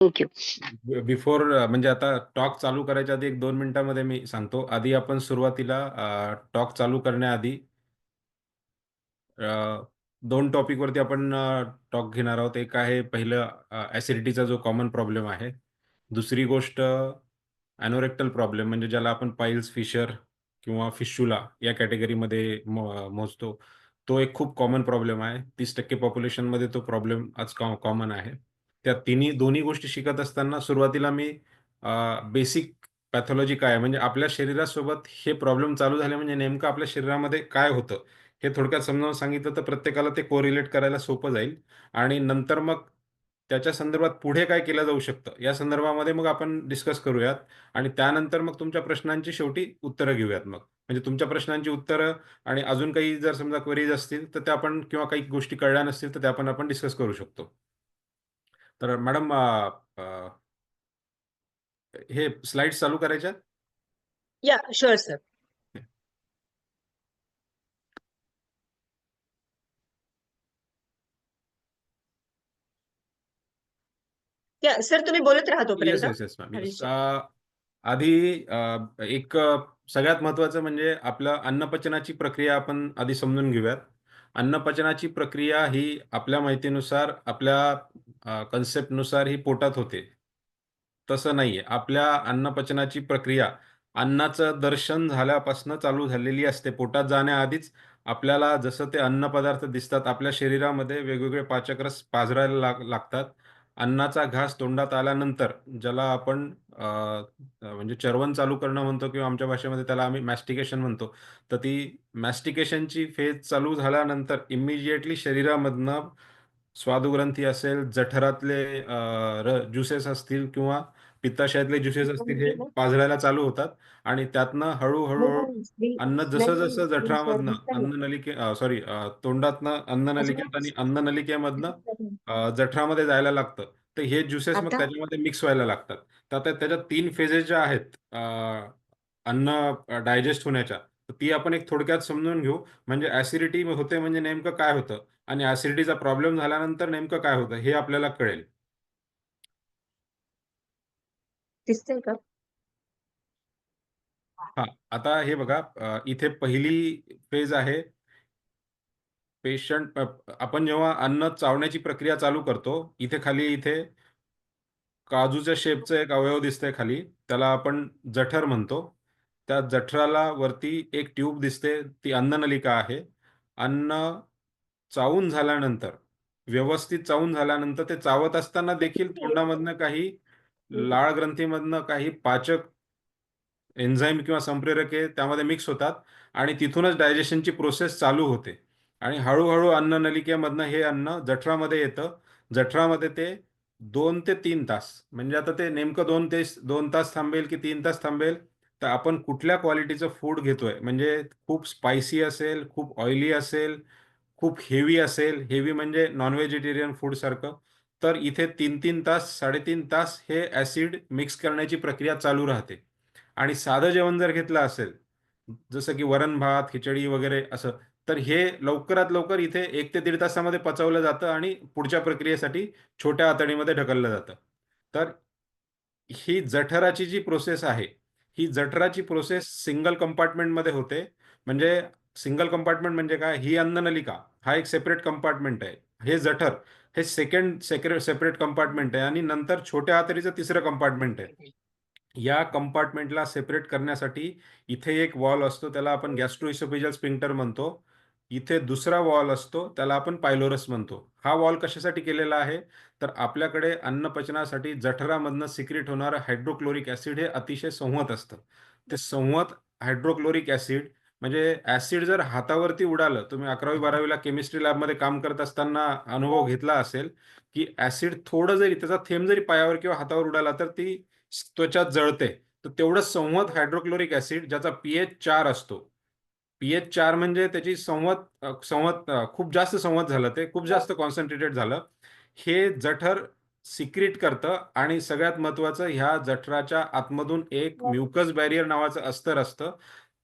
Thank you. Before म्हणजे आता talk चालू करायच्या आधी 1-2 मिनिटांमध्ये मी सांगतो. आधी आपण सुरुवातीला टॉक चालू करण्याआधी अ, 2 टॉपिकवरती आपण टॉक घेणार आहोत. एक आहे पहिलं ॲसिडिटीचा जो कॉमन प्रॉब्लेम आहे. दुसरी गोष्ट एनोरेक्टल प्रॉब्लेम म्हणजे ज्याला आपण पाईल्स फिशर किंवा फिशुला या कॅटेगरीमध्ये मोजतो. तो एक खूप कॉमन प्रॉब्लेम आहे. 30% पॉप्युलेशनमध्ये तो प्रॉब्लेम आज कॉमन आहे. त्या दोन्ही गोष्टी शिकत असताना सुरुवातीला मी बेसिक पॅथॉलॉजी काय आहे, म्हणजे आपल्या शरीरासोबत हे प्रॉब्लेम चालू झाले म्हणजे नेमकं आपल्या शरीरामध्ये काय होतं, हे थोडक्यात समजावून सांगितलं तर प्रत्येकाला ते कोरिलेट करायला सोपं जाईल आणि नंतर मग त्याच्या संदर्भात पुढे काय केलं जाऊ शकतं, या संदर्भामध्ये मग आपण डिस्कस करूयात आणि त्यानंतर मग तुमच्या प्रश्नांची शेवटी उत्तरं घेऊयात मग. म्हणजे तुमच्या प्रश्नांची उत्तरं आणि अजून काही जर समजा क्वेरीज असतील, तर त्या आपण किंवा काही गोष्टी कळल्या नसतील, तर त्या पण आपण डिस्कस करू शकतो. तर मॅडम हे स्लाइड्स चालू करायच्या? या शुअर सर. या सर, तुम्ही बोलत राहा येस, तोपर्यंत. Yes, yes ma'am. Yes. Harish. आधी एक सगळ्यात महत्त्वाचं म्हणजे आपलं अन्नपचनाची प्रक्रिया आपण आधी समजून घेऊयात. अन्नपचनाची प्रक्रिया ही आपल्या माहितीनुसार, आपल्या कन्सेप्टनुसार ही पोटात होते. तसं नाहीये. आपल्या अन्नपचनाची प्रक्रिया अन्नाचं दर्शन झाल्यापासून चालू झालेली असते. पोटात जाण्याआधीच आपल्याला जसं ते अन्नपदार्थ दिसतात, आपल्या शरीरामध्ये वेगवेगळे पाचक पाझरायला लागतात. अन्नाचा घास तोंडात आल्यानंतर ज्याला आपण म्हणजे चर्वण चालू करणं म्हणतो किंवा आमच्या भाषेमध्ये त्याला आम्ही मॅस्टिकेशन म्हणतो. तर ती मॅस्टिकेशनची फेज चालू झाल्यानंतर इमिडिएटली शरीरामधनं स्वादुग्रंथी असेल, जठरातले ज्युसेस असतील किंवा पित्ताशयातले ज्युसेस असतील, हे पाझरायला चालू होतात आणि त्यातनं हळू-हळू अन्न जसं-जसं जठरामधनं तोंडातनं अन्ननलिकेत आणि अन्ननलिकेमधनं जठरामध्ये जायला लागतं. तर हे ज्युसेस मग आता त्याच्यामध्ये मिक्स व्हायला लागतात. तर आता त्याच्या 3 फेजेस ज्या आहेत अन्न डायजेस्ट होण्याच्या, तर ती आपण एक थोडक्यात समजून घेऊ. म्हणजे ॲसिडिटी होते म्हणजे नेमकं काय होतं आणि ॲसिडिटीचा प्रॉब्लेम झाल्यानंतर नेमकं काय होतं हे आपल्याला कळेल. दिसतंय का? हां, आता हे बघा इथे पहिली फेज आहे आपण जेव्हा अन्न चावण्याची प्रक्रिया चालू करतो, इथे खाली इथे काजूच्या शेपचं एक अवयव दिसतंय खाली, त्याला आपण जठर म्हणतो. त्या जठराला वरती एक ट्यूब दिसते, ती अन्ननलिका आहे. अन्न चावून झाल्यानंतर, व्यवस्थित चावून झाल्यानंतर ते चावत असताना देखील तोंडामधनं काही लाळ ग्रंथीमधनं काही पाचक एन्झाईम किंवा संप्रेरके त्यामध्ये मिक्स होतात आणि तिथूनच डायजेशनची प्रोसेस चालू होते आणि हळू-हळू अन्ननलिकेमधनं हे अन्न जठरामध्ये येतं. जठरामध्ये ते 2 ते 3 तास म्हणजे आता ते नेमकं 2 तास थांबेल की 3 तास थांबेल, तर आपण कुठल्या क्वालिटीचं फूड घेतोय म्हणजे खूप स्पायसी असेल, खूप ऑइली असेल, खूप हेवी असेल, हेवी म्हणजे नॉन व्हेजिटेरियन फूडसारखं, तर इथे 3-3 तास, 3.5 तास हे ॲसिड मिक्स करण्याची प्रक्रिया चालू राहते. आणि साधं जेवण जर घेतलं असेल, जसं की वरण-भात, खिचडी वगैरे असं, तर हे लवकरात लवकर इथे 1 ते 1.5 तासामध्ये पचवलं जातं आणि पुढच्या प्रक्रियेसाठी छोट्या आतडीमध्ये ढकललं जातं. तर ही जठराची जी प्रोसेस आहे, ही जठराची प्रोसेस सिंगल कंपार्टमेंटमध्ये होते. म्हणजे सिंगल कंपार्टमेंट म्हणजे काय? ही अन्ननलिका हा एक सेपरेट कंपार्टमेंट आहे. हे जठर हे सेपरेट कंपार्टमेंट आहे आणि नंतर छोट्या आतडीचं तिसरं कंपार्टमेंट आहे. या कंपार्टमेंटला सेपरेट करण्यासाठी इथे एक वॉल असतो, त्याला आपण गॅस्ट्रोइसोफेजियल स्फिंक्टर म्हणतो. इथे दुसरा वॉल असतो, त्याला आपण पायलोरस म्हणतो. हा वॉल कशासाठी केलेला आहे? तर आपल्याकडे अन्न पचनासाठी जठरामधनं सिक्रेट होणारं हायड्रोक्लोरिक ॲसिड हे अतिशय संवहत असतं. ते संवहत हायड्रोक्लोरिक ॲसिड म्हणजे ॲसिड जर हातावरती उडालं, तुम्ही 11वी-12वीला केमिस्ट्री लॅबमध्ये काम करत असताना अनुभव घेतला असेल, की ॲसिड थोडं जरी त्याचा थेंब जरी पायावर किंवा हातावर उडाला, तर ती त्वचा जळते. तर तेवढं संवहत हायड्रोक्लोरिक ॲसिड ज्याचा पीएच 4 असतो. पीएच 4 म्हणजे त्याची खूप जास्त संवहत झालं ते, खूप जास्त कॉन्सन्ट्रेटेड झालं. हे जठर सिक्रीट करतं आणि सगळ्यात महत्त्वाचं ह्या जठराच्या आतमधून एक म्युकस बॅरियर नावाचं अस्तर असतं.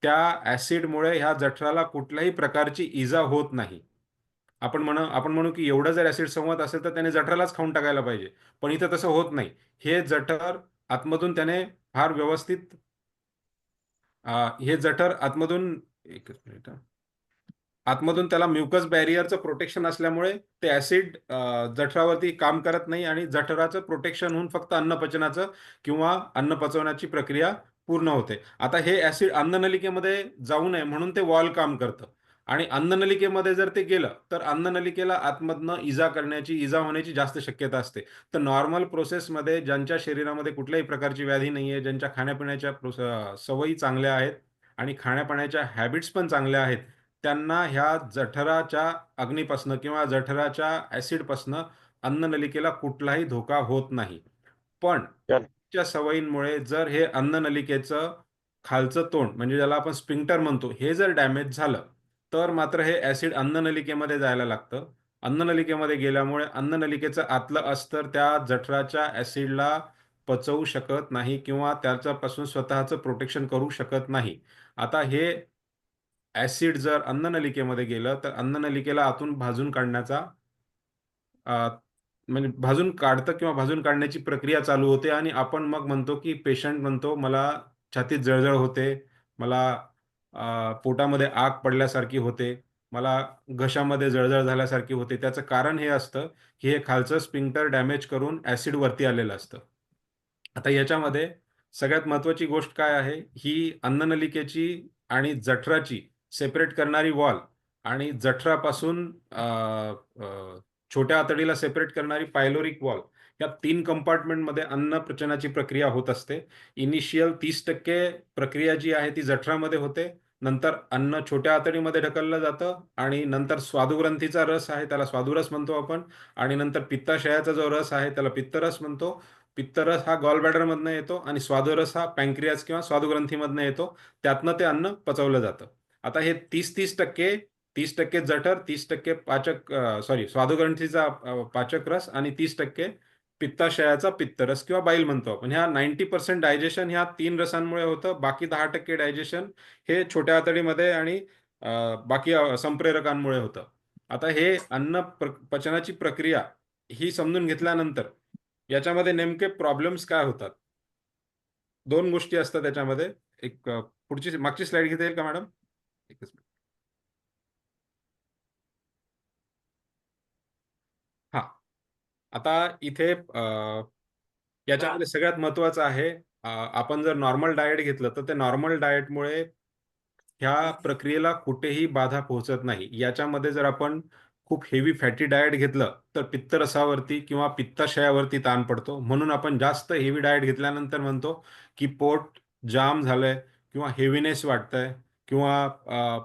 त्या ॲसिडमुळे ह्या जठराला कुठल्याही प्रकारची इजा होत नाही. आपण म्हणू की एवढं जर ऍसिड संवहत असेल तर त्याने जठरालाच खाऊन टाकायला पाहिजे. पण इथं तसं होत नाही. हे जठर आतमधून त्याने फार व्यवस्थित हे जठर आतमधून एकच मिनिट आतमधून त्याला म्युकस बॅरियरचं प्रोटेक्शन असल्यामुळे ते ऍसिड जठरावरती काम करत नाही आणि जठराचं प्रोटेक्शन होऊन फक्त अन्नपचनाचं किंवा अन्न पचवण्याची प्रक्रिया पूर्ण होते. आता हे ऍसिड अन्ननलिकेमध्ये जाऊ नये म्हणून ते वॉल काम करतं. आणि अन्ननलिकेमध्ये जर ते गेलं तर अन्ननलिकेला आतमधनं इजा होण्याची जास्त शक्यता असते. तर नॉर्मल प्रोसेसमध्ये ज्यांच्या शरीरामध्ये कुठल्याही प्रकारची व्याधी नाही आहे, ज्यांच्या खाण्यापिण्याच्या सवयी चांगल्या आहेत आणि खाण्यापिण्याच्या हॅबिट्स पण चांगल्या आहेत, त्यांना ह्या जठराच्या अग्नीपासनं किंवा जठराच्या ऍसिडपासनं अन्ननलिकेला कुठलाही धोका होत नाही. पण चल. च्या सवयींमुळे जर हे अन्ननलिकेचं खालचं तोंड म्हणजे ज्याला आपण स्पिंक्टर म्हणतो हे जर डॅमेज झालं तर मात्र हे ऍसिड अन्ननलिकेमध्ये जायला लागतं. अन्ननलिकेमध्ये गेल्यामुळे अन्ननलिकेचं आतलं अस्तर त्या जठराच्या ऍसिडला पचवू शकत नाही किंवा त्याच्यापासून स्वतःचं प्रोटेक्शन करू शकत नाही. आता हे ऍसिड जर अन्ननलिकेमध्ये गेलं तर अन्ननलिकेला आतून भाजून काढण्याचा अ, म्हणजे भाजून काढतं किंवा भाजून काढण्याची प्रक्रिया चालू होते आणि आपण मग म्हणतो की पेशंट म्हणतो मला छातीत जळजळ होते, मला पोटामध्ये आग पडल्यासारखी होते, मला घशामध्ये जळजळ झाल्यासारखी होते. त्याचं कारण हे असतं की हे खालचं स्फिंक्टर डॅमेज करून ऍसिड वरती आलेलं असतं. आता याच्यामध्ये सगळ्यात महत्त्वाची गोष्ट काय आहे, ही अन्ननलिकेची आणि जठराची सेपरेट करणारी वॉल आणि जठरापासून छोट्या आतडीला सेपरेट करणारी पायलोरिक वॉल, या 3 कंपार्टमेंटमध्ये अन्न पचनाची प्रक्रिया होत असते. इनिशियल 30% प्रक्रिया जी आहे ती जठरामध्ये होते. नंतर अन्न छोट्या आतडीमध्ये ढकललं जातं आणि नंतर स्वादुग्रंथीचा रस आहे त्याला स्वादुरस म्हणतो आपण आणि नंतर पित्ताशयाचा जो रस आहे त्याला पित्तरस म्हणतो. पित्तरस हा गॉल ब्लॅडरमधनं येतो आणि स्वादुरस हा पँक्रियाज किंवा स्वादुग्रंथीमधनं येतो. त्यातनं ते अन्न पचवलं जातं. आता हे 30% जठर, 30% स्वादुग्रंथीचा पाचक रस आणि 30% पित्ताशयाचा पित्तरस किंवा बाईल म्हणतो आपण. ह्या 90% डायजेशन ह्या 3 रसांमुळे होतं. बाकी 10% डायजेशन हे छोट्या आतडीमध्ये आणि बाकी संप्रेरकांमुळे होतं. आता हे पचनाची प्रक्रिया ही समजून घेतल्यानंतर याच्यामध्ये नेमके प्रॉब्लेम्स काय होतात? 2 गोष्टी असतात त्याच्यामध्ये. एक पुढची मागची स्लाइड घेता येईल का मॅडम? एकच मिनिट. हां. आता इथे याच्यामध्ये सगळ्यात महत्त्वाचं आहे, आपण जर नॉर्मल डाएट घेतलं तर ते नॉर्मल डाएटमुळे ह्या प्रक्रियेला कुठेही बाधा पोहोचत नाही. याच्यामध्ये जर आपण खूप हेवी फॅटी डाएट घेतलं तर पित्तरसावरती किंवा पित्ताशयावरती ताण पडतो. म्हणून आपण जास्त हेवी डाएट घेतल्यानंतर म्हणतो की पोट जाम झालंय किंवा हेवीनेस वाटतंय किंवा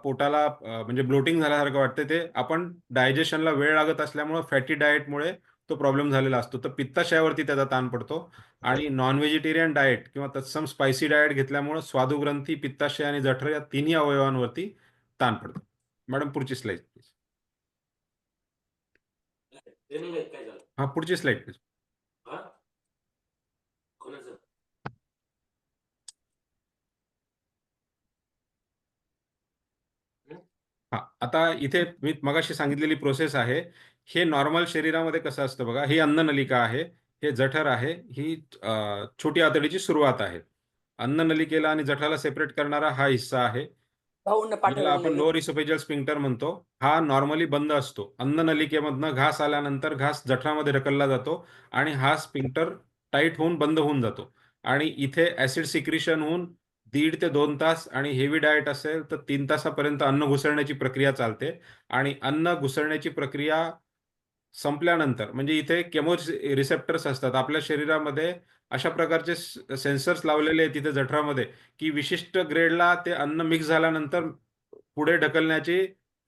पोटाला म्हणजे ब्लोटिंग झाल्यासारखं वाटतंय. ते आपण डायजेशनला वेळ लागत असल्यामुळे फॅटी डाएटमुळे तो प्रॉब्लेम झालेला असतो. तर पित्ताशयावरती त्याचा ताण पडतो आणि नॉन व्हेजिटेरियन डाएट किंवा तत्सम स्पायसी डाएट घेतल्यामुळे स्वादुग्रंथी, पित्ताशय आणि जठर या तिन्ही अवयवांवरती ताण पडतो. मॅडम पुढची स्लाइड प्लीज. हा पुढची स्लाइड प्लीज. हा आता इथे मी मगाशी सांगितलेली प्रोसेस आहे. हे नॉर्मल शरीरामध्ये कसं असतं बघा, ही अन्ननलिका आहे, हे जठर आहे, ही छोटी आतडीची सुरुवात आहे. अन्ननलिकेला आणि जठराला सेपरेट करणारा हा हिस्सा आहे. याला आपण लोअर इसोफेजियल स्फिंक्टर म्हणतो. हा नॉर्मली बंद असतो. अन्ननलिकेमधनं घास आल्यानंतर घास जठरामध्ये ढकलला जातो आणि हा स्फिंक्टर टाईट होऊन बंद होऊन जातो आणि इथे ऍसिड सिक्रिशन होऊन 1.5 ते 2 तास आणि हेवी डाएट असेल तर 3 तासापर्यंत अन्न घुसळण्याची प्रक्रिया चालते आणि अन्न घुसळण्याची प्रक्रिया संपल्यानंतर म्हणजे इथे केमो रिसेप्टर्स असतात आपल्या शरीरामध्ये. अशा प्रकारचे सेन्सर्स लावलेले आहेत तिथे जठरामध्ये की विशिष्ट ग्रेडला ते अन्न मिक्स झाल्यानंतर पुढे ढकलण्याचे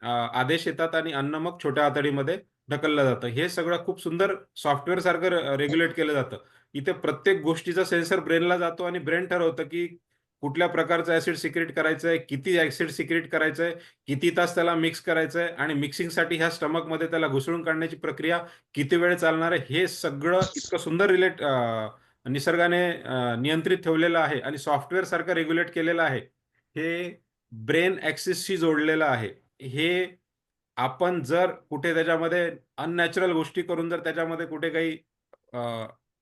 आदेश येतात आणि अन्न मग छोट्या आतडीमध्ये ढकललं जातं. हे सगळं खूप सुंदर सॉफ्टवेअर सारखं रेग्युलेट केलं जातं. इथे प्रत्येक गोष्टीचा सेन्सर ब्रेनला जातो आणि ब्रेन ठरवतं की कुठल्या प्रकारचं ऍसिड सिक्रेट करायचंय, किती ऍसिड सिक्रेट करायचंय, किती तास त्याला मिक्स करायचंय आणि मिक्सिंगसाठी ह्या स्टमकमध्ये त्याला घुसळून काढण्याची प्रक्रिया किती वेळ चालणार आहे, हे सगळं इतकं सुंदर निसर्गाने नियंत्रित ठेवलेलं आहे आणि सॉफ्टवेअर सारखं रेग्युलेट केलेलं आहे. हे ब्रेन ऍक्सिसशी जोडलेलं आहे. हे आपण जर कुठे त्याच्यामध्ये अननॅचरल गोष्टी करून जर त्याच्यामध्ये कुठे काही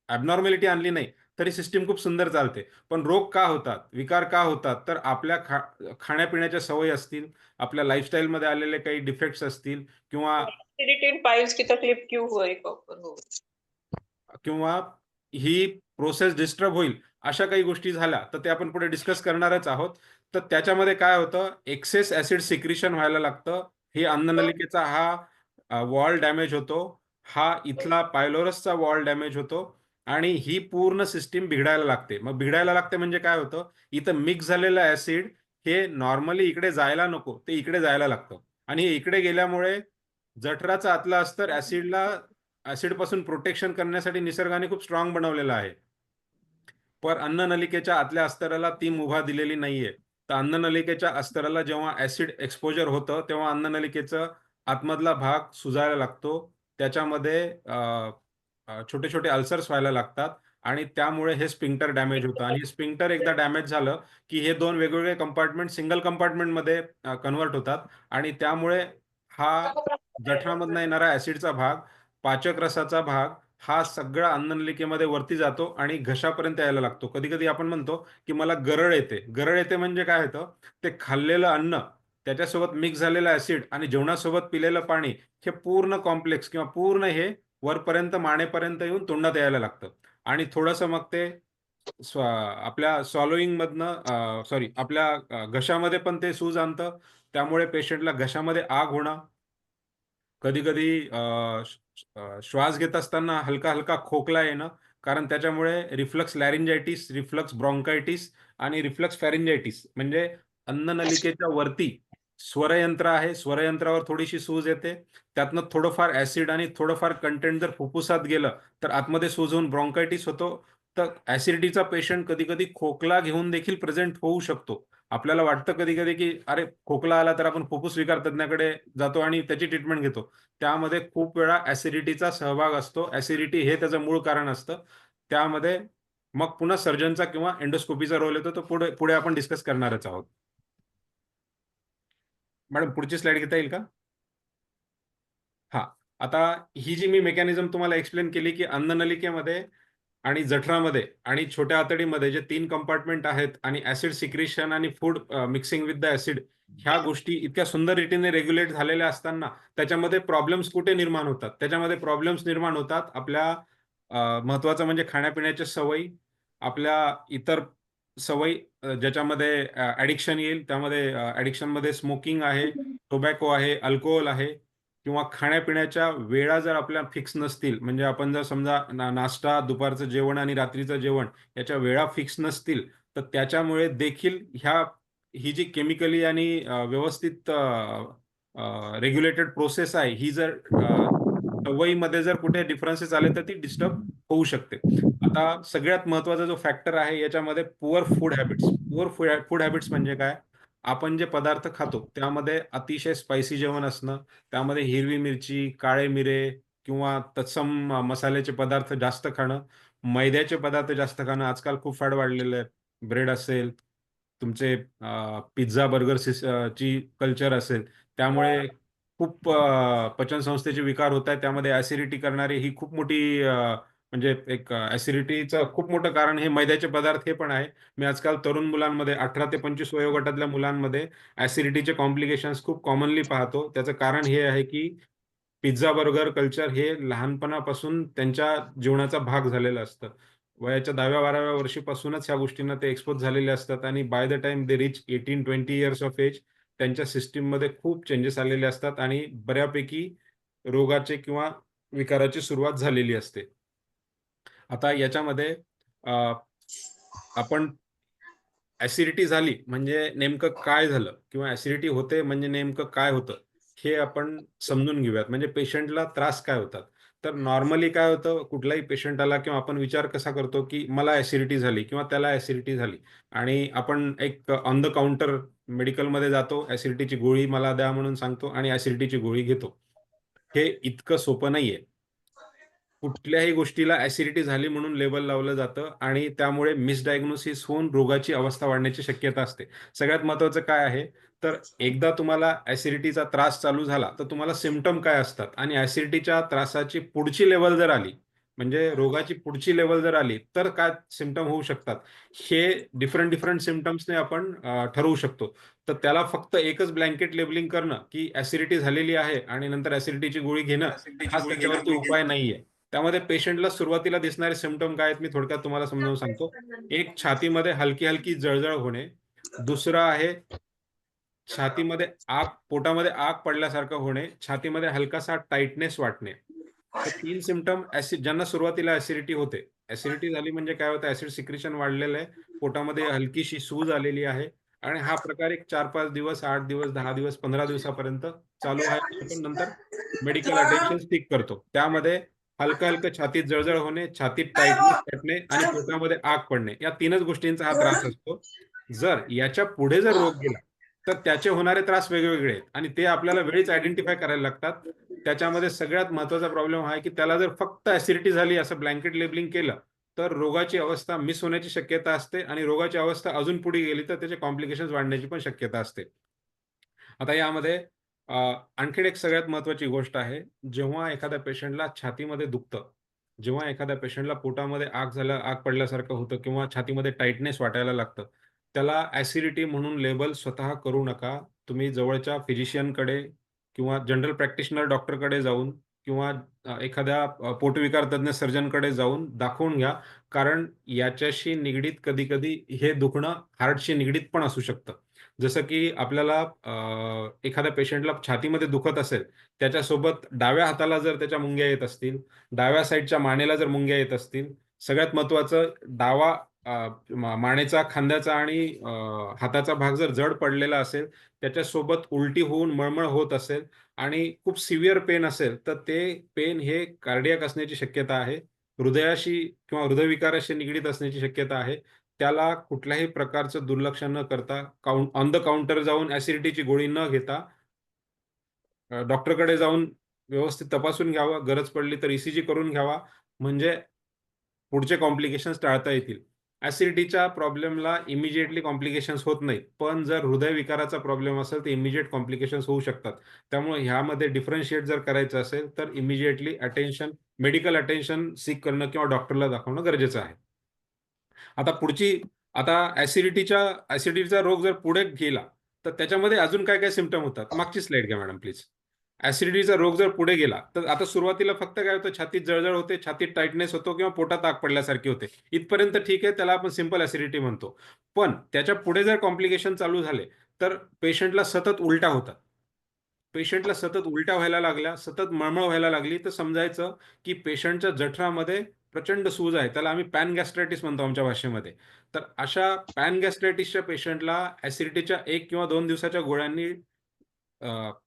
ॲबनॉर्मॅलिटी आणली नाही, तरी सिस्टीम खूप सुंदर चालते. पण रोग का होतात, विकार का होतात, तर आपल्या खाण्यापिण्याच्या सवयी असतील, आपल्या लाईफस्टाईलमध्ये आलेले काही डिफेक्ट्स असतील, किंवा एसिडिटी पाइल्स की तकलीफ क्यों हुई हो? किंवा ही प्रोसेस डिस्टर्ब होईल, अशा काही गोष्टी झाल्या तर ते आपण पुढे डिस्कस करणारच आहोत. तर त्याच्यामध्ये काय होतं, एक्सेस ऍसिड सिक्रिशन व्हायला लागतं. ही अन्ननलिकेचा हा वॉल डॅमेज होतो, हा इथला पायलोरसचा वॉल डॅमेज होतो आणि ही पूर्ण सिस्टीम बिघडायला लागते. मग बिघडायला लागते म्हणजे काय होतं, इथं मिक्स झालेलं ऍसिड हे नॉर्मली इकडे जायला नको, ते इकडे जायला लागतं आणि इकडे गेल्यामुळे जठराचं आतलं अस्तर ऍसिड पासून प्रोटेक्शन करण्यासाठी निसर्गाने खूप स्ट्रॉंग बनवलेला आहे. पण अन्ननलिकेच्या आतल्या अस्तराला ती मुभा दिलेली नाहीये. तर अन्ननलिकेच्या अस्तराला जेव्हा ऍसिड एक्सपोजर होतं तेव्हा अन्ननलिकेचा आतमधला भाग सुजायला लागतो. त्याच्यामध्ये छोटे छोटे अल्सर्स व्हायला लागतात आणि त्यामुळे हे स्पिंक्टर डॅमेज होतं. आणि स्पिंक्टर एकदा डॅमेज झालं की हे दोन वेगवेगळे कंपार्टमेंट सिंगल कंपार्टमेंटमध्ये कन्वर्ट होतात आणि त्यामुळे हा जठरामधनं येणारा ऍसिडचा भाग, पाचक रसाचा भाग, हा सगळा अन्ननलिकेमध्ये वरती जातो आणि घशापर्यंत यायला लागतो. कधी कधी आपण म्हणतो की मला गरळ येते. गरळ येते म्हणजे काय होतं, ते खाल्लेलं अन्न, त्याच्यासोबत मिक्स झालेलं ऍसिड आणि जेवणासोबत पिलेलं पाणी, हे पूर्ण कॉम्प्लेक्स किंवा पूर्ण हे वरपर्यंत मानेपर्यंत येऊन तोंडात यायला लागतं. आणि थोडंसं मग ते आपल्या सॉलोईंग मधनं सॉरी आपल्या घशामध्ये पण ते सूज आणतं. त्यामुळे पेशंटला घशामध्ये आग होणं, कधी कधी श्वास घेत असताना हलका हलका खोकला येणं, कारण त्याच्यामुळे रिफ्लक्स लॅरिंजायटिस, रिफ्लक्स ब्रॉन्कायटिस आणि रिफ्लक्स फॅरिंजायटिस म्हणजे अन्ननलिकेच्या वरती स्वरयंत्र आहे, स्वरयंत्रावर थोडीशी सूज येते, त्यातनं थोडंफार ऍसिड आणि थोडंफार कंटेंट जर फुफ्फुसात गेलं तर आतमध्ये सूज होऊन ब्रॉन्कायटिस होतो. तर ऍसिडिटीचा पेशंट कधी कधी खोकला घेऊन देखील प्रेझेंट होऊ शकतो. आपल्याला वाटतं कधी कधी की अरे खोकला आला तर आपण फुफ्फुस विकार तज्ञाकडे जातो आणि त्याची ट्रीटमेंट घेतो. त्यामध्ये खूप वेळा ऍसिडिटीचा सहभाग असतो. ऍसिडिटी हे त्याचं मूळ कारण असतं. त्यामध्ये मग पुन्हा सर्जनचा किंवा एंडोस्कोपीचा रोल येतो. तो पुढे पुढे आपण डिस्कस करणारच आहोत. मॅडम पुढची स्लाइड घेता येईल का? हा, आता ही जी मी मेकॅनिझम तुम्हाला एक्सप्लेन केली की अन्ननलिकेमध्ये आणि जठरामध्ये आणि छोट्या आतडीमध्ये जे 3 कंपार्टमेंट आहेत आणि ऍसिड सिक्रिशन आणि food mixing with the acid, ह्या गोष्टी इतक्या सुंदर रीतीने रेग्युलेट झालेल्या असताना त्याच्यामध्ये प्रॉब्लेम्स कुठे निर्माण होतात? त्याच्यामध्ये प्रॉब्लेम्स निर्माण होतात आपल्या महत्वाचं म्हणजे खाण्यापिण्याच्या सवयी, आपल्या इतर सवयी, ज्याच्यामध्ये ऍडिक्शन येईल. त्यामध्ये ऍडिक्शनमध्ये स्मोकिंग आहे, टोबॅको आहे, अल्कोहोल आहे, किंवा खाण्यापिण्याच्या वेळा जर आपल्या फिक्स नसतील, म्हणजे आपण जर समजा नाश्ता, दुपारचं जेवण आणि रात्रीचं जेवण याच्या वेळा फिक्स नसतील, तर त्याच्यामुळे देखील ही जी केमिकली आणि व्यवस्थित रेग्युलेटेड प्रोसेस आहे, ही जर सवयीमध्ये जर कुठे डिफरन्सेस आले तर ती डिस्टर्ब होऊ शकते. आता सगळ्यात महत्वाचा जो फॅक्टर आहे याच्यामध्ये poor food habits. Poor food habits म्हणजे काय? आपण जे पदार्थ खातो त्यामध्ये अतिशय स्पायसी जेवण असणं, त्यामध्ये हिरवी मिरची, काळे मिरे किंवा तत्सम मसाल्याचे पदार्थ जास्त खाणं, मैद्याचे पदार्थ जास्त खाणं. आजकाल खूप फॅड वाढलेलं आहे. ब्रेड असेल, तुमचे पिझ्झा बर्गर ची कल्चर असेल, त्यामुळे खूप पचनसंस्थेचे विकार होत आहेत. त्यामध्ये ऍसिडिटी करणारी ही खूप मोठी म्हणजे एक ऍसिडिटीचं खूप मोठं कारण हे मैद्याचे पदार्थ हे पण आहे. मी आजकाल तरुण मुलांमध्ये 18 ते 25 वयोगटातल्या मुलांमध्ये ऍसिडिटीचे कॉम्प्लिकेशन्स खूप कॉमनली पाहतो. त्याचं कारण हे आहे की पिझ्झा बर्गर कल्चर हे लहानपणापासून त्यांच्या जीवनाचा भाग झालेला असतं. वयाच्या 10व्या-12व्या वर्षीपासूनच ह्या गोष्टींना ते एक्सपोज झालेले असतात आणि by the time they reach 18-20 years of age, त्यांच्या सिस्टीममध्ये खूप चेंजेस आलेले असतात आणि बऱ्यापैकी रोगाचे किंवा विकाराची सुरुवात झालेली असते. आता याच्यामध्ये आपण ऍसिडिटी झाली म्हणजे नेमकं काय झालं किंवा ऍसिडिटी होते म्हणजे नेमकं काय होतं, हे आपण समजून घेऊयात. म्हणजे पेशंटला त्रास काय होतात. तर नॉर्मली काय होतं, कुठलाही पेशंट आला किंवा आपण विचार कसा करतो की मला ऍसिडिटी झाली किंवा त्याला ऍसिडिटी झाली, आणि आपण एक ऑन द काउंटर मेडिकलमध्ये जातो, ऍसिडिटीची गोळी मला द्या म्हणून सांगतो आणि ऍसिडिटीची गोळी घेतो. हे इतकं सोपं नाहीये. कुठल्याही गोष्टीला ऍसिडिटी झाली म्हणून लेबल लावलं जातं आणि त्यामुळे मिसडायग्नोसिस होऊन रोगाची अवस्था वाढण्याची शक्यता असते. सगळ्यात महत्त्वाचं काय आहे, तर एकदा तुम्हाला ऍसिडिटीचा त्रास चालू झाला तर तुम्हाला सिम्पटम काय असतात आणि ऍसिडिटीच्या त्रासाची पुढची लेवल जर आली, म्हणजे रोगाची पुढची लेवल जर आली तर काय सिम्पटम होऊ शकतात, हे डिफरंट सिम्पटम्सने आपण ठरवू शकतो. तर त्याला फक्त एकच ब्लँकेट लेबलिंग करणं की ऍसिडिटी झालेली आहे आणि नंतर ऍसिडिटीची गोळी घेणं हाच त्याच्यावरती उपाय नाहीये. त्यामध्ये पेशंटला सुरुवातीला दिसणारे सिम्पटम काय आहेत मी थोडक्यात तुम्हाला समजावून सांगतो. एक, छातीमध्ये हलकी हलकी जळजळ होणे. दुसरं आहे छातीमध्ये आग, पोटामध्ये आग पडल्यासारखं होणे, छातीमध्ये हलकासा टाइटनेस वाटणे. हे 3 सिम्पटम ज्यांना सुरुवातीला ऍसिडिटी होते. ऍसिडिटी झाली म्हणजे काय होतं, ऍसिड सिक्रेशन वाढलेलं आहे, पोटामध्ये हलकीशी सूज आलेली आहे आणि हा प्रकार एक 4-5 दिवस, 8 दिवस, 10 दिवस, 15 दिवसापर्यंत चालू आहे. आपण नंतर मेडिकल अटेन्शन सीक करतो. त्यामध्ये हलकं छातीत जळजळ होणे, छातीत टाइटनेस वाटणे आणि पोटामध्ये आग पडणे, या 3च गोष्टींचा हा त्रास असतो. जर याच्या पुढे जर रोग गेला तर त्याचे होणारे त्रास वेगवेगळे आहेत आणि ते आपल्याला वेळीच आयडेंटिफाय करायला लागतात. त्याच्यामध्ये सगळ्यात महत्त्वाचा प्रॉब्लेम हा आहे की त्याला जर फक्त ऍसिडिटी झाली असं ब्लँकेट लेबलिंग केलं तर रोगाची अवस्था मिस होण्याची शक्यता असते आणि रोगाची अवस्था अजून पुढे गेली तर त्याचे कॉम्प्लिकेशन्स वाढण्याची पण शक्यता असते. आता यामध्ये आणखीन एक सगळ्यात महत्त्वाची गोष्ट आहे, जेव्हा एखाद्या पेशंटला छातीमध्ये दुखतं, जेव्हा एखाद्या पेशंटला पोटामध्ये आग पडल्यासारखं होतं किंवा छातीमध्ये टाइटनेस वाटायला लागतं, त्याला ऍसिडिटी म्हणून लेबल स्वतः करू नका. तुम्ही जवळच्या फिजिशियनकडे किंवा जनरल प्रॅक्टिशनर डॉक्टरकडे जाऊन किंवा एखाद्या पोटविकार तज्ञ सर्जनकडे जाऊन दाखवून घ्या. कारण याच्याशी निगडीत कधी-कधी हे दुखणं हार्टशी निगडीत पण असू शकतं. जसं की आपल्याला एखाद्या पेशंटला छातीमध्ये दुखत असेल, त्याच्यासोबत डाव्या हाताला जर त्याच्या मुंग्या येत असतील, डाव्या साईडच्या मानेला जर मुंग्या येत असतील, सगळ्यात महत्त्वाचं डावा मानेचा, खांद्याचा आणि हाताचा भाग जर जड पडलेला असेल, त्याच्यासोबत उलटी होऊन मळमळ होत असेल आणि खूप सिव्हिअर पेन असेल, तर ते पेन हे कार्डियाक असण्याची शक्यता आहे. हृदयाशी किंवा हृदयविकाराशी निगडीत असण्याची शक्यता आहे. त्याला कुठल्याही प्रकारचं दुर्लक्ष न करता ऑन द काउंटर जाऊन ॲसिडिटीची गोळी न घेता डॉक्टरकडे जाऊन व्यवस्थित तपासून घ्यावं. गरज पडली तर ईसीजी करून घ्यावा. म्हणजे पुढचे कॉम्प्लिकेशन्स टाळता येतील. ॲसिडिटीच्या प्रॉब्लेमला इमिडिएटली कॉम्प्लिकेशन्स होत नाहीत. पण जर हृदयविकाराचा प्रॉब्लेम असेल तर इमिडिएट कॉम्प्लिकेशन्स होऊ शकतात. त्यामुळे ह्यामध्ये डिफरन्शिएट जर करायचं असेल तर इमिडिएटली मेडिकल अटेन्शन सीक करणं किंवा डॉक्टरला दाखवणं गरजेचं आहे. आता ऍसिडिटीचा रोग जर पुढे गेला, तर त्याच्यामध्ये अजून काय सिम्पटम होतात? मागची स्लाईड घ्या मॅडम प्लीज. ऍसिडिटीचा रोग जर पुढे गेला, तर आता सुरुवातीला फक्त काय होतं, छातीत जळजळ होते, छातीत टाइटनेस होतो किंवा पोटात आग पडल्यासारखी होते. इथपर्यंत ठीक आहे, त्याला आपण सिंपल ऍसिडिटी म्हणतो. पण त्याच्या पुढे जर कॉम्प्लिकेशन चालू झाले, तर पेशंटला सतत उलट्या होतात. पेशंटला सतत उलट्या व्हायला लागल्या, सतत मळमळ व्हायला लागली, तर समजायचं की पेशंटच्या जठरामध्ये प्रचंड सूज आहे. त्याला आम्ही पॅनगॅस्ट्रायटिस म्हणतो आमच्या भाषेमध्ये. तर अशा पॅनगॅस्ट्रायटिसच्या पेशंटला ॲसिडिटीच्या 1 किंवा 2 दिवसाच्या गोळ्यांनी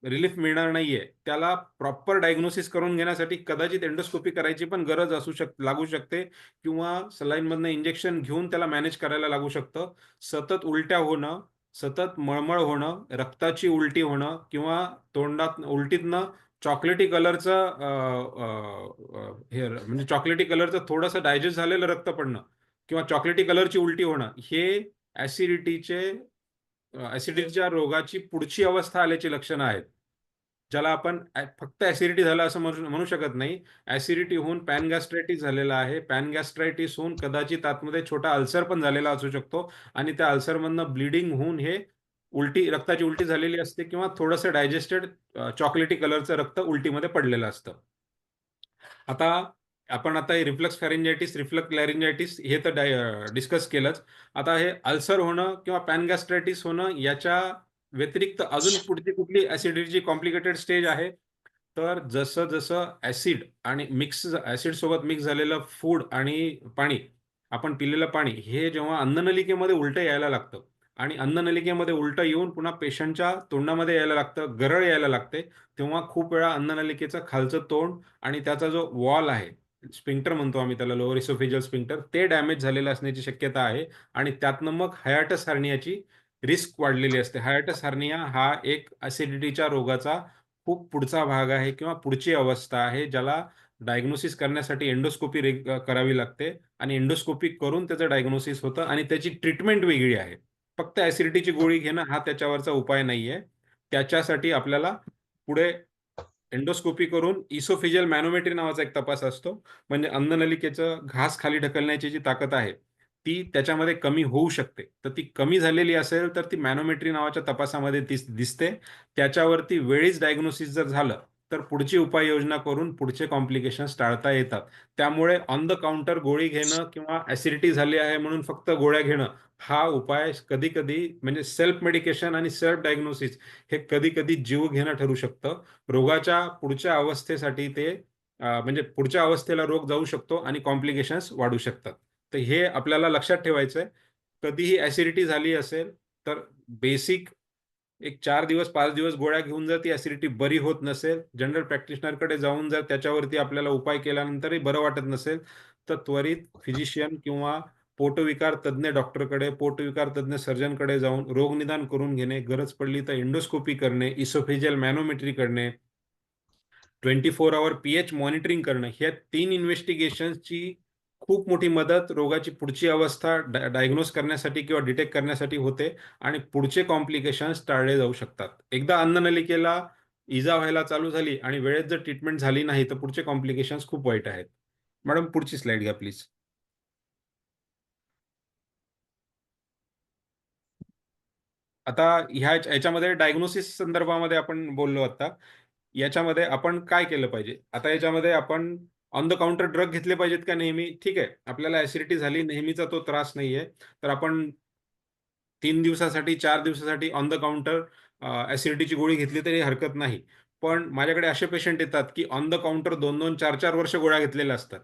रिलीफ मिळणार नाहीये. त्याला प्रॉपर डायग्नोसिस करून घेण्यासाठी कदाचित एंडोस्कोपी करायची पण गरज लागू शकते किंवा सलाईनमधनं इंजेक्शन घेऊन त्याला मॅनेज करायला लागू शकतं. सतत उलट्या होणं, सतत मळमळ होणं, रक्ताची उलटी होणं किंवा तोंडात उलटीतनं चॉकलेटी कलरचं हे म्हणजे चॉकलेटी कलरचं थोडंसं डायजेस्ट झालेलं रक्त पडणं किंवा चॉकलेटी कलरची उलटी होणं, हे ॲसिडिटीच्या रोगाची पुढची अवस्था आल्याची लक्षणं आहेत. ज्याला आपण फक्त ॲसिडिटी झालं असं म्हणू शकत नाही. ॲसिडिटी होऊन पॅनगॅस्ट्रायटिस झालेला आहे. पॅनगॅस्ट्रायटिस होऊन कदाचित आतमध्ये छोटा अल्सर पण झालेला असू शकतो आणि त्या अल्सरमधनं ब्लीडिंग होऊन हे रक्ताची उलटी झालेली असते किंवा थोडंसं डायजेस्टेड चॉकलेटी कलरचं रक्त उलटीमध्ये पडलेलं असतं. आता हे रिफ्लक्स फॅरिंजायटिस, रिफ्लक्स लॅरिंजायटिस हे तर डिस्कस केलंच. आता हे अल्सर होणं किंवा पॅनगॅस्ट्रायटिस होणं याच्या व्यतिरिक्त अजून पुढची कुठली ॲसिडिटीची कॉम्प्लिकेटेड स्टेज आहे, तर जसं आणि ॲसिड सोबत मिक्स झालेलं फूड आणि पाणी, आपण पिलेलं पाणी हे जेव्हा अन्ननलिकेमध्ये उलटं यायला लागतं आणि अन्ननलिकेमध्ये उलटं येऊन पुन्हा पेशंटच्या तोंडामध्ये यायला लागतं, गरळ यायला लागते, तेव्हा खूप वेळा अन्ननलिकेचं खालचं तोंड आणि त्याचा जो वॉल आहे, स्फिंक्टर म्हणतो आम्ही त्याला, लोअर इसोफेजियल स्फिंक्टर, ते डॅमेज झालेलं असण्याची शक्यता आहे आणि त्यातनं मग हायॅटस हार्नियाची रिस्क वाढलेली असते. हायॅटस हार्निया हा एक ॲसिडिटीच्या रोगाचा खूप पुढचा भाग आहे किंवा पुढची अवस्था आहे, ज्याला डायग्नोसिस करण्यासाठी एंडोस्कोपी करावी लागते आणि एंडोस्कोपी करून त्याचं डायग्नोसिस होतं आणि त्याची ट्रीटमेंट वेगळी आहे. फक्त ॲसिडिटीची गोळी घेणं हा त्याच्यावरचा उपाय नाहीये. त्याच्यासाठी आपल्याला पुढे एंडोस्कोपी करून इसोफेजियल मॅनोमेट्री नावाचा एक तपास असतो. म्हणजे अन्ननलिकेचं घास खाली ढकलण्याची जी ताकद आहे, ती त्याच्यामध्ये कमी होऊ शकते. तर ती कमी झालेली असेल, तर ती मॅनोमेट्री नावाच्या तपासामध्ये दिसते. त्याच्यावरती वेळीच डायग्नोसिस जर झालं, तर पुढची उपाययोजना करून पुढचे कॉम्प्लिकेशन्स टाळता येतात. त्यामुळे ऑन द काउंटर गोळी घेणं किंवा ॲसिडिटी झाली आहे म्हणून फक्त गोळ्या घेणं, हा उपाय कधी-कधी म्हणजे सेल्फ मेडिकेशन आणि सेल्फ डायग्नोसिस हे कधी-कधी जीव घेणं ठरू शकतं. रोगाच्या पुढच्या अवस्थेसाठी ते म्हणजे पुढच्या अवस्थेला रोग जाऊ शकतो आणि कॉम्प्लिकेशन्स वाढू शकतात. तर हे आपल्याला लक्षात ठेवायचं आहे. कधीही ॲसिडिटी झाली असेल, तर बेसिक एक 4 दिवस, 5 दिवस गोळ्या घेऊन जर ती ॲसिडिटी बरी होत नसेल, जनरल प्रॅक्टिशनरकडे जाऊन जर त्याच्यावरती आपल्याला उपाय केल्यानंतरही बरं वाटत नसेल, तर त्वरित फिजिशियन किंवा पोटविकार तज्ञ डॉक्टरकडे, पोटविकार तज्ञ सर्जनकडे जाऊन रोगनिदान करून घेणे, गरज पडली तर एंडोस्कोपी करणे, इसोफेजियल मॅनोमेट्री करणे, 24 अवर पीएच मॉनिटरिंग करणं, ह्या 3 इन्व्हेस्टिगेशन्सची खूप मोठी मदत रोगाची पुढची अवस्था डायग्नोज करण्यासाठी किंवा डिटेक्ट करण्यासाठी होते आणि पुढचे कॉम्प्लिकेशन्स टाळले जाऊ शकतात. एकदा अन्ननलिकेला इजा व्हायला चालू झाली आणि वेळेत जर ट्रीटमेंट झाली नाही, तर पुढचे कॉम्प्लिकेशन्स खूप वाईट आहेत. मॅडम पुढची स्लाईड घ्या प्लीज. आता ह्याच्यामध्ये डायग्नोसिस संदर्भामध्ये आपण बोललो आता. याच्यामध्ये आपण काय केलं पाहिजे? आता याच्यामध्ये आपण ऑन द काउंटर ड्रग घेतले पाहिजेत का नेहमी? ठीक आहे. आपल्याला ॲसिडिटी झाली, नेहमीचा तो त्रास नाहीये. तर आपण 3 दिवसासाठी, 4 दिवसासाठी ऑन द काउंटर ॲसिडिटीची गोळी घेतली तरी हरकत नाही. पण माझ्याकडे असे पेशंट येतात, की ऑन द काउंटर 2-2, 4-4 वर्ष गोळ्या घेतलेल्या असतात.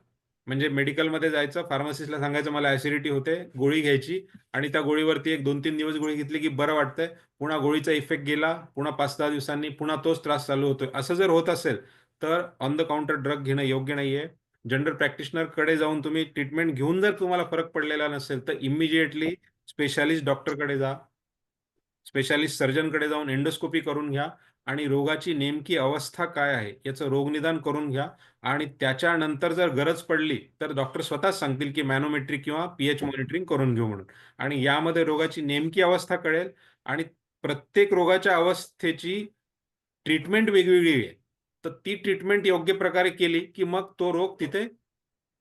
म्हणजे मेडिकलमध्ये जायचं, फार्मसिस्टला सांगायचं मला ॲसिडिटी होते, गोळी घ्यायची आणि त्या गोळीवरती एक 2-3 दिवस गोळी घेतली, की बरं वाटतंय. पुन्हा गोळीचा इफेक्ट गेला, पुन्हा 5-10 दिवसांनी पुन्हा तोच त्रास चालू होतोय. असं जर होत असेल, तर ऑन द काउंटर ड्रग घेणं योग्य नाहीये. जनरल प्रॅक्टिशनरकडे जाऊन तुम्ही ट्रीटमेंट घेऊन जर तुम्हाला फरक पडलेला नसेल, तर इमिडिएटली स्पेशालिस्ट डॉक्टरकडे जा. स्पेशालिस्ट सर्जनकडे जाऊन एंडोस्कोपी करून घ्या आणि रोगाची नेमकी अवस्था काय आहे याचं रोगनिदान करून घ्या आणि त्याच्यानंतर जर गरज पडली तर डॉक्टर स्वतःच सांगतील की मॅनोमेट्री किंवा पीएच मॉनिटरिंग करून घेऊ म्हणून आणि यामध्ये रोगाची नेमकी अवस्था कळेल आणि प्रत्येक रोगाच्या अवस्थेची ट्रीटमेंट वेगवेगळी आहे. तर ती ट्रीटमेंट योग्य प्रकारे केली की मग तो रोग तिथे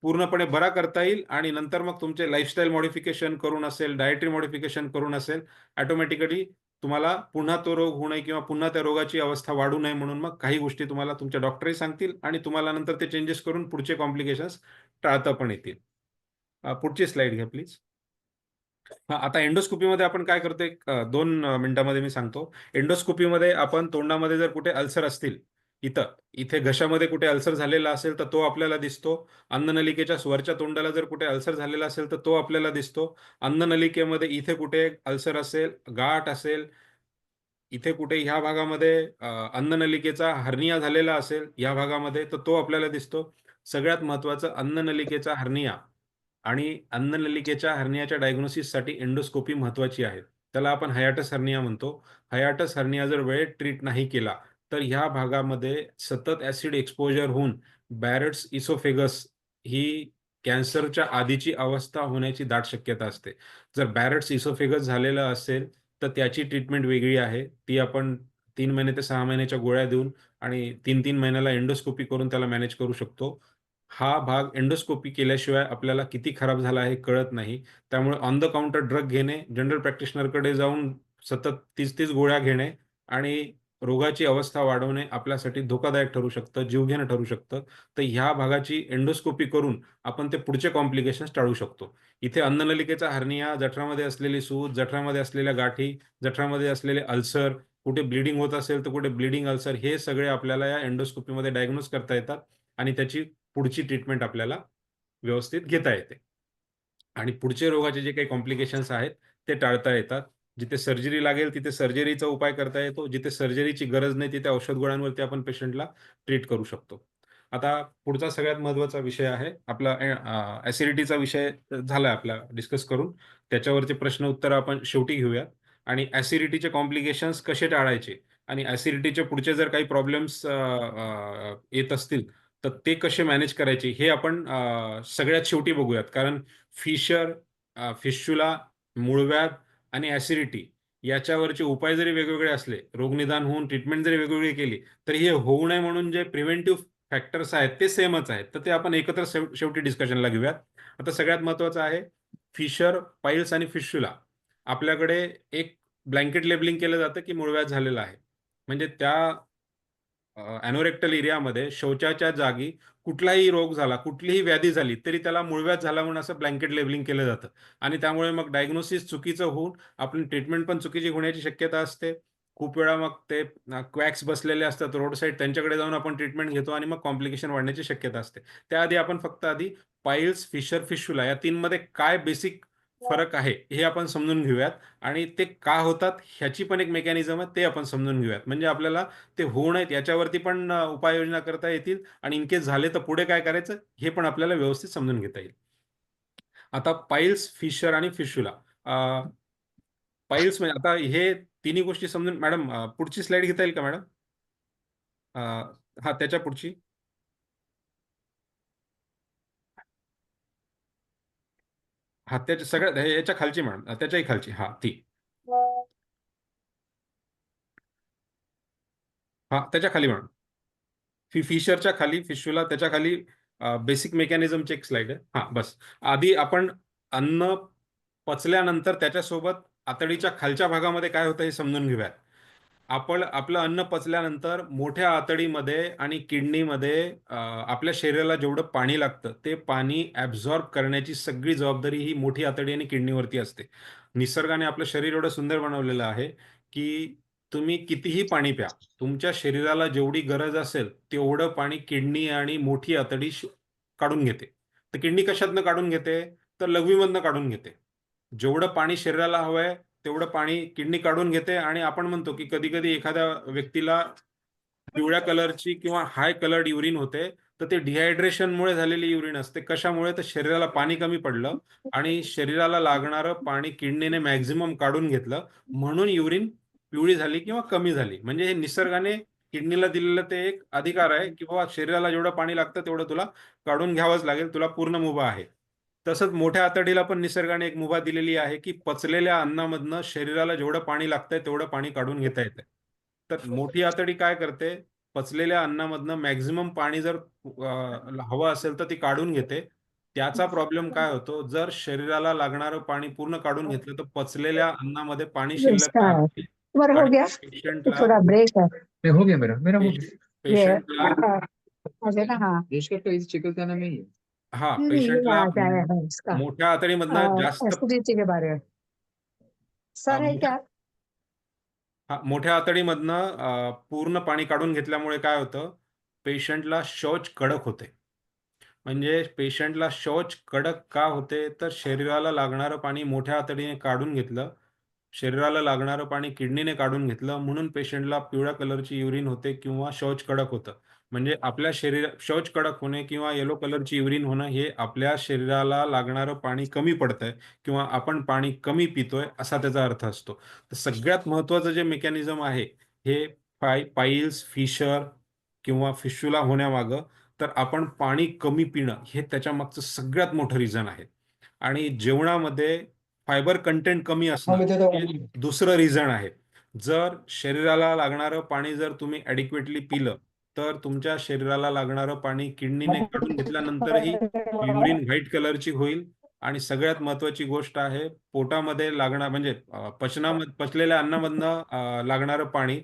पूर्णपणे बरा करता येईल आणि नंतर मग तुमचे लाईफस्टाईल मॉडिफिकेशन करून असेल, डायटरी मॉडिफिकेशन करून असेल, ऑटोमॅटिकली तुम्हाला पुन्हा तो रोग होऊ नये किंवा पुन्हा त्या रोगाची अवस्था वाढू नये म्हणून मग काही गोष्टी तुम्हाला तुमचे डॉक्टरही सांगतील आणि तुम्हाला नंतर ते चेंजेस करून पुढचे कॉम्प्लिकेशन्स टाळता पण येतील. पुढची स्लाईड घ्या प्लीज. आता एंडोस्कोपीमध्ये आपण काय करतो एक 2 मिनिटामध्ये मी सांगतो. एंडोस्कोपीमध्ये आपण तोंडामध्ये जर कुठे अल्सर असतील, इथे घशामध्ये कुठे अल्सर झालेला असेल तर तो आपल्याला दिसतो. अन्ननलिकेच्या वरच्या तोंडाला जर कुठे अल्सर झालेला असेल तर तो आपल्याला दिसतो. अन्ननलिकेमध्ये इथे कुठे अल्सर असेल, गाठ असेल, इथे कुठे ह्या भागामध्ये अन्ननलिकेचा हर्निया झालेला असेल या भागामध्ये तर तो आपल्याला दिसतो. सगळ्यात महत्त्वाचं अन्ननलिकेचा हर्निया आणि अन्ननलिकेच्या हर्नियाच्या डायग्नोसिससाठी एंडोस्कोपी महत्त्वाची आहे. त्याला आपण हायॅटस हर्निया म्हणतो. हायॅटस हर्निया जर वेळेत ट्रीट नाही केला, तर ह्या भागामध्ये सतत ॲसिड एक्सपोजर होऊन बॅरेट्स इसोफेगस ही कॅन्सरच्या आधीची अवस्था होण्याची दाट शक्यता असते. जर बॅरेट्स इसोफेगस झालेलं असेल, तर त्याची ट्रीटमेंट वेगळी आहे. ती आपण 3 महिने ते 6 महिन्याच्या गोळ्या देऊन आणि 3-3 महिन्याला एंडोस्कोपी करून त्याला मॅनेज करू शकतो. हा भाग एंडोस्कोपी केल्याशिवाय आपल्याला किती खराब झाला हे कळत नाही. त्यामुळे ऑन द काउंटर ड्रग घेणे, जनरल प्रॅक्टिशनरकडे जाऊन सतत 30-30 गोळ्या घेणे आणि रोगाची अवस्था वाढवणे आपल्यासाठी धोकादायक ठरू शकतं, जीवघेणं ठरू शकतं. तर ह्या भागाची एंडोस्कोपी करून आपण ते पुढचे कॉम्प्लिकेशन्स टाळू शकतो. इथे अन्ननलिकेचा हर्निया, जठरामध्ये असलेली सूज, जठरामध्ये असलेल्या गाठी, जठरामध्ये असलेले अल्सर, कुठे ब्लीडिंग होत असेल तर कुठे ब्लीडिंग अल्सर हे सगळे आपल्याला या एंडोस्कोपीमध्ये डायग्नोज करता येतात आणि त्याची पुढची ट्रीटमेंट आपल्याला व्यवस्थित घेता येते. आणि पुढचे रोगाचे जे काही कॉम्प्लिकेशन्स आहेत ते टाळता येतात. जिथे सर्जरी लागेल तिथे सर्जरीचा उपाय करता येतो. जिथे सर्जरीची गरज नाही तिथे औषध गोळ्यांवरती आपण पेशंटला ट्रीट करू शकतो. आता पुढचा सगळ्यात महत्त्वाचा विषय आहे आपला ॲसिडिटीचा विषय झाला आपला डिस्कस करून. त्याच्यावरचे प्रश्न उत्तर आपण शेवटी घेऊयात आणि ॲसिडिटीचे कॉम्प्लिकेशन्स कसे टाळायचे आणि ॲसिडिटीचे पुढचे जर काही प्रॉब्लेम्स येत असतील तर ते कसे मॅनेज करायचे हे आपण सगळ्यात शेवटी बघूयात. कारण फिशर, फिस्चुला, मूळव्याध आणि ॲसिडिटी याच्यावरचे उपाय जरी वेगवेगळे असले, रोगनिदान होऊन ट्रीटमेंट जरी वेगवेगळी केली, तरी हे होऊ नये म्हणून जे प्रिव्हेंटिव्ह फॅक्टर्स आहेत ते सेमच आहेत. तर ते आपण एकत्र शेवटी डिस्कशनला घेऊयात. आता सगळ्यात महत्त्वाचं आहे फिशर, पाईल्स आणि फिस्चुला. आपल्याकडे एक ब्लँकेट लेबलिंग केलं जातं की मूळव्याध झालेला आहे. म्हणजे त्या ॲनोरेक्टल एरियामध्ये शौचाच्या जागी कुठलाही रोग झाला, कुठलीही व्याधी झाली, तरी त्याला मूळव्याध झाला म्हणून असं ब्लँकेट लेबलिंग केलं जातं. आणि त्यामुळे मग डायग्नोसिस चुकीचं होऊन आपली ट्रीटमेंट पण चुकीची होण्याची शक्यता असते. खूप वेळा मग ते क्वॅक्स बसलेले असतात रोड साईड, त्यांच्याकडे जाऊन आपण ट्रीटमेंट घेतो आणि मग कॉम्प्लिकेशन वाढण्याची शक्यता असते. त्याआधी आपण फक्त आधी पाईल्स, फिशर, फिस्चुला या तीनमध्ये काय बेसिक फरक आहे हे आपण समजून घेऊयात आणि ते का होतात ह्याची पण एक मेकॅनिझम आहे ते आपण समजून घेऊयात. म्हणजे आपल्याला ते होऊ नयेत याच्यावरती पण उपाययोजना करता येतील आणि इन केस झाले तर पुढे काय करायचं हे पण आपल्याला व्यवस्थित समजून घेता येईल. आता पाईल्स, फिशर आणि फिस्चुला. पाईल्स म्हणजे आता हे तिन्ही गोष्टी समजून मॅडम पुढची स्लाईड घेता येईल का मॅडम? हा त्याच्या पुढची. हा त्याच्या सगळ्यात याच्या खालची मॅडम, त्याच्याही खालची, हा ती. हा त्याच्या खाली मॅडम. फिशरच्या खाली, फिशुला त्याच्या खाली. बेसिक मेकॅनिझमची एक स्लाइड आहे. हा बस. आधी आपण अन्न पचल्यानंतर त्याच्यासोबत आतडीच्या खालच्या भागामध्ये काय होतं हे समजून घेऊयात. आपण आपलं अन्न पचल्यानंतर मोठ्या आतडीमध्ये आणि किडनीमध्ये आपल्या शरीराला जेवढं पाणी लागतं ते पाणी ॲब्झॉर्ब करण्याची सगळी जबाबदारी ही मोठी आतडी आणि किडनीवरती असते. निसर्गाने आपलं शरीर एवढं सुंदर बनवलेलं आहे की तुम्ही कितीही पाणी प्या, तुमच्या शरीराला जेवढी गरज असेल तेवढं पाणी किडनी आणि मोठी आतडी काढून घेते. तर किडनी कशातनं काढून घेते? तर लघवीमधनं काढून घेते. जेवढं पाणी शरीराला हवंय तेवढं पाणी किडनी काढून घेते आणि आपण म्हणतो की कधी कधी एखाद्या व्यक्तीला पिवळ्या कलरची किंवा हाय कलर्ड युरिन होते, तर ते डिहायड्रेशनमुळे झालेली युरिन असते. कशामुळे? तर शरीराला पाणी कमी पडलं आणि शरीराला लागणारं पाणी किडनीने मॅक्झिमम काढून घेतलं म्हणून युरिन पिवळी झाली किंवा कमी झाली. म्हणजे हे निसर्गाने किडनीला दिलेलं ते एक अधिकार आहे की बाबा शरीराला जेवढं पाणी लागतं तेवढं तुला काढून घ्यावंच लागेल, तुला पूर्ण मुभा आहे. तसंच मोठ्या आतडीला पण निसर्गाने एक मुभा दिलेली आहे की पचलेल्या अन्नामधनं शरीराला जेवढं पाणी लागतंय तेवढं पाणी काढून घेता येतंय. तर मोठी आतडी काय करते? पचलेल्या अन्नामधनं मॅक्झिमम पाणी जर हवं असेल तर ती काढून घेते. त्याचा प्रॉब्लेम काय होतो? जर शरीराला लागणारं पाणी पूर्ण काढून घेतलं तर पचलेल्या अन्नामध्ये पाणी शिल्लक इसका राहते तुम्हारा हो आणि गया, ये पेशंटला थोड़ा ब्रेक है नहीं हो गया मेरा हो गया। ये पेशंटला मुझे ना हाँ देश का तो इस चिकलखाना में ही है। हा नहीं, ये पेशंटला बात आया है इसका मोठ्या आतडीमधनं जास्त एसिडिटी के बारे में सर है क्या? मोठ्या आतडीमधनं पूर्ण पाणी काढून घेतल्यामुळे काय होतं? पेशंटला शौच कडक होते. म्हणजे पेशंटला शौच कडक का होते? तर शरीराला लागणारं पाणी मोठ्या आतडीने काढून घेतलं. शरीराला लागणारं पाणी किडनीने काढून घेतलं म्हणून पेशंटला पिवळ्या कलरची युरिन होते किंवा शौच कडक होतं. म्हणजे आपल्या शौच कडक होणे किंवा येलो कलरची युरिन होणं हे आपल्या शरीराला लागणारं पाणी कमी पडतंय किंवा आपण पाणी कमी पितोय असा त्याचा अर्थ असतो. तर सगळ्यात महत्त्वाचं जे मेकॅनिझम आहे हे पाईल्स, फिशर किंवा फिशुला होण्यामागं तर आपण पाणी कमी पिणं हे त्याच्या मागचं सगळ्यात मोठं रिझन आहे. आणि जेवणामध्ये फायबर कंटेंट कमी असणं हे दुसरं रिझन आहे. जर शरीराला लागणारं पाणी जर तुम्ही ॲडिक्वेटली पिलं तर तुमच्या शरीराला लागणारं पाणी किडनीने काढून घेतल्यानंतरही युरिन व्हाईट कलरची होईल. आणि सगळ्यात महत्त्वाची गोष्ट आहे पोटामध्ये लागणार म्हणजे पचलेल्या अन्नामधनं लागणारं पाणी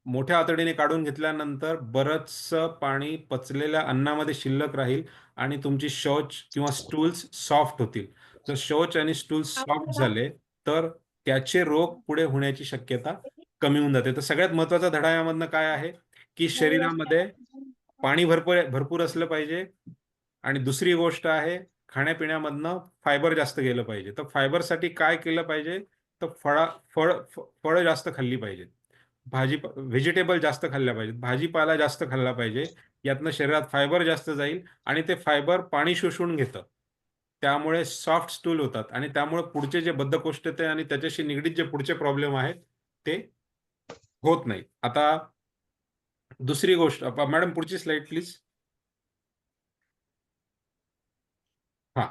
मोठ्या आतडीने काढून घेतल्यानंतर बरंचसं पाणी पचलेल्या अन्नामध्ये शिल्लक राहील आणि तुमची शौच किंवा स्टूल्स सॉफ्ट होतील. जर शौच आणि स्टूल्स सॉफ्ट झाले तर त्याचे रोग पुढे होण्याची शक्यता कमी होऊन जाते. तर सगळ्यात महत्त्वाचा धडा यामधनं काय आहे की शरीरामध्ये पाणी भरपूर भरपूर असलं पाहिजे आणि दुसरी गोष्ट आहे खाण्यापिण्यामधनं फायबर जास्त गेलं पाहिजे. तर फायबरसाठी काय केलं पाहिजे? तर फळं जास्त खाल्ली पाहिजेत. व्हेजिटेबल जास्त खाल्ल्या पाहिजेत. भाजीपाला जास्त खाल्ला पाहिजे. यातनं शरीरात फायबर जास्त जाईल आणि ते फायबर पाणी शोषून घेतं. त्यामुळे सॉफ्ट स्टूल होतात आणि त्यामुळे पुढचे जे बद्धकोष्ठते आणि त्याच्याशी निगडीत जे पुढचे प्रॉब्लेम आहेत ते होत नाहीत. आता दुसरी गोष्ट मॅडम पुढची स्लाईड प्लीज. हा,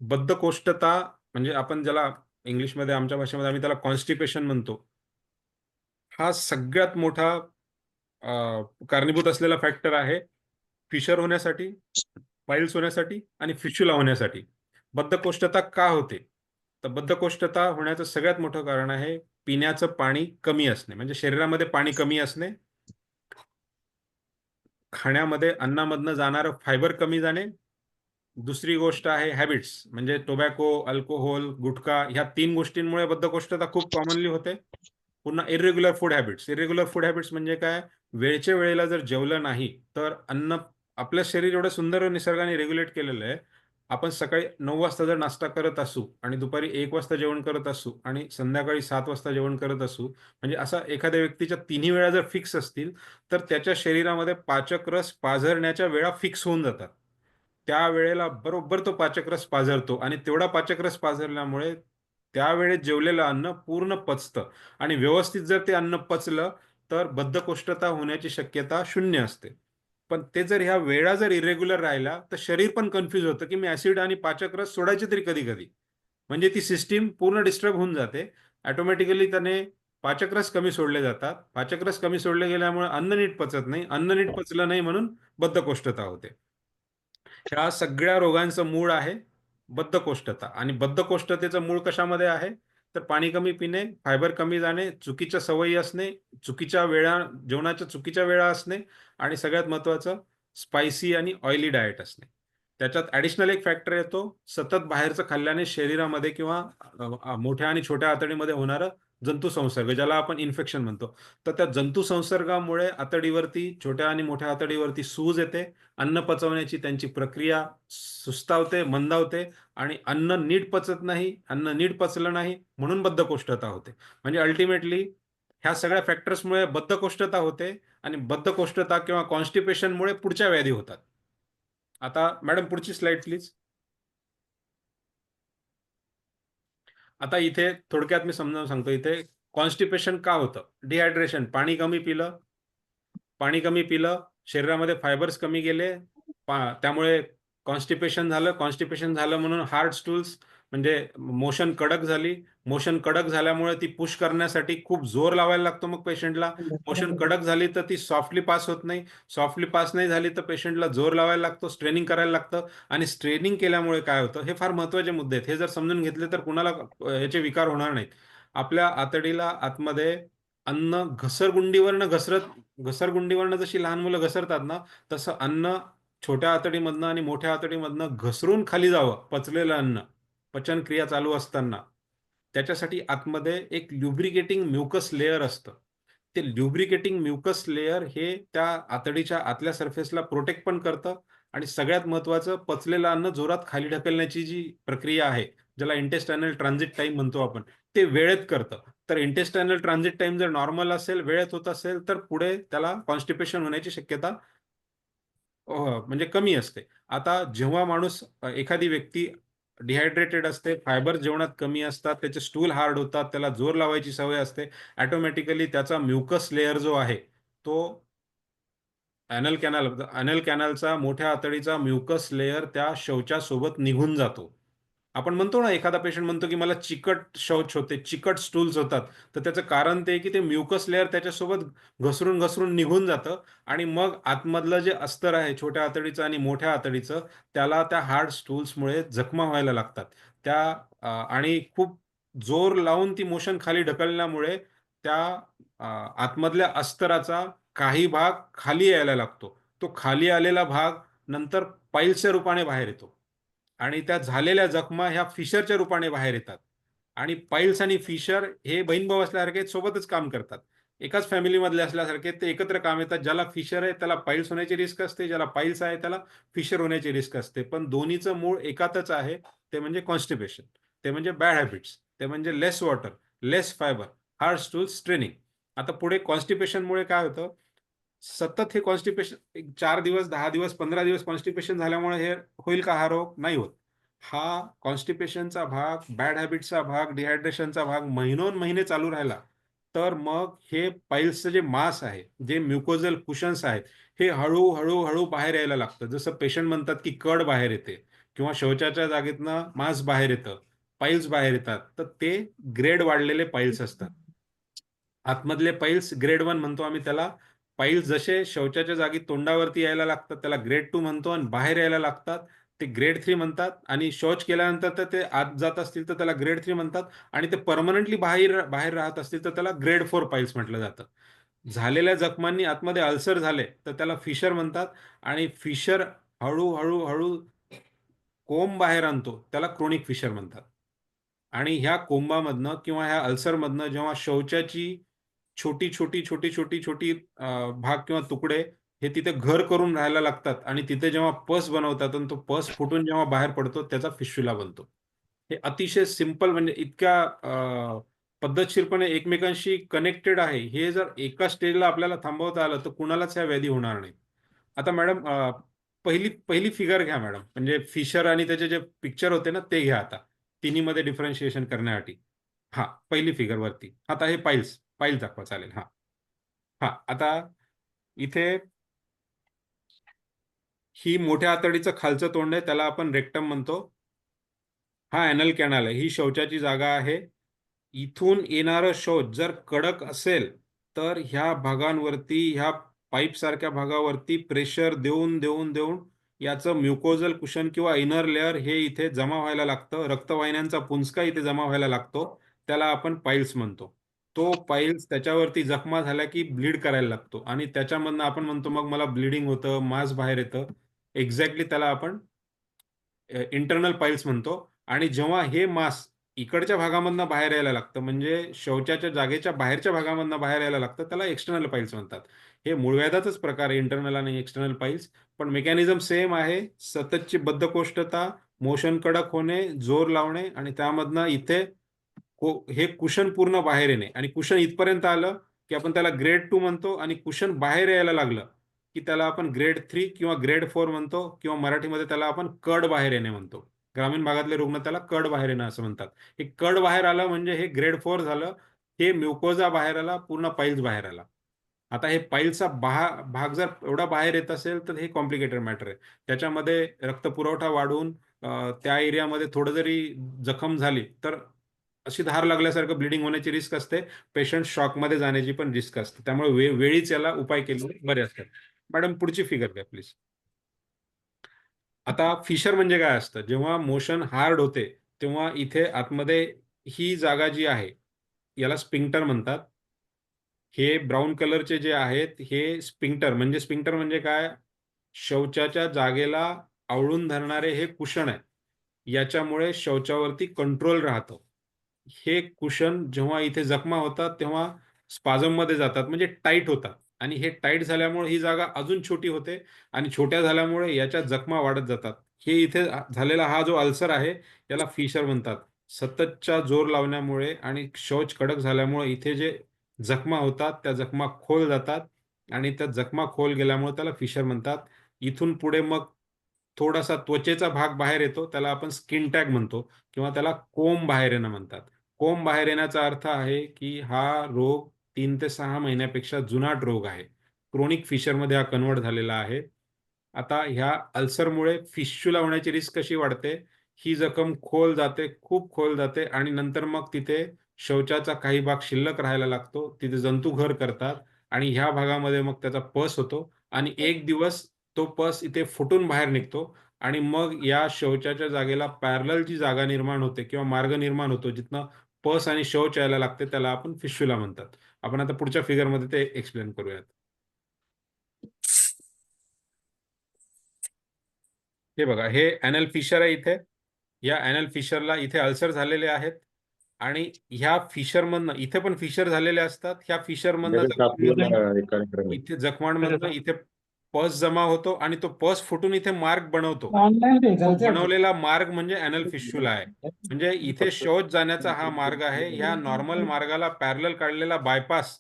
बद्धकोष्ठता म्हणजे आपण ज्याला इंग्लिशमध्ये आमच्या भाषेमध्ये आम्ही त्याला कॉन्स्टिपेशन म्हणतो. हा सगळ्यात मोठा कारणीभूत असलेला फॅक्टर आहे फिशर होण्यासाठी, पाईल्स होण्यासाठी आणि फिस्चुला होण्यासाठी. बद्धकोष्ठता का होते? तर बद्धकोष्ठता होण्याचं सगळ्यात मोठं कारण आहे पिण्याचं पाणी कमी असणे, म्हणजे शरीरामध्ये पाणी कमी असणे, खाण्यामध्ये अन्नामधनं जाणारं फायबर कमी जाणे. दुसरी गोष्ट आहे हॅबिट्स, म्हणजे टोबॅको, अल्कोहोल, गुटखा ह्या 3 गोष्टींमुळे बद्धकोष्ठता खूप कॉमनली होते. पुन्हा irregular food habits. Irregular food habits म्हणजे काय? वेळच्या वेळेला जर जेवलं नाही, तर आपलं शरीर एवढं सुंदर निसर्गाने रेग्युलेट केलेलं आहे. आपण सकाळी 9 वाजता जर नाश्ता करत असू आणि दुपारी 1 वाजता जेवण करत असू आणि संध्याकाळी 7 वाजता जेवण करत असू, म्हणजे असा एखाद्या व्यक्तीच्या तिन्ही वेळा जर फिक्स असतील, तर त्याच्या शरीरामध्ये पाचक रस पाझरण्याच्या वेळा फिक्स होऊन जातात. त्यावेळेला बरोबर तो पाचक रस पाझरतो आणि तेवढा पाचक रस पाझरल्यामुळे त्यावेळेस जेवलेलं अन्न पूर्ण पचतं आणि व्यवस्थित जर ते अन्न पचलं, तर बद्धकोष्ठता होण्याची शक्यता 0 असते. पण ते जर ह्या वेळा जर इरेग्युलर राहिल्या, तर शरीर पण कन्फ्यूज होतं, की मी ॲसिड आणि पाचक रस सोडायचे तरी कधी-कधी. म्हणजे ती सिस्टम पूर्ण डिस्टर्ब होऊन जाते. ऑटोमॅटिकली त्याने पाचक रस कमी सोडले जातात. पाचक रस कमी सोडले गेल्यामुळे अन्न नीट पचत नाही. अन्न नीट पचलं नाही म्हणून बद्धकोष्ठता होते. ह्या सगळ्या रोगांचं मूळ आहे बद्धकोष्ठता. आणि बद्धकोष्ठतेचं मूळ कशामध्ये आहे? तर पाणी कमी पिणे, फायबर कमी जाणे, चुकीच्या सवयी असणे, चुकीच्या वेळा जेवणाच्या चुकीच्या वेळा असणे आणि सगळ्यात महत्त्वाचं स्पायसी आणि ऑइली डाएट असणे. त्याच्यात ॲडिशनल एक फॅक्टर येतो, सतत बाहेरचं खाल्ल्याने शरीरामध्ये किंवा मोठ्या आणि छोट्या आतडीमध्ये होणारं जंतुसंसर्ग, ज्याला आपण इन्फेक्शन म्हणतो. तर त्या जंतुसंसर्गामुळे आतडीवरती, छोट्या आणि मोठ्या आतडीवरती सूज येते. अन्न पचवण्याची त्यांची प्रक्रिया सुस्तावते, मंदावते आणि अन्न नीट पचत नाही. अन्न नीट पचलं नाही म्हणून बद्धकोष्ठता होते. म्हणजे अल्टिमेटली ह्या सगळ्या फॅक्टर्समुळे बद्धकोष्ठता होते आणि बद्धकोष्ठता किंवा कॉन्स्टिपेशनमुळे पुढच्या व्याधी होतात. आता मॅडम पुढची स्लाइड प्लीज. आता इथे थोडक्यात मी समजावून सांगतो. इथे कॉन्स्टिपेशन का होतं? डिहायड्रेशन, पाणी कमी पिलं, शरीरामध्ये फायबर्स कमी गेले, त्यामुळे कॉन्स्टिपेशन झालं. कॉन्स्टिपेशन झालं म्हणून हार्ड स्टूल्स म्हणजे मोशन कडक झाली. मोशन कडक झाल्यामुळे ती पुश करण्यासाठी खूप जोर लावायला लागतो मग पेशंटला. मोशन कडक झाली तर ती सॉफ्टली पास होत नाही. सॉफ्टली पास नाही झाली तर पेशंटला जोर लावायला लागतो, स्ट्रेनिंग करायला लागतं. आणि स्ट्रेनिंग केल्यामुळे काय होतं, हे फार महत्त्वाचे मुद्दे आहेत. हे जर समजून घेतले तर कुणाला ह्याचे विकार होणार नाहीत. आपल्या आतडीला आतमध्ये अन्न घसरगुंडीवरनं जशी लहान मुलं घसरतात ना, तसं अन्न छोट्या आतडीमधनं आणि मोठ्या आतडीमधनं घसरून खाली जावं, पचलेलं अन्न पचनक्रिया चालू असताना. त्याच्यासाठी आतमध्ये एक ल्युब्रिकेटिंग म्युकस लेयर असतं. ते ल्युब्रिकेटिंग म्युकस लेयर हे त्या आतडीच्या आतल्या सरफेसला प्रोटेक्ट पण करतं आणि सगळ्यात महत्त्वाचं, पचलेलं अन्न जोरात खाली ढकलण्याची जी प्रक्रिया आहे, ज्याला इंटेस्टायनल ट्रान्झिट टाईम म्हणतो आपण, ते वेळेत करतं. तर इंटेस्टायनल ट्रान्झिट टाईम जर नॉर्मल असेल, वेळेत होत असेल, तर पुढे त्याला कॉन्स्टिपेशन होण्याची शक्यता म्हणजे कमी असते. आता जेव्हा माणूस एखादी व्यक्ती डिहायड्रेटेड असते, फायबर जेवणात कमी असतात, त्याचे स्टूल हार्ड होतात, त्याला जोर लावायची सवय असते, ऑटोमॅटिकली त्याचा म्युकस लेयर जो आहे तो अॅनल कॅनलचा, मोठ्या आतडीचा म्युकस लेयर त्या शौचासोबत निघून जातो. आपण म्हणतो ना, एखादा पेशंट म्हणतो की मला चिकट शौच होते, चिकट स्टूल्स होतात, तर त्याचं कारण ते की ते म्युकस लेयर त्याच्यासोबत घसरून घसरून निघून जातं आणि मग आतमधलं जे अस्तर आहे छोट्या आतडीचं आणि मोठ्या आतडीचं, त्याला त्या हार्ड स्टूल्समुळे जखमा व्हायला लागतात. आणि खूप जोर लावून ती मोशन खाली ढकलल्यामुळे त्या आतमधल्या अस्तराचा काही भाग खाली यायला लागतो. तो खाली आलेला भाग नंतर पाईल्सच्या रूपाने बाहेर येतो आणि त्या झालेल्या जखमा ह्या फिशरच्या रूपाने बाहेर येतात. आणि पाईल्स आणि फिशर हे बहीण-भाऊ असल्यासारखे सोबतच काम करतात. एकाच फॅमिलीमधले असल्यासारखे ते एकत्र काम येतात. ज्याला फिशर आहे त्याला पाईल्स होण्याची रिस्क असते, ज्याला पाईल्स आहे त्याला फिशर होण्याची रिस्क असते. पण दोन्हीचं मूळ एकातच आहे, ते म्हणजे कॉन्स्टिपेशन, ते म्हणजे बॅड हॅबिट्स, ते म्हणजे लेस वॉटर, लेस फायबर, हार्ड स्टूल्स, स्ट्रेनिंग. आता पुढे कॉन्स्टिपेशनमुळे काय होतं, सतत हे कॉन्स्टिपेशन 4 दिवस, 10 दिवस, 15 दिवस कॉन्स्टिपेशन झाल्यामुळे हे होईल का हा रोग? नाही होत. हा कॉन्स्टिपेशनचा भाग, बॅड हॅबिटचा भाग, डिहायड्रेशनचा भाग महिनोन-महिने चालू राहिला, तर मग हे पाईल्सचं जे मास आहे, जे म्युकोजल कुशन्स आहेत, हे हळू-हळू बाहेर यायला लागतं. जसं पेशंट म्हणतात की कड बाहेर येते. किंवा शौचाच्या जागेतनं मांस बाहेर येतं, पाईल्स बाहेर येतात, तर ते ग्रेड वाढलेले पाईल्स असतात. आतमधले पाईल्स ग्रेड 1 म्हणतो आम्ही त्याला. पाईल्स जसे शौचाच्या जागी तोंडावरती यायला लागतात त्याला ग्रेड 2 म्हणतो आणि बाहेर यायला लागतात ते ग्रेड 3 म्हणतात आणि शौच केल्यानंतर तर ते आत जात असतील तर त्याला ग्रेड 3 म्हणतात आणि ते परमनंटली बाहेर बाहेर राहत असतील तर त्याला ग्रेड 4 पाईल्स म्हटलं जातं. झालेल्या जखमांनी आतमध्ये अल्सर झाले तर त्याला फिशर म्हणतात आणि फिशर हळू हळू कोंब बाहेर आणतो त्याला क्रोनिक फिशर म्हणतात. आणि ह्या कोंबामधनं किंवा ह्या अल्सरमधनं जेव्हा शौचाची छोटी भाग किंवा तुकडे हे तिथे घर करून राहायला लागतात आणि तिथे जेव्हा पस बनवतात आणि तो पस फुटून जेव्हा बाहेर पडतो त्याचा फिस्टुला बनतो. हे अतिशय सिंपल म्हणजे इतक्या पद्धतशीरपणे एकमेकांशी कनेक्टेड आहे. हे जर एका स्टेजला आपल्याला थांबवता आलं तर कुणालाच ह्या व्याधी होणार नाही. आता मॅडम पहिली पहिली फिगर घ्या मॅडम. म्हणजे फिशर आणि त्याचे जे पिक्चर होते ना ते घ्या आता. तिन्हीमध्ये डिफरन्शिएशन करण्यासाठी. हां, पहिली फिगर वरती. आता हे पाईल्स दाखवा चालेल. हां. हां, आता इथे ही मोठ्या आतडीचं खालचं तोंड आहे त्याला आपण रेक्टम म्हणतो. हा एनल कॅनल आहे. ही शौचाची जागा आहे. इथून येणारं शौच जर कडक असेल तर ह्या भागांवरती ह्या पाईप सारख्या भागावरती प्रेशर देऊन याचं म्युकोजल कुशन किंवा इनर लेअर हे इथे जमा व्हायला लागतं. रक्तवाहिन्यांचा पुंजका इथे जमा व्हायला लागतो. त्याला आपण पाईल्स म्हणतो. तो पाईल्स त्याच्यावरती जखमा झाल्या की ब्लीड करायला लागतो आणि त्याच्यामधनं आपण म्हणतो मग मला ब्लिडिंग होतं, मांस बाहेर येतं. एक्झॅक्टली त्याला आपण इंटरनल पाईल्स म्हणतो. आणि जेव्हा हे मांस इकडच्या भागामधनं बाहेर यायला लागतं म्हणजे शौचाच्या जागेच्या बाहेरच्या भागामधनं बाहेर यायला लागतं त्याला एक्सटर्नल पाईल्स म्हणतात. हे मूळव्याधातच प्रकार आहे इंटरनल आणि एक्सटर्नल पाईल्स. पण मेकॅनिझम सेम आहे. सततची बद्धकोष्ठता, मोशन कडक होणे, जोर लावणे आणि त्यामधनं इथे हे कुशन पूर्ण बाहेर येणे आणि कुशन इथपर्यंत आलं की आपण त्याला ग्रेड 2 म्हणतो आणि कुशन बाहेर यायला लागलं की त्याला आपण ग्रेड 3 किंवा ग्रेड 4 म्हणतो किंवा मराठीमध्ये त्याला आपण कड बाहेर येणे म्हणतो. ग्रामीण भागातले रुग्ण त्याला कड बाहेर येणं असं म्हणतात. हे कड बाहेर आलं म्हणजे हे ग्रेड 4 झालं. हे म्युकोजा बाहेर आला, पूर्ण पाईल्स बाहेर आला. आता हे पाईल्सचा भाग जर एवढा बाहेर येत असेल तर हे कॉम्प्लिकेटेड मॅटर आहे. त्याच्यामध्ये रक्तपुरवठा वाढून त्या एरियामध्ये थोडं जरी जखम झाली तर अशी धार लागल्यासारखं ब्लिडिंग होण्याची रिस्क असते. पेशंट शॉकमध्ये जाण्याची पण रिस्क असते. त्यामुळे वेळीच याला उपाय केले बरे असतात. मॅडम पुढची फिगर घ्या प्लीज. आता फिशर म्हणजे काय असतं? जेव्हा मोशन हार्ड होते तेव्हा इथे आतमध्ये ही जागा जी आहे याला स्पिंक्टर म्हणतात. हे ब्राऊन कलरचे जे आहेत हे स्पिंक्टर म्हणजे काय? शौचाच्या जागेला आवळून धरणारे हे कुशन आहे. याच्यामुळे शौचावरती कंट्रोल राहतो. हे कुशन जेव्हा इथे जखमा होतात तेव्हा स्पाझममध्ये जातात म्हणजे टाईट होतात आणि हे टाईट झाल्यामुळे ही जागा अजून छोटी होते आणि छोट्या झाल्यामुळे याच्या जखमा वाढत जातात. हे इथे झालेला हा जो अल्सर आहे याला फिशर म्हणतात. सततच्या जोर लावण्यामुळे आणि शौच कडक झाल्यामुळे इथे जे जखमा होतात त्या जखमा खोल जातात आणि त्या जखमा खोल गेल्यामुळे त्याला फिशर म्हणतात. इथून पुढे मग थोडासा त्वचेचा भाग बाहेर येतो त्याला आपण स्किन टॅग म्हणतो किंवा त्याला कोंब बाहेर येणं म्हणतात. कोंब बाहेर येण्याचा अर्थ आहे की हा रोग 3 ते 6 महिन्यापेक्षा जुनाट रोग आहे. क्रोनिक फिशरमध्ये हा कन्व्हर्ट झालेला आहे. आता ह्या अल्सरमुळे फिस्चुला होण्याची रिस्क कशी वाढते? ही जखम खोल जाते, खूप खोल जाते आणि नंतर मग तिथे शौचाचा काही भाग शिल्लक राहायला लागतो. तिथे जंतू घर करतात आणि ह्या भागामध्ये मग त्याचा पस होतो आणि एक दिवस तो पस इथे फुटून बाहेर निघतो आणि मग या शौचाच्या जागेला पॅरलल जी जागा निर्माण होते किंवा मार्ग निर्माण होतो जिथनं पस आणि शौच यायला लागते त्याला आपण फिस्चुला म्हणतात. आपण आता पुढच्या फिगरमध्ये ते एक्सप्लेन करूयात. हे बघा हे एनल फिशर आहे इथे. या एनल फिशरला इथे अल्सर झालेले आहेत आणि ह्या फिशरमधनं इथे पण फिशर झालेले असतात. ह्या फिशरमधनं इथे जखमांमधनं इथे पस जमा होतो आणि तो पस फुटून इथे मार्ग बनवतो. तो बनवलेला मार्ग म्हणजे एनल फिस्चुला आहे. म्हणजे इथे शौच जाण्याचा हा मार्ग आहे. ह्या नॉर्मल मार्गाला पॅरलल काढलेला बायपास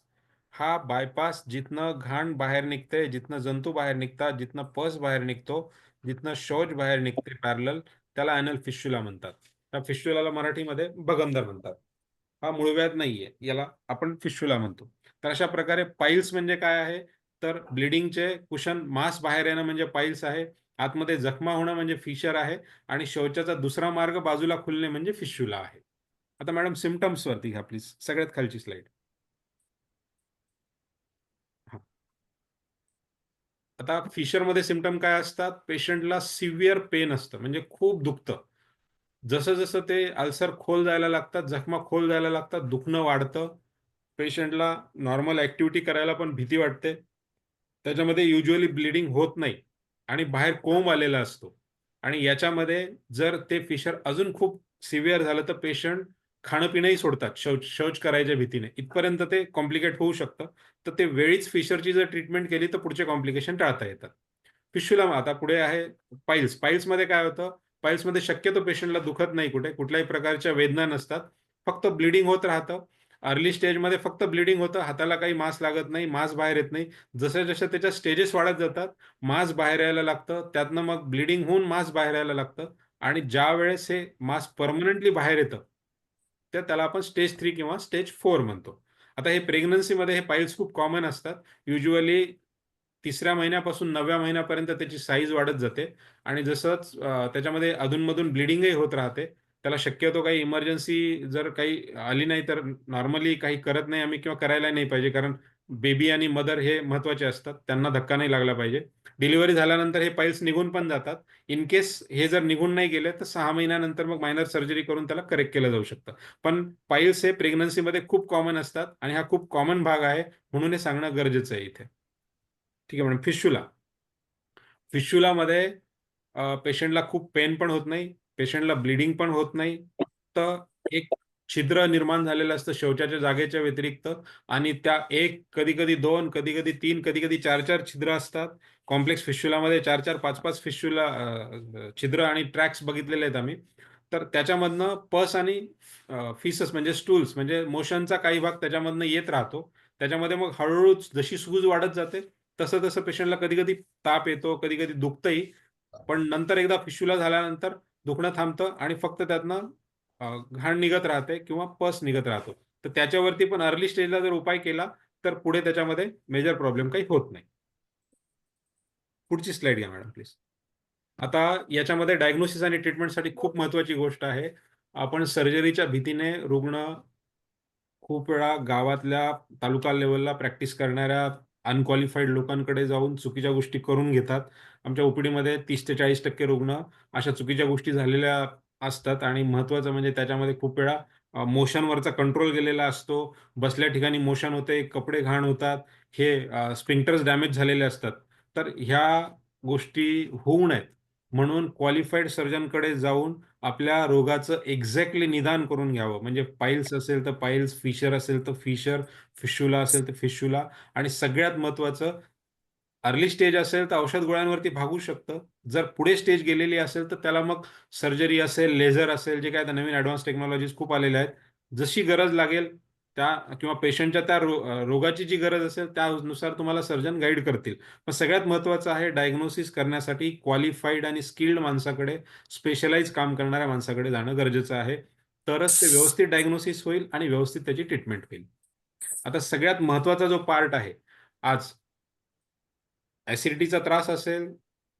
हा बायपास जिथनं घाण बाहेर निघते, जिथनं जंतू बाहेर निघतात, जिथनं पस बाहेर निघतो, जिथनं शौच बाहेर निघते पॅरलल त्याला एनल फिस्चुला म्हणतात. त्या फिस्चुलाला मराठीमध्ये बगंदर म्हणतात. हा मूळव्याध नाहीये, याला आपण फिस्चुला म्हणतो. तर अशा प्रकारे पाईल्स म्हणजे काय आहे? तर ब्लिडिंगचे कुशन मांस बाहेर येणं म्हणजे पाईल्स आहे. आतमध्ये जखमा होणं म्हणजे फिशर आहे आणि शौचाचा दुसरा मार्ग बाजूला खुलणे म्हणजे फिशुला आहे. आता मॅडम सिम्पटम्स वरती घ्या प्लीज, सगळ्यात खालची स्लाइड. आता फिशरमध्ये सिम्पटम काय असतात? पेशंटला सिव्हिअर पेन असतं, म्हणजे खूप दुखतं. जसं जसं ते अल्सर खोल जायला लागतात, जखमा खोल जायला लागतात, दुखणं वाढतं. पेशंटला नॉर्मल ऍक्टिव्हिटी करायला पण भीती वाटते. त्याच्यामध्ये युज्युअली ब्लिडिंग होत नाही आणि बाहेर कोंब आलेला असतो. आणि याच्यामध्ये जर ते फिशर अजून खूप सिव्हिअर झालं तर पेशंट खाणं पिणंही सोडतात, शौच करायच्या भीतीने. इथपर्यंत ते कॉम्प्लिकेट होऊ शकतं. तर ते वेळीच फिशरची जर ट्रीटमेंट केली तर पुढचे कॉम्प्लिकेशन टाळता येतात. फिशुला आता पुढे आहे पाईल्स. पाईल्समध्ये काय होतं? पाईल्समध्ये शक्यतो पेशंटला दुखत नाही, कुठल्याही प्रकारच्या वेदना नसतात, फक्त ब्लिडिंग होत राहतं. अर्ली स्टेजमध्ये फक्त ब्लिडिंग होतं, हाताला काही मांस लागत नाही, मांस बाहेर येत नाही. जसे जसे त्याच्या स्टेजेस वाढत जातात, मांस बाहेर यायला लागतं, त्यातनं मग ब्लिडिंग होऊन मांस बाहेर यायला लागतं. आणि ज्या वेळेस हे मांस परमनंटली बाहेर येतं, तर त्याला आपण स्टेज 3 किंवा स्टेज 4 म्हणतो. आता हे प्रेग्नन्सीमध्ये हे पाईल्स खूप कॉमन असतात. युज्युअली 3ऱ्या महिन्यापासून 9व्या महिन्यापर्यंत त्याची साईज वाढत जाते आणि जसंच त्याच्यामध्ये अधूनमधून ब्लिडिंगही होत राहते. त्याला शक्यतो काही इमर्जन्सी जर काही आली नाही तर नॉर्मली काही करत नाही आम्ही किंवा करायला नाही पाहिजे, कारण बेबी आणि मदर हे महत्त्वाचे असतात, त्यांना धक्का नाही लागला पाहिजे. डिलिव्हरी झाल्यानंतर हे पाईल्स निघून पण जातात. इन केस हे जर निघून नाही गेले तर 6 महिन्यानंतर मग मायनर सर्जरी करून त्याला करेक्ट केलं जाऊ शकतं. पण पाईल्स हे प्रेग्नन्सीमध्ये खूप कॉमन असतात आणि हा खूप कॉमन भाग आहे, म्हणून हे सांगणं गरजेचं आहे इथे. ठीक आहे मॅडम. फिशुलामध्ये पेशंटला खूप पेन पण होत नाही, पेशंटला ब्लिडिंग पण होत नाही. तर एक छिद्र निर्माण झालेलं असतं शौचाच्या जागेच्या व्यतिरिक्त आणि त्या एक, कधी-कधी 2, कधी-कधी 3, कधी-कधी 4-4 छिद्र असतात. कॉम्प्लेक्स फिशुलामध्ये 4-4, 5-5 छिद्र आणि ट्रॅक्स बघितलेले आहेत आम्ही. तर त्याच्यामधनं पस आणि फिसस म्हणजे स्टूल्स म्हणजे मोशनचा काही भाग त्याच्यामधनं येत राहतो. त्याच्यामध्ये मग हळूहळू जशी सूज वाढत जाते तसं तसं पेशंटला कधी-कधी ताप येतो, कधी-कधी दुखतंही. पण नंतर एकदा फिशुला झाल्यानंतर दुखणं थांबतं आणि फक्त त्यातनं घाण निघत राहते किंवा पस निघत राहतो. तर त्याच्यावरती पण अर्ली स्टेजला जर उपाय केला तर पुढे त्याच्यामध्ये मेजर प्रॉब्लेम काही होत नाही. पुढची स्लाइड घ्या मॅडम प्लीज. आता याच्यामध्ये डायग्नोसिस आणि ट्रीटमेंटसाठी खूप महत्त्वाची गोष्ट आहे. आपण सर्जरीच्या भीतीने रुग्ण खूप वेळा गावातल्या तालुका लेव्हलला प्रॅक्टिस करणाऱ्या अनक्वालिफाईड लोकांकडे जाऊन चुकीच्या गोष्टी करून घेतात. आमच्या ओपीडीमध्ये 30 ते 40% रुग्ण अशा चुकीच्या गोष्टी झालेल्या असतात आणि महत्त्वाचं म्हणजे त्याच्यामध्ये खूप वेळा मोशनवरचा कंट्रोल गेलेला असतो. बसल्या ठिकाणी मोशन होते, कपडे घाण होतात, हे स्फिंक्टर्स डॅमेज झालेले असतात. तर ह्या गोष्टी होऊ नयेत म्हणून क्वालिफाईड सर्जनकडे जाऊन आपल्या रोगाचं एक्झॅक्टली निदान करून घ्यावं. म्हणजे पाईल्स असेल तर पाईल्स, फिशर असेल तर फिशर, फिशुला असेल तर फिशुला आणि सगळ्यात महत्त्वाचं अर्ली स्टेज असेल तर औषध गोळ्यांवरती भागू शकतं. जर पुढे स्टेज गेलेली असेल तर त्याला मग सर्जरी असेल, लेझर असेल, जे काय आता नवीन ॲडव्हान्स टेक्नॉलॉजीज खूप आलेल्या आहेत. जशी गरज लागेल त्या किंवा पेशंटच्या त्या रोगाची जी गरज असेल त्यानुसार तुम्हाला सर्जन गाईड करतील. पण सगळ्यात महत्त्वाचं आहे डायग्नोसिस करण्यासाठी क्वालिफाईड आणि स्किल्ड माणसाकडे, स्पेशलाइज काम करणाऱ्या माणसाकडे जाणं गरजेचं आहे. तरच ते व्यवस्थित डायग्नोसिस होईल आणि व्यवस्थित त्याची ट्रीटमेंट होईल. आता सगळ्यात महत्त्वाचा जो पार्ट आहे आज, ॲसिडिटीचा त्रास असेल,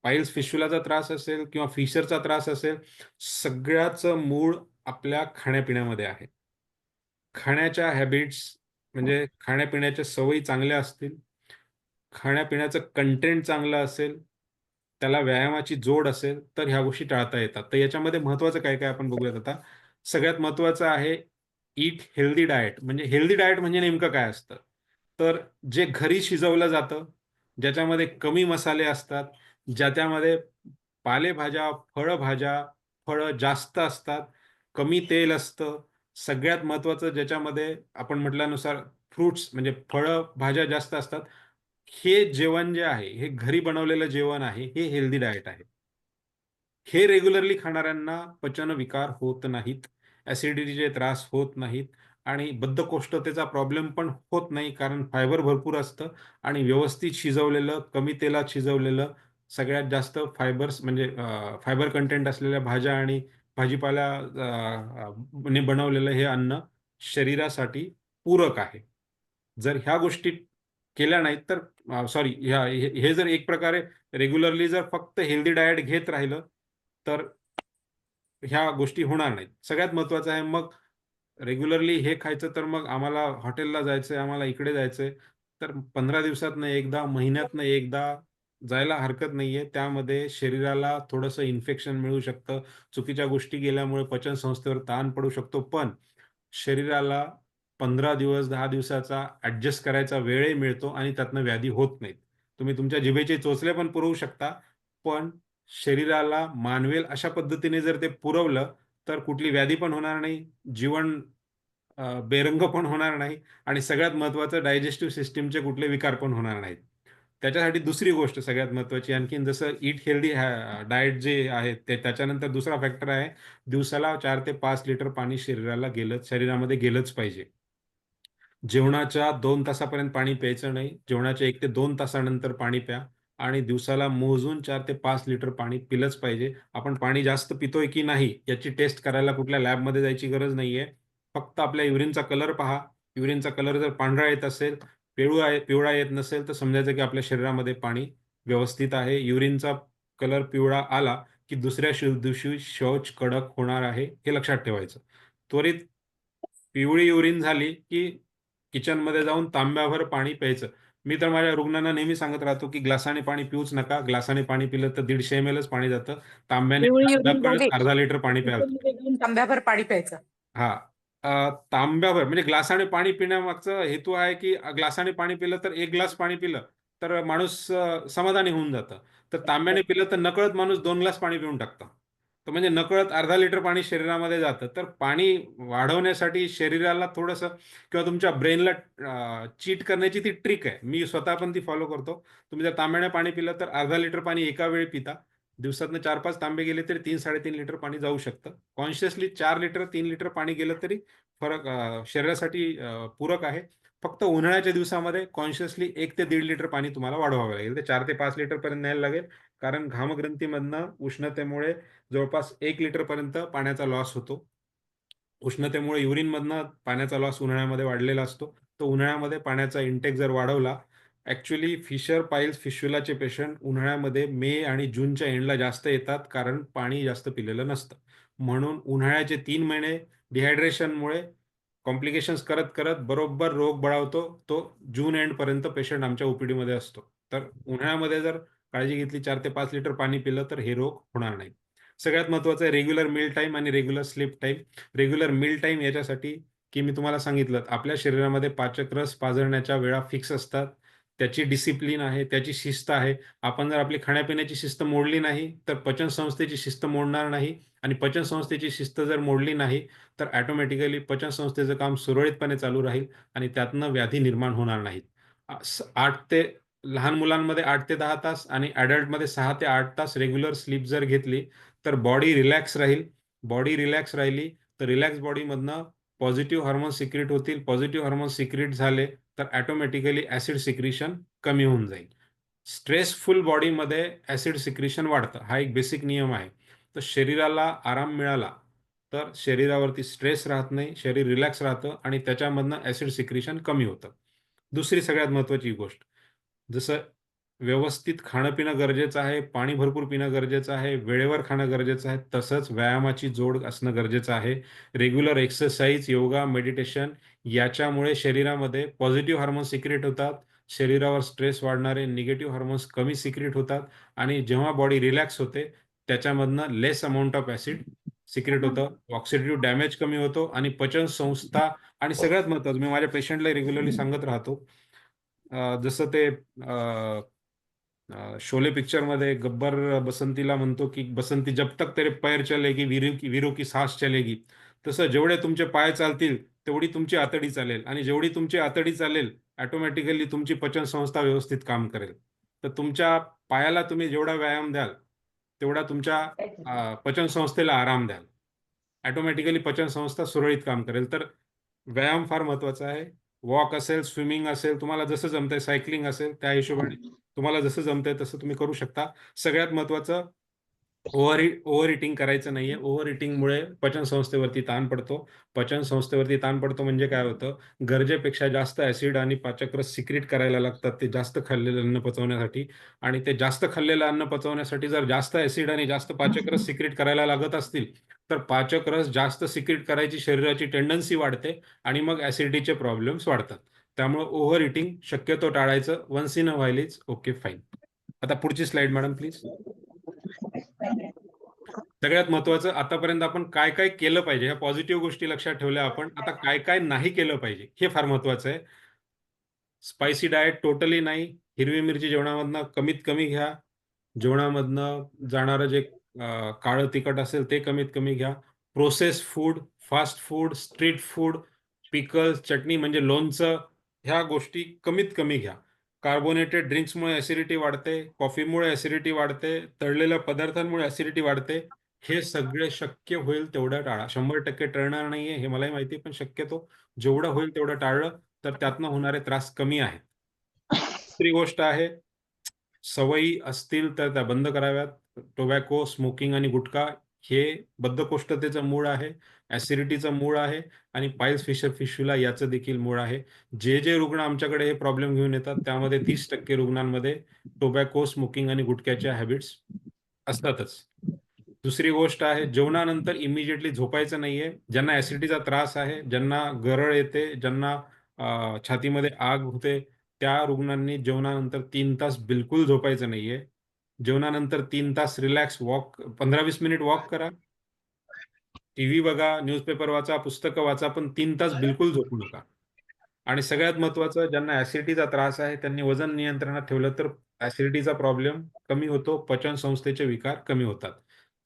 पाईल्स फिशुलाचा त्रास असेल किंवा फिशरचा त्रास असेल, सगळ्याचं मूळ आपल्या खाण्यापिण्यामध्ये आहे. खाण्याच्या हॅबिट्स म्हणजे खाण्यापिण्याच्या सवयी चांगल्या असतील, खाण्यापिण्याचं कंटेंट चांगलं असेल, त्याला व्यायामाची जोड असेल, तर ह्या गोष्टी टाळता येतात. तर याच्यामध्ये महत्त्वाचं काय-काय आपण बघूयात आता. सगळ्यात महत्त्वाचं आहे ईट हेल्दी डाएट. म्हणजे हेल्दी डाएट म्हणजे नेमकं काय असतं? तर जे घरी शिजवलं जातं, ज्याच्यामध्ये कमी मसाले असतात, ज्याच्यामध्ये पालेभाज्या, फळं जास्त असतात, कमी तेल असतं. सगळ्यात महत्त्वाचं ज्याच्यामध्ये आपण म्हटल्यानुसार फ्रुट्स म्हणजे फळं, भाज्या जास्त असतात. हे जेवण जे आहे, हे घरी बनवलेलं जेवण आहे, हे हेल्दी डाएट आहे. हे रेग्युलरली खाणाऱ्यांना पचनविकार होत नाहीत, ॲसिडिटीचे त्रास होत नाहीत आणि बद्धकोष्ठतेचा प्रॉब्लेम पण होत नाही, कारण फायबर भरपूर असतं आणि व्यवस्थित शिजवलेलं, कमी तेलात शिजवलेलं, सगळ्यात जास्त फायबर्स म्हणजे फायबर कंटेंट असलेल्या भाज्या आणि भाजीपाला ने बनवलेलं हे अन्न शरीरासाठी पूरक आहे. जर ह्या गोष्टी केल्या नाहीत तर सॉरी हे हे जर एक प्रकारे रेग्युलरली जर फक्त हेल्दी डाएट घेत राहिलं तर ह्या गोष्टी होणार नाहीत. सगळ्यात महत्त्वाचं आहे मग रेग्युलरली हे खायचं तर मग आम्हाला हॉटेलला जायचंय, आम्हाला इकडे जायचंय, तर 15 दिवसातनं एकदा, महिन्यातनं एकदा जायला हरकत नाहीये. त्यामध्ये शरीराला थोडंसं इन्फेक्शन मिळू शकतं. चुकीच्या गोष्टी गेल्यामुळे पचनसंस्थेवर ताण पडू शकतो. पण शरीराला 15 दिवस, 10 दिवसाचा ॲडजस्ट करायचा वेळही मिळतो आणि त्यातनं व्याधी होत नाहीत. तुम्ही तुमच्या जिभेचे चोचले पण पुरवू शकता, पण शरीराला मानवेल अशा पद्धतीने जर ते पुरवलं, तर कुठली व्याधी पण होणार नाही, जीवन बेरंग पण होणार नाही आणि सगळ्यात महत्त्वाचं डायजेस्टिव्ह सिस्टमचे कुठले विकार पण होणार नाहीत. त्याच्यासाठी दुसरी गोष्ट सगळ्यात महत्त्वाची आणखीन जसं ईट हेल्दी डाएट जे आहे ते त्याच्यानंतर दुसरा फॅक्टर आहे, दिवसाला 4 ते 5 लिटर पाणी शरीरामध्ये गेलंच पाहिजे. जेवणाच्या 2 तासापर्यंत पाणी प्यायचं नाही. जेवणाच्या 1 ते 2 तासानंतर पाणी प्या आणि दिवसाला मोजून 4 ते 5 लिटर पाणी पिलंच पाहिजे. आपण पाणी जास्त पितोय की नाही याची टेस्ट करायला कुठल्या लॅबमध्ये जायची गरज नाहीये. फक्त आपल्या युरिनचा कलर पहा. युरिनचा कलर जर पांढरा येत असेल, पिवळा येत नसेल तर समजायचं की आपल्या शरीरामध्ये पाणी व्यवस्थित आहे. युरिनचा कलर पिवळा आला की दुसऱ्या दिवशी शौच कडक होणार आहे, हे लक्षात ठेवायचं. त्वरित पिवळी युरिन झाली की किचनमध्ये जाऊन तांब्याभर पाणी प्यायचं. मी तर माझ्या रुग्णांना नेहमी सांगत राहतो, की ग्लासाने पाणी पिऊच नका. ग्लासाने पाणी पिलं तर 150 mlच पाणी जातं. तांब्याने पिवळी अर्धा युरिन कळस झाली अर्धा लिटर पाणी प्याल. किचनमध्ये जाऊन तांब्याभर पाणी प्यायचं. हां. तांब्याभर म्हणजे ग्लासाने पाणी पिण्यामागचा हेतू आहे, की ग्लासाने पाणी पिलं तर 1 ग्लास पाणी पिलं, तर माणूस समाधानी होऊन जातं. तर तांब्याने पिलं तर नकळत माणूस 2 ग्लास पाणी पिऊन टाकतं. तर म्हणजे नकळत अर्धा लिटर पाणी शरीरामध्ये जातं. तर पाणी वाढवण्यासाठी शरीराला थोडंसं किंवा तुमच्या ब्रेनला चीट करण्याची ती ट्रिक आहे. मी स्वतः पण ती फॉलो करतो. तुम्ही जर तांब्याने पाणी पिलं तर अर्धा लिटर पाणी एका वेळी पिता. दिवसातनं 4-5 तांबे गेले तरी 3-3.5 लिटर पाणी जाऊ शकतं. कॉन्शियसली 4 लिटर, 3 लिटर पाणी गेलं तरी शरीरासाठी पूरक आहे. फक्त उन्हाळ्याच्या दिवसामध्ये कॉन्शियसली 1 ते 1.5 लिटर पाणी तुम्हाला वाढवावं लागेल. ते 4 ते 5 लिटरपर्यंत न्यायला लागेल. कारण घामग्रंथीमधनं उष्णतेमुळे जवळपास 1 लिटरपर्यंत पाण्याचा लॉस होतो. उष्णतेमुळे युरिनमधनं पाण्याचा लॉस उन्हाळ्यामध्ये वाढलेला असतो. तर उन्हाळ्यामध्ये पाण्याचा इंटेक जर वाढवला, ॲक्चुअली फिशर पाईल्स फिस्च्युलाचे पेशंट उन्हाळ्यामध्ये मे आणि जूनच्या एंडला जास्त येतात, कारण पाणी जास्त पिलेलं नसतं. म्हणून उन्हाळ्याचे 3 महिने डिहायड्रेशनमुळे कॉम्प्लिकेशन्स करत बरोबर रोग बळावतो. तो जून एंडपर्यंत पेशंट आमच्या ओपीडीमध्ये असतो. तर उन्हाळ्यामध्ये जर काळजी घेतली, 4 ते 5 लिटर पाणी पिलं तर हे रोग होणार नाहीत. सगळ्यात महत्त्वाचं आहे रेग्युलर मील टाईम आणि regular sleep time. Regular meal time याच्यासाठी की मी तुम्हाला सांगितलं, आपल्या शरीरामध्ये पाचक रस पाजळण्याच्या वेळा फिक्स असतात. त्याची डिसिप्लिन आहे, त्याची शिस्त आहे. आपण जर आपली खाण्यापिण्याची शिस्त मोडली नाही, तर पचनसंस्थेची शिस्त मोडणार नाही आणि पचनसंस्थेची शिस्त जर मोडली नाही, तर ऑटोमॅटिकली पचनसंस्थेचं काम सुरळीतपणे चालू राहील आणि त्यातनं व्याधी निर्माण होणार नाहीत. 8 ते लहान मुलांमध्ये 8 ते 10 तास आणि अडल्टमध्ये 6 ते 8 तास रेग्युलर स्लीप जर घेतली, तर बॉडी रिलॅक्स राहील. बॉडी रिलॅक्स राहिली, तर रिलॅक्स बॉडीमधनं पॉझिटिव्ह हार्मोन्स सिक्रीट होतील. पॉझिटिव्ह हार्मोन्स सिक्रीट झाले, तर ऑटोमॅटिकली ॲसिड सिक्रीशन कमी होऊन जाईल. स्ट्रेसफुल बॉडीमध्ये ॲसिड सिक्रीशन वाढतं. हा एक बेसिक नियम आहे. तर शरीराला आराम मिळाला, तर शरीरावरती स्ट्रेस राहत नाही, शरीर रिलॅक्स राहतं आणि त्याच्यामधनं ॲसिड सिक्रीशन कमी होतं. दुसरी सगळ्यात महत्त्वाची गोष्ट, जसं व्यवस्थित खाणं-पिणं गरजेचं आहे, पाणी भरपूर पिणं गरजेचं आहे, वेळेवर खाणं गरजेचं आहे, तसंच व्यायामाची जोड असणं गरजेचं आहे. रेग्युलर एक्सरसाइज, योगा, मेडिटेशन याच्यामुळे शरीरामध्ये पॉझिटिव्ह हार्मोन्स सिक्रेट होतात. शरीरावर स्ट्रेस वाढणारे निगेटिव्ह हार्मोन्स कमी सिक्रेट होतात आणि जेव्हा बॉडी रिलॅक्स होते, त्याच्यामधनं लेस अमाउंट ऑफ ॲसिड सिक्रेट होतं. ऑक्सिडेटिव्ह डॅमेज कमी होतो आणि पचनसंस्था आणि सगळ्यात महत्त्वाचं मी माझ्या पेशंटला रेग्युलरली सांगत राहतो, जसं ते शोले पिक्चरमध्ये गब्बर बसंतीला म्हणतो, की बसंती जब तक तेरे पैर चलेगी, वीरों की सांस चलेगी. तसं जेवढे तुमचे पाय चालतील, तेवढी तुमची आतडी चालेल आणि जेवढी तुमची आतडी चालेल, ऑटोमॅटिकली तुमची पचनसंस्था व्यवस्थित काम करेल. तर तुमच्या पायाला तुम्ही जेवढा व्यायाम द्याल, तेवढा तुमच्या पचनसंस्थेला आराम द्याल. ऑटोमॅटिकली पचनसंस्था सुरळीत काम करेल. तर व्यायाम फार महत्त्वाचा आहे. वॉक असेल, स्विमिंग असेल, तुम्हाला जसं जमतंय, सायकलिंग असेल, त्या हिशोबाने तुम्हाला जसं जमतंय तसं तुम्ही करू शकता. सगळ्यात महत्त्वाचं ओव्हर इटिंग करायचं नाहीये. ओव्हर इटिंगमुळे पचन संस्थेवरती ताण पडतो. पचन संस्थेवरती ताण पडतो म्हणजे काय होतं, गरजेपेक्षा जास्त ऍसिड आणि पाचकरस सिक्रीट करायला लागतात ते जास्त खाल्लेलं अन्न पचवण्यासाठी. आणि ते जास्त खाल्लेलं अन्न पचवण्यासाठी जर जास्त ऍसिड आणि जास्त पाचकरस सिक्रीट करायला लागत असतील, तर पाचकरस जास्त सिक्रीट करायची शरीराची टेंडन्सी वाढते आणि मग ऍसिडिटीचे प्रॉब्लेम्स वाढतात. त्यामुळे ओव्हर इटिंग शक्यतो टाळायचं. Once in a while is okay, fine. आता पुढची स्लाइड मॅडम प्लीज. सगळ्यात महत्वाचं, आतापर्यंत आपण काय काय केलं पाहिजे, ह्या पॉझिटिव्ह गोष्टी लक्षात ठेवल्या आपण. आता काय काय नाही केलं पाहिजे हे फार महत्वाचं आहे. स्पायसी डाएट टोटली नाही. हिरवी मिरची जेवणामधनं कमीत कमी घ्या. जेवणामधनं जाणारं जे काळं तिखट असेल ते कमीत कमी घ्या. Process food, fast food, street food, pickles, चटणी म्हणजे लोणचं, ह्या गोष्टी कमीत कमी घ्या. कार्बोनेटेड ड्रिंक्समुळे ऍसिडिटी वाढते, कॉफीमुळे ऍसिडिटी वाढते, तळलेल्या पदार्थांमुळे ऍसिडिटी वाढते. हे सगळे शक्य होईल तेवढं टाळा. 100% टळणार नाहीये हे मलाही माहिती, पण शक्यतो जेवढं होईल तेवढं टाळलं तर त्यातनं होणारे त्रास कमी आहेत. दुसरी गोष्ट आहे, सवयी असतील तर त्या बंद कराव्यात. टोबॅको, स्मोकिंग आणि गुटखा हे बद्धकोष्ठतेचं मूळ आहे, ऍसिडिटीचं मूळ आहे आणि पाईल्स फिशर फिशुला याचं देखील मूळ आहे. जे रुग्ण आमच्याकडे हे प्रॉब्लेम घेऊन येतात त्यामध्ये 30% रुग्णांमध्ये टोबॅको, स्मोकिंग आणि गुटख्याच्या हॅबिट्स असतातच. दुसरी गोष्ट आहे, जेवणानंतर इमिजिएटली झोपायचं नाहीये. ज्यांना ऍसिडिटीचा त्रास आहे, ज्यांना गरळ येते, ज्यांना छातीमध्ये आग होते, त्या रुग्णांनी जेवणानंतर 3 तास बिलकुल झोपायचं नाहीये. जेवणानंतर 3 तास रिलॅक्स वॉक, 15-20 मिनिट वॉक करा. टीव्ही बघा, न्यूजपेपर वाचा, पुस्तकं वाचा, पण 3 तास बिलकुल झोपू नका. आणि सगळ्यात महत्त्वाचं, ज्यांना ऍसिडिटीचा त्रास आहे त्यांनी वजन नियंत्रणात ठेवलं तर ऍसिडिटीचा प्रॉब्लेम कमी होतो, पचन संस्थेचे विकार कमी होतात.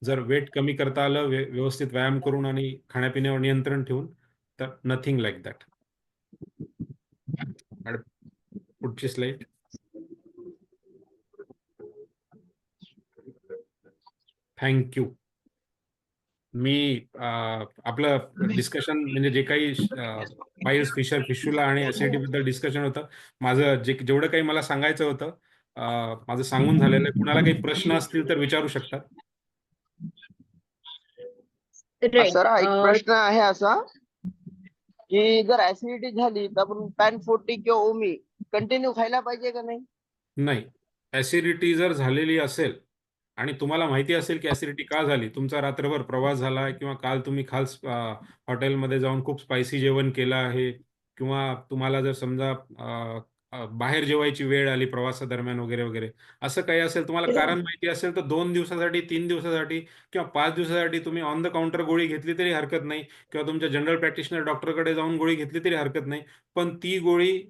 जर वेट कमी करता आलं व्यवस्थित व्यायाम करून आणि खाण्यापिण्यावर नियंत्रण ठेवून, तर नथिंग लाईक दॅट. पुढची स्लाइड. थँक्यू. मी आपलं डिस्कशन म्हणजे जे काही पाईल्स, फिशर, फिशुला आणि ऍसिडिटी बद्दल डिस्कशन होतं, माझं जेवढं काही मला सांगायचं होतं माझं सांगून झालेलं आहे. कुणाला काही प्रश्न असतील तर विचारू शकतात. Right. सर, एक प्रश्न आहे असा की जर ऍसिडिटी झाली तर आपण पॅन 40 किंवा ओमी कंटिन्यू खायला पाहिजे का नाही? नाही, ऍसिडिटी जर झालेली असेल आणि तुम्हाला माहिती असेल की ऍसिडिटी का झाली, तुमचा रात्रभर प्रवास झाला आहे किंवा काल तुम्ही हॉटेलमध्ये जाऊन खूप स्पायसी जेवण केलं आहे किंवा तुम्हाला जर समजा बाहेर जेवायची वेळ आली प्रवासादरम्यान वगैरे वगैरे, असं काही असेल, तुम्हाला कारण माहिती असेल, तर 2 दिवसासाठी, 3 दिवसासाठी किंवा 5 दिवसासाठी तुम्ही ऑन द काउंटर गोळी घेतली तरी हरकत नाही किंवा तुमच्या जनरल प्रॅक्टिशनर डॉक्टरकडे जाऊन गोळी घेतली तरी हरकत नाही. पण ती गोळी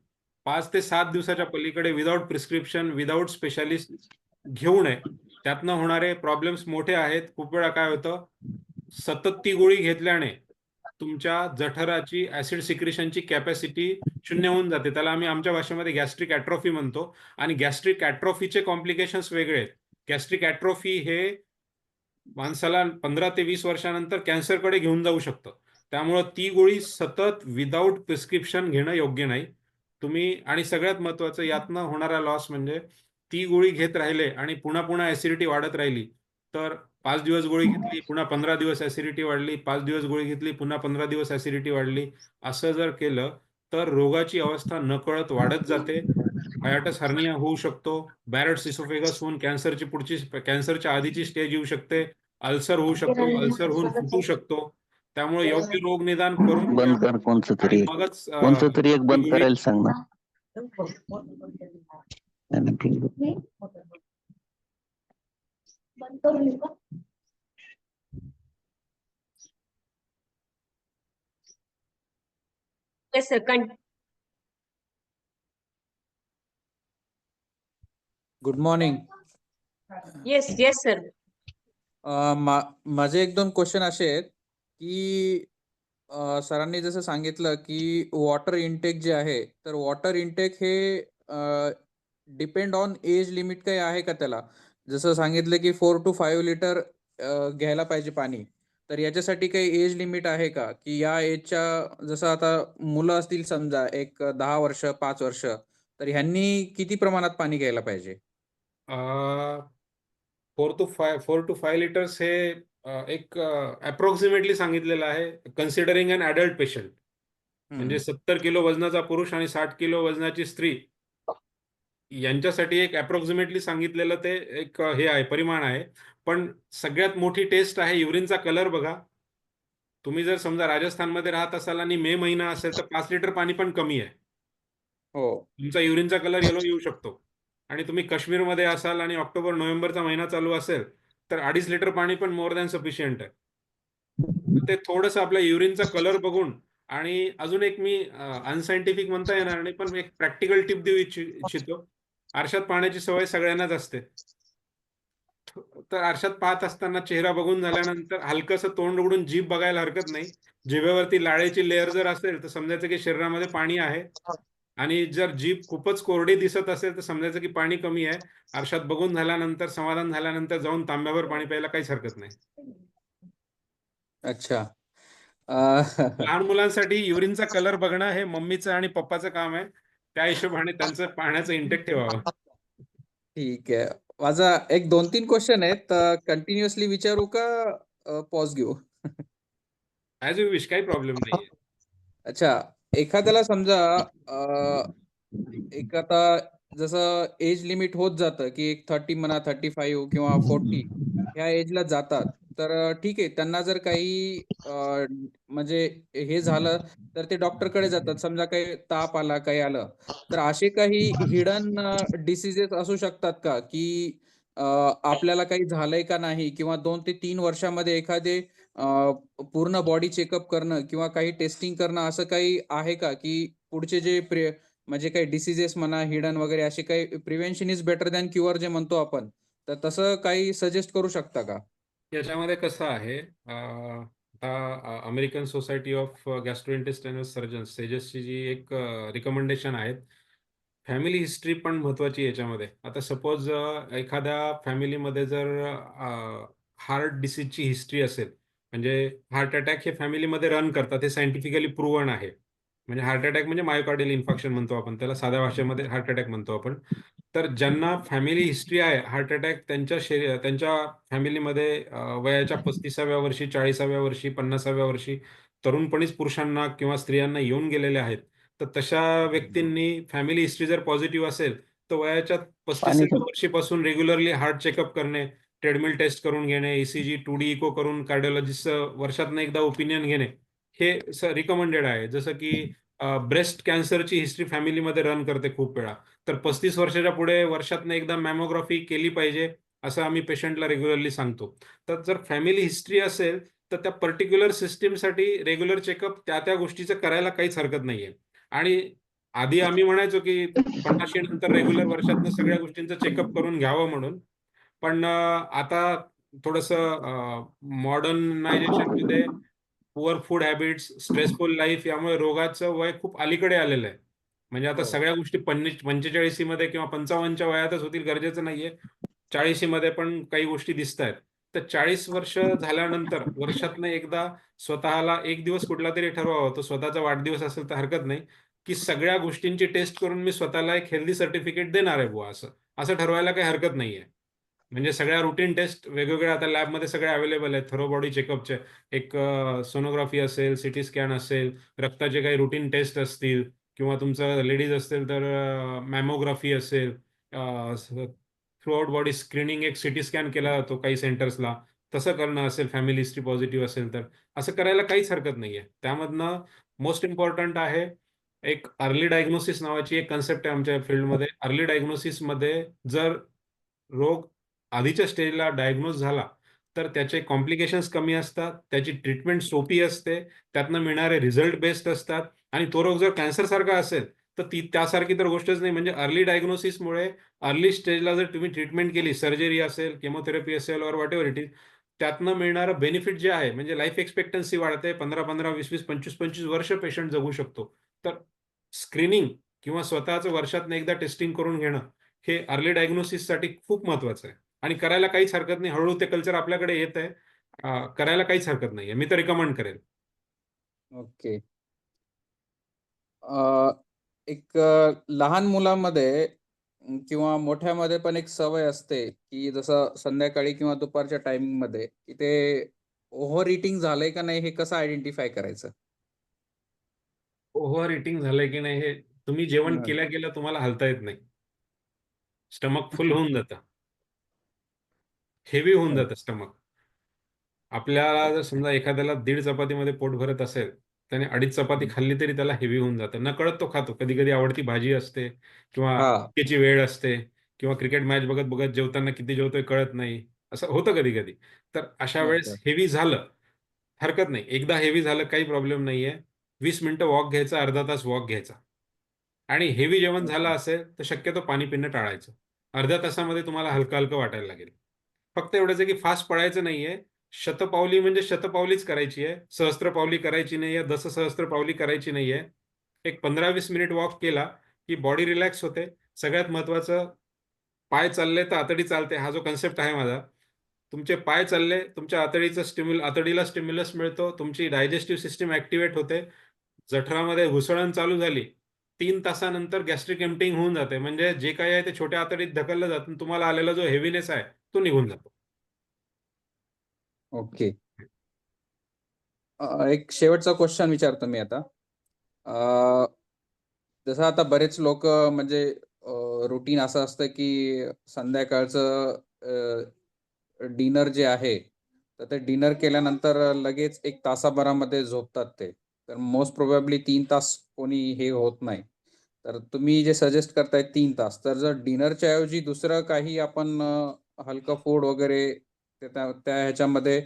5 ते 7 दिवसाच्या पलीकडे विदाऊट प्रिस्क्रिप्शन, विदाऊट स्पेशालिस्ट घेऊ नये. त्यातनं होणारे प्रॉब्लेम्स मोठे आहेत. खूप वेळा काय होतं, सतत ती गोळी घेतल्याने तुमच्या जठराची ऍसिड सिक्रेशनची कॅपॅसिटी शून्य होऊन जाते. त्याला आम्ही आमच्या भाषेमध्ये गॅस्ट्रिक ॲट्रॉफी म्हणतो. आणि गॅस्ट्रिक ॲट्रॉफीचे कॉम्प्लिकेशन्स वेगळे आहेत. गॅस्ट्रिक ॲट्रॉफी हे माणसाला 15 ते 20 वर्षानंतर कॅन्सरकडे घेऊन जाऊ शकतं. त्यामुळं ती गोळी सतत विदाऊट प्रिस्क्रिप्शन घेणं योग्य नाही. तुम्ही, आणि सगळ्यात महत्त्वाचं यातनं होणारा लॉस म्हणजे ती गोळी घेत राहिले आणि पुन्हा पुन्हा ऍसिडिटी वाढत राहिली, तर 5 दिवस गोळी घेतली, पुन्हा 15 दिवस ऍसिडिटी वाढली, 5 दिवस गोळी घेतली, पुन्हा 15 दिवस ऍसिडिटी वाढली, असं जर केलं तर रोगाची अवस्था नकळत वाढत जाते. हायॅटस हर्निया होऊ शकतो, बॅरेट्स इसोफेगस होऊन कॅन्सरच्या आधीची स्टेज येऊ शकते, अल्सर होऊ शकतो, अल्सर होऊन फुटू शकतो. त्यामुळे योग्य रोग निदान करून घ्या बंद कर कोणचं आणि तरी मगच कोणतं तरी एक बंद ती गोळी- करायला सांग ना. Yes, sir. Good morning. Yes, yes, sir. माझे 1-2 क्वेश्चन असे आहेत की सरांनी जसं सांगितलं की वॉटर इनटेक जे आहे, तर वॉटर इनटेक हे डिपेंड ऑन एज लिमिट काही आहे का त्याला? जसं सांगितलं की 4 to 5 लिटर घ्यायला पाहिजे पाणी, तर याच्यासाठी काही एज लिमिट आहे का? की या एजच्या, जसं आता मुलं असतील समजा एक 10 वर्ष, 5 वर्ष, तर ह्यांनी किती प्रमाणात पाणी घ्यायला पाहिजे? 4 to 5 लिटर्स हे एक अप्रॉक्सिमेटली सांगितलेलं आहे कन्सिडरिंग अन ॲडल्ट पेशंट. म्हणजे 70 किलो वजनाचा पुरुष आणि 60 किलो वजनाची स्त्री यांच्यासाठी एक अप्रॉक्सिमेटली सांगितलेलं ते एक हे आहे, परिमाण आहे. पण सगळ्यात मोठी टेस्ट आहे युरिनचा कलर बघा. तुम्ही जर समजा राजस्थानमध्ये राहत असाल आणि मे महिना असेल तर 5 लिटर पाणी पण कमी आहे. हो. तुमचा युरिनचा कलर येलो येऊ शकतो. आणि तुम्ही काश्मीरमध्ये असाल आणि ऑक्टोबर नोव्हेंबरचा महिना चालू असेल तर 2.5 लिटर पाणी पण मोर दॅन सफिशियंट आहे. तर ते थोडंसं आपल्या युरिनचा कलर बघून आणि अजून एक मी अनसायंटिफिक म्हणता येणार नाही, पण एक प्रॅक्टिकल टिप देऊ इच्छितो. आरशात पाहण्याची सवय सगळ्यांनाच असते. तर आरशात पाहत असताना चेहरा बघून झाल्यानंतर हलकंसं तोंड उघडून जीभ बघायला हरकत नाही. जिभेवरती लाळेची लेअर जर असेल तर समजायचं की शरीरामध्ये पाणी आहे. आणि जर जीभ खूपच कोरडी दिसत असेल तर समजायचं की पाणी कमी आहे. आरशात बघून झाल्यानंतर, समाधान झाल्यानंतर जाऊन तांब्याभर पाणी प्यायला काहीच हरकत नाही. अच्छा. लहान मुलांसाठी युरिनचा कलर बघणं हे मम्मीचं आणि पप्पाचं काम आहे. त्या हिशोबाने त्यांचं पाण्याचं इंटेक ठेवावं. ठीक आहे. माझा एक 2-3 क्वेश्चन आहेत. कंटिन्युअसली विचारू का पॉज घेऊ? ॲज यू विश, काही प्रॉब्लेम नाहीये. अच्छा. एखाद्याला समजा एक आता जसं एज लिमिट होत जातं, की एक 30 म्हणा, 35 किंवा 40 ह्या एजला जातात. तर ठीक आहे. त्यांना जर काही म्हणजे हे झालं तर ते डॉक्टरकडे जातात. समजा काही ताप आला, काही आलं. तर असे काही हिडन डिसीजेस असू शकतात का, की आपल्याला काही झालंय का नाही किंवा 2 ते 3 वर्षामध्ये एखादे पूर्ण बॉडी चेकअप करणं किंवा काही टेस्टिंग करणं असं काही आहे का, की पुढचे जे म्हणजे काही डिसीजेस म्हणा, हिडन वगैरे असे काही prevention is better than cure जे म्हणतो आपण. तर तसं काही सजेस्ट करू शकता का? याच्यामध्ये कसं आहे, आता अमेरिकन सोसायटी ऑफ गॅस्ट्रोइंटेस्टायनल सर्जन्स सेजसची जी एक रिकमेंडेशन आहेत. फॅमिली हिस्ट्री पण महत्त्वाची याच्यामध्ये. आता सपोज एखाद्या फॅमिलीमध्ये जर हार्ट डिसीजची हिस्ट्री असेल, म्हणजे हार्ट अटॅक हे फॅमिलीमध्ये रन करतात, हे सायंटिफिकली प्रूव्हन आहे. म्हणजे हार्ट अटॅक म्हणजे मायोकार्डियल इन्फार्क्शन म्हणतो आपण त्याला, साध्या भाषेमध्ये हार्ट अटॅक म्हणतो आपण. तर ज्यांना फॅमिली हिस्ट्री आहे हार्ट अटॅक, त्यांच्या फॅमिलीमध्ये वयाच्या 35व्या वर्षी, 40व्या वर्षी, 50व्या वर्षी तरुणपणीच पुरुषांना किंवा स्त्रियांना येऊन गेलेले आहेत. तर तशा व्यक्तींनी फॅमिली हिस्ट्री जर पॉझिटिव्ह असेल तर वयाच्या 35व्या वर्षीपासून रेग्युलरली हार्ट चेकअप करणे, ट्रेडमिल टेस्ट करून घेणे, ECG, 2D इको करून कार्डिओलॉजिस्टचं वर्षातनं एकदा ओपिनियन घेणे, हे रिकमेंडेड आहे. जसं की ब्रेस्ट कॅन्सरची हिस्ट्री फॅमिलीमध्ये रन करते खूप वेळा. तर 35 वर्षाच्या पुढे वर्षातनं एकदा मॅमोग्राफी केली पाहिजे, असं आम्ही पेशंटला रेग्युलरली सांगतो. तर जर फॅमिली हिस्ट्री असेल तर त्या पर्टिक्युलर सिस्टीमसाठी रेग्युलर चेकअप त्या गोष्टीचं करायला काहीच हरकत नाहीये. आणि आधी आम्ही म्हणायचो की 50शी नंतर रेग्युलर वर्षातनं सगळ्या गोष्टींचं चेकअप करून घ्यावं म्हणून. पण आता थोडंसं मॉडर्नायझेशनमध्ये poor food habits, stressful life यामुळे रोगाचं वय खूप अलीकडे आलेलं आहे. म्हणजे आता हो. सगळ्या गोष्टी 45मध्ये किंवा 55च्या वयातच होतील गरजेचं नाहीये. 40मध्ये पण काही गोष्टी दिसतायत. तर 40 वर्ष झाल्यानंतर वर्षातनं एकदा स्वतःला एक दिवस कुठलातरी ठरवावा, तो स्वतःचा वाढदिवस असेल तर हरकत नाही, की सगळ्या गोष्टींची टेस्ट करून मी स्वतःला एक हेल्दी सर्टिफिकेट देणार आहे बुवा असं. असं ठरवायला काही हरकत नाहीये. म्हणजे सगळ्या रुटीन टेस्ट वेगवेगळ्या आता लॅबमध्ये सगळ्या अवेलेबल आहेत थरो बॉडी चेकअपचे. एक सोनोग्राफी असेल, सिटी स्कॅन असेल, रक्ताचे काही रुटीन टेस्ट असतील किंवा तुमचं लेडीज असतील तर मॅमोग्राफी असेल, थ्रूआउट बॉडी स्क्रीनिंग एक सिटी स्कॅन केला जातो काही सेंटर्सला. तसं करणं असेल, फॅमिली हिस्ट्री पॉझिटिव्ह असेल तर. असं करायला काहीच हरकत नाहीये. त्यामधनं मोस्ट इम्पॉर्टंट आहे एक अर्ली डायग्नोसिस नावाची एक कन्सेप्ट आहे आमच्या फील्डमध्ये. अर्ली डायग्नोसिसमध्ये जर रोग आधीच्या स्टेजला डायग्नोज झाला, तर त्याचे कॉम्प्लिकेशन्स कमी असतात, त्याची ट्रीटमेंट सोपी असते, त्यातनं मिळणारे रिझल्ट बेस्ट असतात आणि तो रोग जर कॅन्सरसारखा असेल, तर त्यासारखी तर गोष्टच नाही. म्हणजे अर्ली डायग्नोसिसमुळे अर्ली स्टेजला जर तुम्ही ट्रीटमेंट केली, सर्जरी असेल, केमोथेरपी असेल ऑर व्हॉटएव्हर इट इज, त्यातनं मिळणारं बेनिफिट जे आहे म्हणजे लाईफ एक्सपेक्टन्सी वाढते. 15-15, 20-20, 25-25 वर्ष पेशंट जगू शकतो. तर स्क्रीनिंग किंवा स्वतःचं वर्षातनं एकदा टेस्टिंग करून घेणं, हे अर्ली डायग्नोसिससाठी खूप महत्त्वाचं आहे. आणि करायला काहीच हरकत नाही. हळू ते कल्चर आपल्याकडे येत आहे. करायला काहीच हरकत नाहीये. मी तर रिकमेंड करेल. ओके. एक लहान मुलामध्ये किंवा मोठ्यामध्ये पण एक सवय असते की जसं संध्याकाळी किंवा दुपारच्या टायमिंग मध्ये की ते ओव्हर इटिंग झालंय का नाही हे कसं आयडेंटिफाय करायचं? ओव्हर इटिंग झालंय की नाही हे तुम्ही जेवण हं. केल्या केल्या तुम्हाला हलता येत नाही. स्टमक फुल होऊन जातं. हेवी होऊन जातं स्टमक. आपल्याला जर समजा एखाद्याला 1.5 चपातीमध्ये पोट भरत असेल, त्याने 2.5 चपाती खाल्ली तरी त्याला हेवी होऊन जातं. नकळत तो खातो. कधी-कधी आवडती भाजी असते किंवा हा. भुकेची वेळ असते किंवा क्रिकेट मॅच बघत-बघत जेवताना किती जेवतोय कळत नाही. असं होतं कधी-कधी. तर अशा वेळेस अच्छा. हेवी झालं, हरकत नाही. एकदा हेवी झालं काही प्रॉब्लेम नाहीये. 20 मिनिटं वॉक घ्यायचा, अर्धा तास वॉक घ्यायचा. आणि हेवी जेवण झालं असेल तर शक्यतो पाणी पिणं टाळायचं. अर्ध्या तासामध्ये तुम्हाला हलकं-हलकं वाटायला लागेल. फक्त एवढंच आहे की फास्ट पळायचं नाहीये. शतपावली म्हणजे शतपावलीच करायची आहे. सहस्त्रपावली करायची नाहीये, दशसहस्त्रपावली करायची नाहीये. एक 15-20 मिनिट वॉक केला की बॉडी रिलॅक्स होते. सगळ्यात महत्त्वाचं पाय चालले तर आतडी चालते. हा जो कन्सेप्ट आहे माझा. तुमचे पाय चालले, तुमच्या आतडीला स्टिम्युलस मिळतो. तुमची डायजेस्टिव्ह सिस्टम ॲक्टिव्हेट होते. जठरामध्ये घुसळण चालू झाली. 3 तासानंतर गॅस्ट्रिक एम्प्टिंग होऊन जाते. म्हणजे जे काही आहे ते छोट्या आतडीत ढकललं जातं. तुम्हाला आलेला जो हेवीनेस आहे तो निघून जातो. ओके. एक शेवटचा क्वेश्चन विचारतो मी आता. जसं आता बरेच लोक म्हणजे रुटीन असं असतं की संध्याकाळचं डिनर जे आहे तर ते डिनर केल्यानंतर लगेच 1 तासाभरामध्ये झोपतात ते. तर मोस्ट प्रोबॅबली 3 तास कोणी हे होत नाही. तर तुम्ही जे सजेस्ट करताय 3 तास, तर जर डिनरच्या ऐवजी दुसरं काही आपण हलकं फूड वगैरे त्या त्या ह्याच्यामध्ये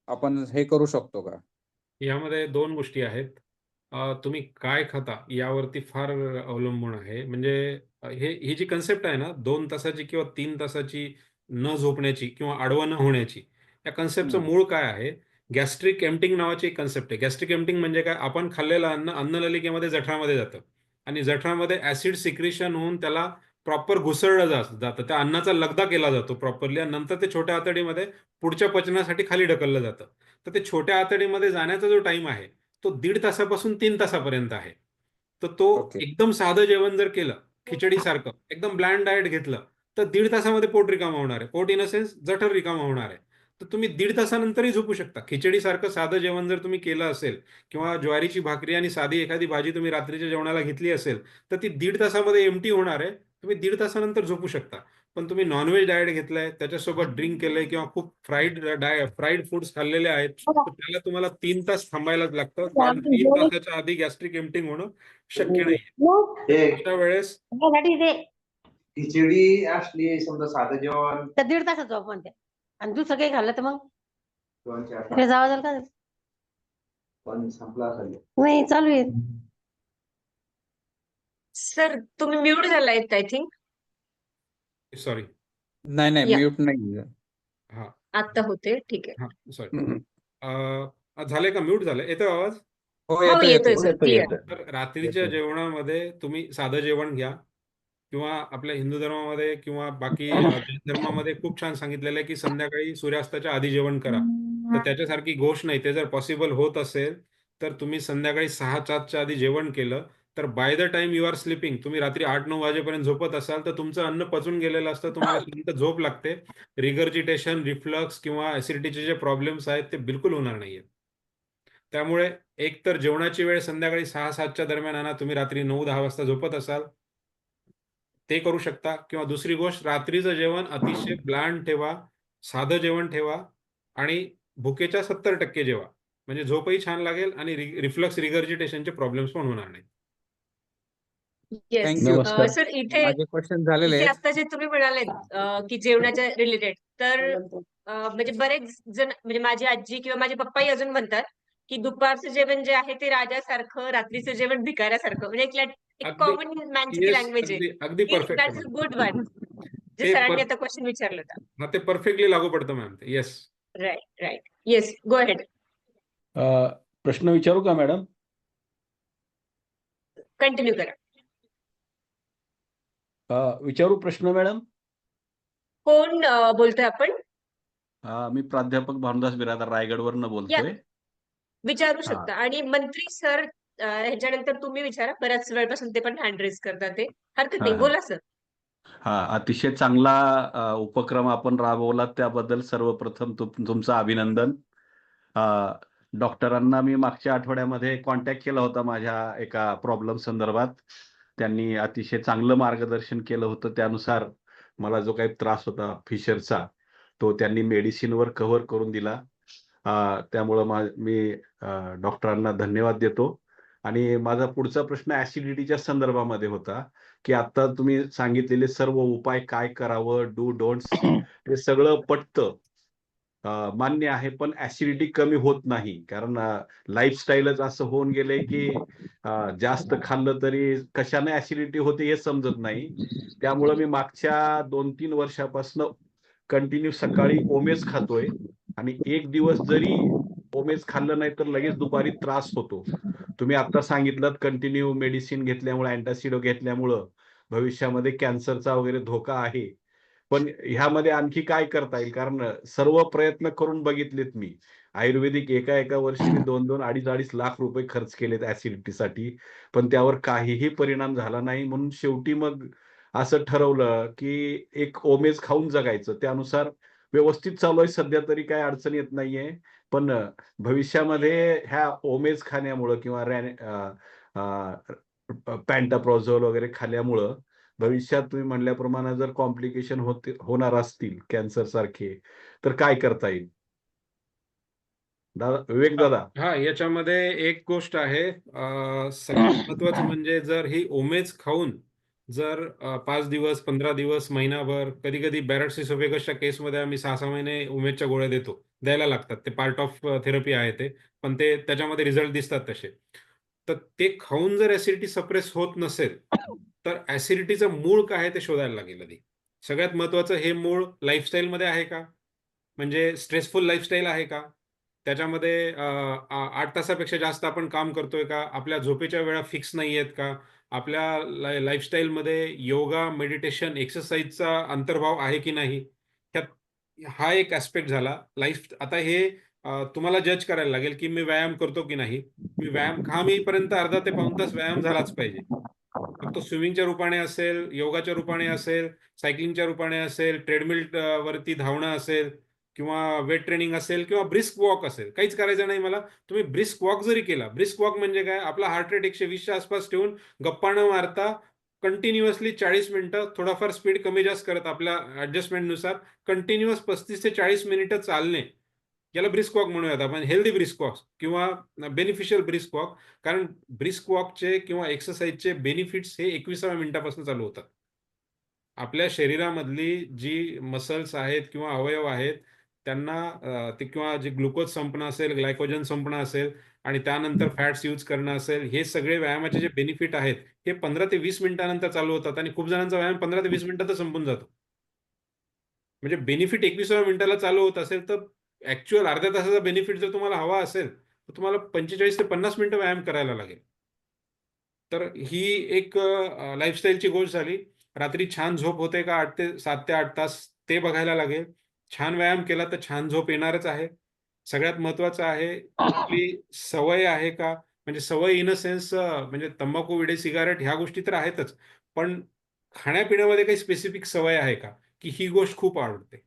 आपण हे करू शकतो का? यामध्ये 2 गोष्टी आहेत. तुम्ही काय खाता यावरती फार अवलंबून आहे. म्हणजे ही जी कन्सेप्ट आहे ना 2 तासाची किंवा 3 तासाची न झोपण्याची किंवा आडवं न होण्याची, या कन्सेप्टचं मूळ काय आहे? गॅस्ट्रिक एम्प्टिंग नावाची एक कन्सेप्ट आहे. गॅस्ट्रिक एम्प्टिंग म्हणजे काय? आपण खाल्लेलं अन्न अन्ननलिकेमध्ये जठरामध्ये जातं आणि जठरामध्ये ॲसिड सिक्रेशन होऊन त्याला प्रॉपर घुसळलं जातं. त्या अन्नाचा लगदा केला जातो प्रॉपरली आणि नंतर ते छोट्या आतडीमध्ये पुढच्या पचनासाठी खाली ढकललं जातं. तर ते छोट्या आतडीमध्ये जाण्याचा जो टाईम आहे, तो 1.5 तासापासून 3 तासापर्यंत आहे. तर तो ओके. एकदम साधं जेवण जर केलं, खिचडीसारखं एकदम ब्लँड डाएट घेतलं, तर 1.5 तासामध्ये पोट रिकामं होणार आहे. पोट इन अ सेन्स जठर रिकामं होणार आहे. तर तुम्ही 1.5 तासानंतरही झोपू शकता. खिचडीसारखं साधं जेवण जर तुम्ही केलं असेल किंवा ज्वारीची भाकरी आणि साधी एखादी भाजी तुम्ही रात्रीच्या जेवणाला घेतली असेल, तर ती 1.5 तासामध्ये एम्प्टी होणार आहे. तुम्ही 1.5 तासानंतर झोपू शकता. पण तुम्ही नॉन-व्हेज डाएट घेतलाय, त्याच्यासोबत ड्रिंक केलंय किंवा खूप फ्राईड फूड्स खाल्लेले आहेत, तर त्याला तुम्हाला 3 तास थांबायलाच लागतं. कारण 3 तासाच्या आधी गॅस्ट्रिक एम्प्टिंग होणं शक्य नाहीये. अशा वेळेस खिचडी असली समजा साधं जेवण तर 1.5 तासात झोप म्हणते आणि दुसरं काही खाल्लं तर मग 2-4 तास तिकडे जावं जाईल का? पण संपला असेल. नाही चालू आहे. सर तुम्ही म्यूट झालायत आय थिंक. सॉरी. नाही या. म्यूट नाही. हां, आता होते. ठीक आहे. हां, सॉरी. झालंय का? म्यूट झालंय? येतोय आवाज? हो, हो, येतोय येतोय येतोय. Sir clear. तर रात्रीच्या येतोय. जेवणामध्ये तुम्ही साधं जेवण घ्या किंवा आपल्या हिंदू धर्मामध्ये किंवा बाकी जैन धर्मामध्ये खूप छान सांगितलेलं आहे की संध्याकाळी सूर्यास्ताच्या आधी जेवण करा. तर त्याच्यासारखी गोष्ट नाही. ते जर पॉसिबल होत असेल तर तुम्ही संध्याकाळी 6-7च्या आधी जेवण केलं तर by the time you are sleeping, तुम्ही रात्री 8-9 वाजेपर्यंत झोपत असाल तर तुमचं अन्न पचून गेलेलं असतं. तुम्हाला शांत झोप लागते. रिगर्जिटेशन, रिफ्लक्स किंवा ॲसिडिटीचे जे प्रॉब्लेम्स आहेत ते बिलकुल होणार नाहीयेत. त्यामुळे एक तर जेवणाची वेळ संध्याकाळी 6-7च्या दरम्यान आणा. तुम्ही रात्री 9-10 वाजता झोपत असाल, ते करू शकता किंवा दुसरी गोष्ट रात्रीचं जेवण अतिशय ब्लँड ठेवा, साधं जेवण ठेवा आणि भुकेच्या 70% जेवा. म्हणजे झोपही छान लागेल आणि रिफ्लक्स रिगर्जिटेशनचे प्रॉब्लेम्स पण होणार नाहीत. येस. थँक्यू. सर इथे माझे क्वेश्चन झालेले इथे आहेत. आता जे तुम्ही म्हणालेत की जेवणाच्या रिलेटेड तर म्हणजे बरेच जण म्हणजे माझी आजी किंवा माझे पप्पाही अजून म्हणतात की दुपारचं जेवण जे आहे ते राजासारखं, रात्रीचं जेवण भिकाऱ्यासारखं. म्हणजे एक अगदी कॉमन मॅनची ती येस, लँग्वेज आहे अगदी की perfect that's ma'am. Good one. जे ते सरांनी आता क्वेश्चन विचारलं होतं. हां, ते परफेक्टली लागू पडतं मॅम ते. Yes. Right. Yes, go ahead. प्रश्न विचारू का मॅडम? कंटिन्यू करा. विचारू प्रश्न मॅडम? कोण बोलतोय आपण? मी प्राध्यापक भानुदास बिरादार रायगडवरनं बोलतोय. विचारू हां. शकता आणि मंत्री सर ह्याच्यानंतर तुम्ही विचारा. बऱ्याच वेळपासून ते पण हँड रेज करतात ते. हरकत नाही, हां. बोला सर. हा, अतिशय चांगला उपक्रम आपण राबवला त्याबद्दल सर्वप्रथम तुमचं अभिनंदन. डॉक्टरांना मी मागच्या आठवड्यामध्ये कॉन्टॅक्ट केला होता माझ्या एका प्रॉब्लेम संदर्भात. त्यांनी अतिशय चांगलं मार्गदर्शन केलं होतं. त्यानुसार मला जो काही त्रास होता फिशरचा तो त्यांनी मेडिसिनवर कव्हर करून दिला. त्यामुळं मी डॉक्टरांना धन्यवाद देतो. आणि माझा पुढचा प्रश्न ऍसिडिटीच्या संदर्भामध्ये होता की आता तुम्ही सांगितलेले सर्व उपाय काय करावं, डू डोंट्स, हे सगळं पटतं, मान्य आहे. पण ऍसिडिटी कमी होत नाही, कारण लाईफस्टाईलच असं होऊन गेलंय की जास्त खाल्लं तरी कशाने ऍसिडिटी होते हे समजत नाही. त्यामुळं मी मागच्या 2-3 वर्षापासून कंटिन्यू सकाळी ओमेज खातोय आणि एक दिवस जरी ओमेज खाल्लं नाही तर लगेच दुपारी त्रास होतो. तुम्ही आता सांगितलं कंटिन्यू मेडिसिन घेतल्यामुळे, अँटासिडो घेतल्यामुळं भविष्यामध्ये कॅन्सरचा वगैरे धोका आहे. पण ह्यामध्ये आणखी काय करता येईल? कारण सर्व प्रयत्न करून बघितलेत मी. आयुर्वेदिक एका वर्षी मी 2-2, 2.5 लाख रुपये खर्च केलेत ऍसिडिटीसाठी, पण त्यावर काहीही परिणाम झाला नाही. म्हणून शेवटी मग असं ठरवलं की एक ओमेज खाऊन जगायचं. त्यानुसार व्यवस्थित चालू आहे सध्या, तरी काही अडचण येत नाहीये. पण भविष्यामध्ये ह्या ओमेज खाण्यामुळं किंवा पॅन्टाप्रोझोल वगैरे खाल्ल्यामुळं भविष्यात तुम्ही म्हणल्याप्रमाणे जर कॉम्प्लिकेशन होणार असतील कॅन्सर सारखे, तर काय करता येईल? विवेक दादा. हा, याच्यामध्ये एक गोष्ट आहे. सगळ्यात महत्वाचं म्हणजे जर ही ओमेज खाऊन जर 5 दिवस, 15 दिवस, महिनाभर, कधी कधी बॅरट एसोफेगसच्या केसमध्ये आम्ही 6-6 महिने ओमेजच्या गोळ्या देतो, द्यायला लागतात. ते पार्ट ऑफ थेरपी आहे ते, पण ते त्याच्यामध्ये रिझल्ट दिसतात तसे. तर ते खाऊन जर ऍसिडिटी सप्रेस होत नसेल तर ऍसिडिटीचं मूळ काय आहे ते शोधायला लागेल आधी. सगळ्यात महत्वाचं, हे मूळ लाईफस्टाईलमध्ये आहे का? म्हणजे स्ट्रेसफुल लाईफस्टाईल आहे का? त्याच्यामध्ये 8 तासापेक्षा जास्त आपण काम करतोय का? आपल्या झोपेच्या वेळा फिक्स नाही आहेत का? आपल्या लाईफस्टाईलमध्ये योगा, मेडिटेशन, एक्सरसाइजचा अंतर्भाव आहे की नाही? हा एक ऍस्पेक्ट झाला. आता हे तुम्हाला जज करायला लागेल की मी व्यायाम करतो की नाही. मी व्यायाम येईपर्यंत अर्धा ते पाऊण तास व्यायाम झालाच पाहिजे. मग तो स्विमिंगच्या रूपाने असेल, योगाच्या रूपाने असेल, सायकलिंगच्या रूपाने असेल, ट्रेडमिल वरती धावणं असेल, किंवा वेट ट्रेनिंग असेल, किंवा ब्रिस्क वॉक असेल. काहीच करायचं नाही मला, तुम्ही ब्रिस्क वॉक जरी केला. ब्रिस्क वॉक म्हणजे काय? आपला हार्ट रेट 120च्या आसपास ठेवून गप्पा न मारता कंटिन्युअसली 40 मिनिटं, थोडाफार स्पीड कमी जास्त करत आपल्या ऍडजस्टमेंटनुसार कंटिन्युअस 35 ते 40 मिनिटं चालणे, याला ब्रिस्क वॉक म्हणूयात आपण. हेल्दी ब्रिस्क वॉक किंवा बेनिफिशियल ब्रिस्क वॉक. कारण ब्रिस्क वॉकचे किंवा एक्सरसाइजचे बेनिफिट्स हे 21व्या मिनिटापासून चालू होतात. आपल्या शरीरामधली जी मसल्स आहेत किंवा अवयव आहेत त्यांना ते, किंवा जे ग्लुकोज संपणं असेल, ग्लायकोजन संपणं असेल आणि त्यानंतर फॅट्स यूज करणं असेल, हे सगळे व्यायामाचे जे बेनिफिट आहेत हे 15 ते 20 मिनिटानंतर चालू होतात. आणि खूप जणांचा व्यायाम 15 ते 20 मिनिटातच संपून जातो. म्हणजे बेनिफिट 21व्या मिनिटाला चालू होत असेल तर ऍक्च्युअल अर्ध्या तासाचा बेनिफिट जर तुम्हाला हवा असेल तर तुम्हाला 45 ते 50 मिनिटं व्यायाम करायला लागेल. तर ही एक लाईफस्टाईलची गोष्ट झाली. रात्री छान झोप होते का 7 ते 8 तास, ते बघायला लागेल. छान व्यायाम केला तर छान झोप येणारच आहे. सगळ्यात महत्वाचं आहे, आपली सवय आहे का? म्हणजे सवय इन अ सेन्स, म्हणजे तंबाखू, विडे, सिगारेट ह्या गोष्टी तर आहेतच, पण खाण्यापिण्यामध्ये काही स्पेसिफिक सवय आहे का, की ही गोष्ट खूप आवडते.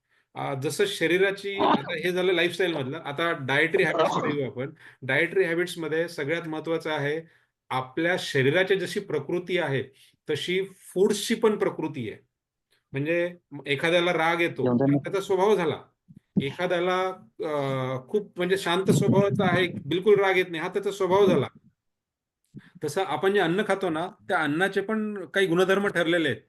जसं शरीराची, आता हे झालं लाईफस्टाईल मधलं. आता डाएटरी हॅबिट्स येऊ आपण. डाएटरी हॅबिट्समध्ये सगळ्यात महत्वाचं आहे, आपल्या शरीराची जशी प्रकृती आहे तशी फूड्सची पण प्रकृती आहे. म्हणजे एखाद्याला राग येतो, त्याचा स्वभाव झाला. एखाद्याला खूप म्हणजे शांत स्वभावाचा आहे, बिलकुल राग येत नाही, हा त्याचा स्वभाव झाला. तसं आपण जे अन्न खातो ना, त्या अन्नाचे पण काही गुणधर्म ठरलेले आहेत.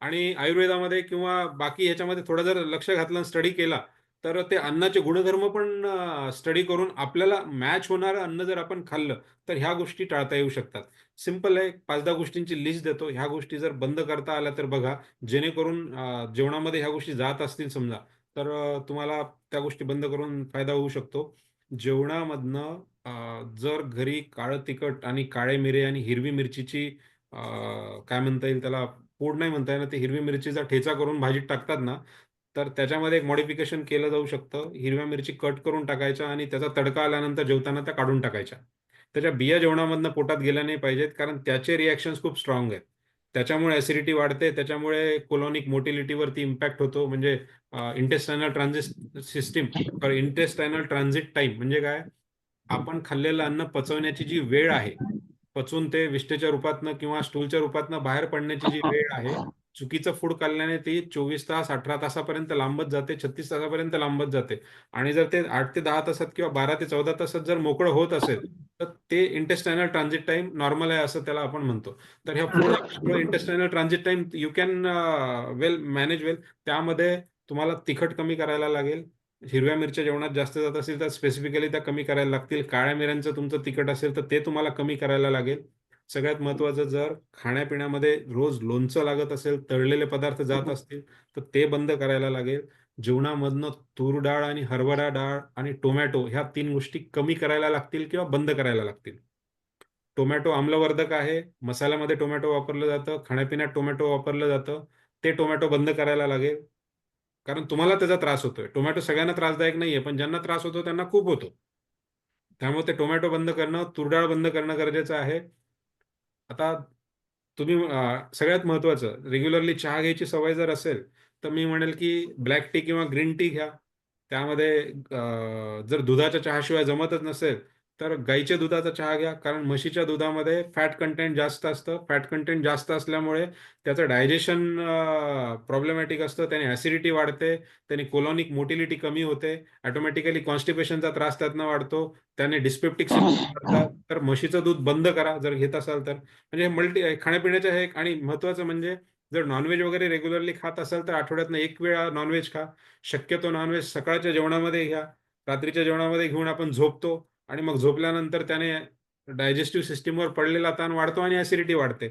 आणि आयुर्वेदामध्ये किंवा बाकी ह्याच्यामध्ये थोडं जर लक्ष घातलं, स्टडी केला, तर ते अन्नाचे गुणधर्म पण स्टडी करून आपल्याला मॅच होणारं अन्न जर आपण खाल्लं तर ह्या गोष्टी टाळता येऊ शकतात. सिंपल आहे, 5-10 गोष्टींची लिस्ट देतो. ह्या गोष्टी जर बंद करता आल्या तर बघा, जेणेकरून जेवणामध्ये ह्या गोष्टी जात असतील समजा, तर तुम्हाला त्या गोष्टी बंद करून फायदा होऊ शकतो. जेवणामधनं जर घरी काळं तिखट आणि काळे मिरे आणि हिरवी मिरचीची काय म्हणता येईल त्याला, पूड नाही म्हणता येणार, ते हिरवी मिरचीचा ठेचा करून भाजीत टाकतात ना, तर त्याच्यामध्ये एक मॉडिफिकेशन केलं जाऊ शकतं. हिरव्या मिरची कट करून टाकायच्या आणि त्याचा तडका आल्यानंतर जेवताना त्या काढून टाकायच्या. त्याच्या बिया जेवणामधनं पोटात गेल्या नाही पाहिजेत, कारण त्याचे रिॲक्शन्स खूप स्ट्रॉंग आहेत. त्याच्यामुळे ॲसिडिटी वाढते, त्याच्यामुळे कोलोनिक मोटिलिटीवरती इम्पॅक्ट होतो. म्हणजे इंटेस्टायनल ट्रान्झिट सिस्टीम इंटेस्टायनल ट्रान्झिट टाइम म्हणजे काय, आपण खाल्लेलं अन्न पचवण्याची जी वेळ आहे, पचून ते विष्ठेच्या रूपातनं किंवा स्टूलच्या रूपातनं बाहेर पडण्याची जी वेळ आहे, चुकीचं फूड खाल्ल्याने ती 24 तास 18 तासापर्यंत लांबत जाते, 36 तासापर्यंत लांबत जाते. आणि जर ते 8 ते 10 तासात किंवा 12 ते 14 तासात जर मोकळं होत असेल तर ते इंटेस्टायनल ट्रान्झिट टाइम नॉर्मल आहे असं त्याला आपण म्हणतो. तर ह्या food intestinal transit time you can manage well. त्यामध्ये तुम्हाला तिखट कमी करायला लागेल. हिरव्या मिरच्या जेवणात जास्त जात असेल तर स्पेसिफिकली त्या कमी करायला लागतील. काळ्या मिऱ्यांचं तुमचं तिखट असेल तर ते तुम्हाला कमी करायला लागेल. सगळ्यात महत्त्वाचं, जर खाण्यापिण्यामध्ये रोज लोणचं लागत असेल, तळलेले पदार्थ जात असतील तर ते बंद करायला लागेल. जेवणामधनं तूर डाळ आणि हरभरा डाळ आणि टोमॅटो ह्या 3 गोष्टी कमी करायला लागतील किंवा बंद करायला लागतील. टोमॅटो आम्लवर्धक आहे, मसाल्यामध्ये टोमॅटो वापरलं जातं, खाण्यापिण्यात टोमॅटो वापरलं जातं. ते टोमॅटो बंद करायला लागेल, कारण तुम्हाला त्याचा त्रास होतोय. टोमॅटो सगळ्यांना त्रासदायक नाहीये, पण ज्यांना त्रास होतो त्यांना खूप होतो. त्यामुळे ते टोमॅटो बंद करणं, तूर डाळ बंद करणं गरजेचं आहे. आता तुम्ही सगळ्यात महत्त्वाचं, रेग्युलरली चहा घ्यायची सवय जर असेल तर मी म्हणेल की ब्लॅक टी किंवा ग्रीन टी घ्या. त्यामध्ये जर दुधाच्या चहाशिवाय जमतच नसेल तर गाईच्या दुधाचा चहा घ्या, कारण म्हशीच्या दुधामध्ये फॅट कंटेंट जास्त असतं. फॅट कंटेंट जास्त असल्यामुळे त्याचं डायजेशन प्रॉब्लेमॅटिक असतं, त्याने ॲसिडिटी वाढते, त्याने कोलॉनिक मोटिलिटी कमी होते, ऑटोमॅटिकली कॉन्स्टिपेशनचा त्रास त्यातनं वाढतो, त्याने डिस्पेप्टिक सिम्पटम्स वाढतात. तर म्हशीचं दूध बंद करा जर घेत असाल तर. म्हणजे खाण्यापिण्याचं हे एक. आणि महत्त्वाचं म्हणजे जर नॉनव्हेज वगैरे रेग्युलरली खात असाल तर आठवड्यातनं 1 वेळा नॉनव्हेज खा. शक्यतो नॉनव्हेज सकाळच्या जेवणामध्ये घ्या. रात्रीच्या जेवणामध्ये घेऊन आपण झोपतो आणि मग झोपल्यानंतर त्याने डायजेस्टिव्ह सिस्टीमवर पडलेला ताण वाढतो आणि ॲसिडिटी वाढते.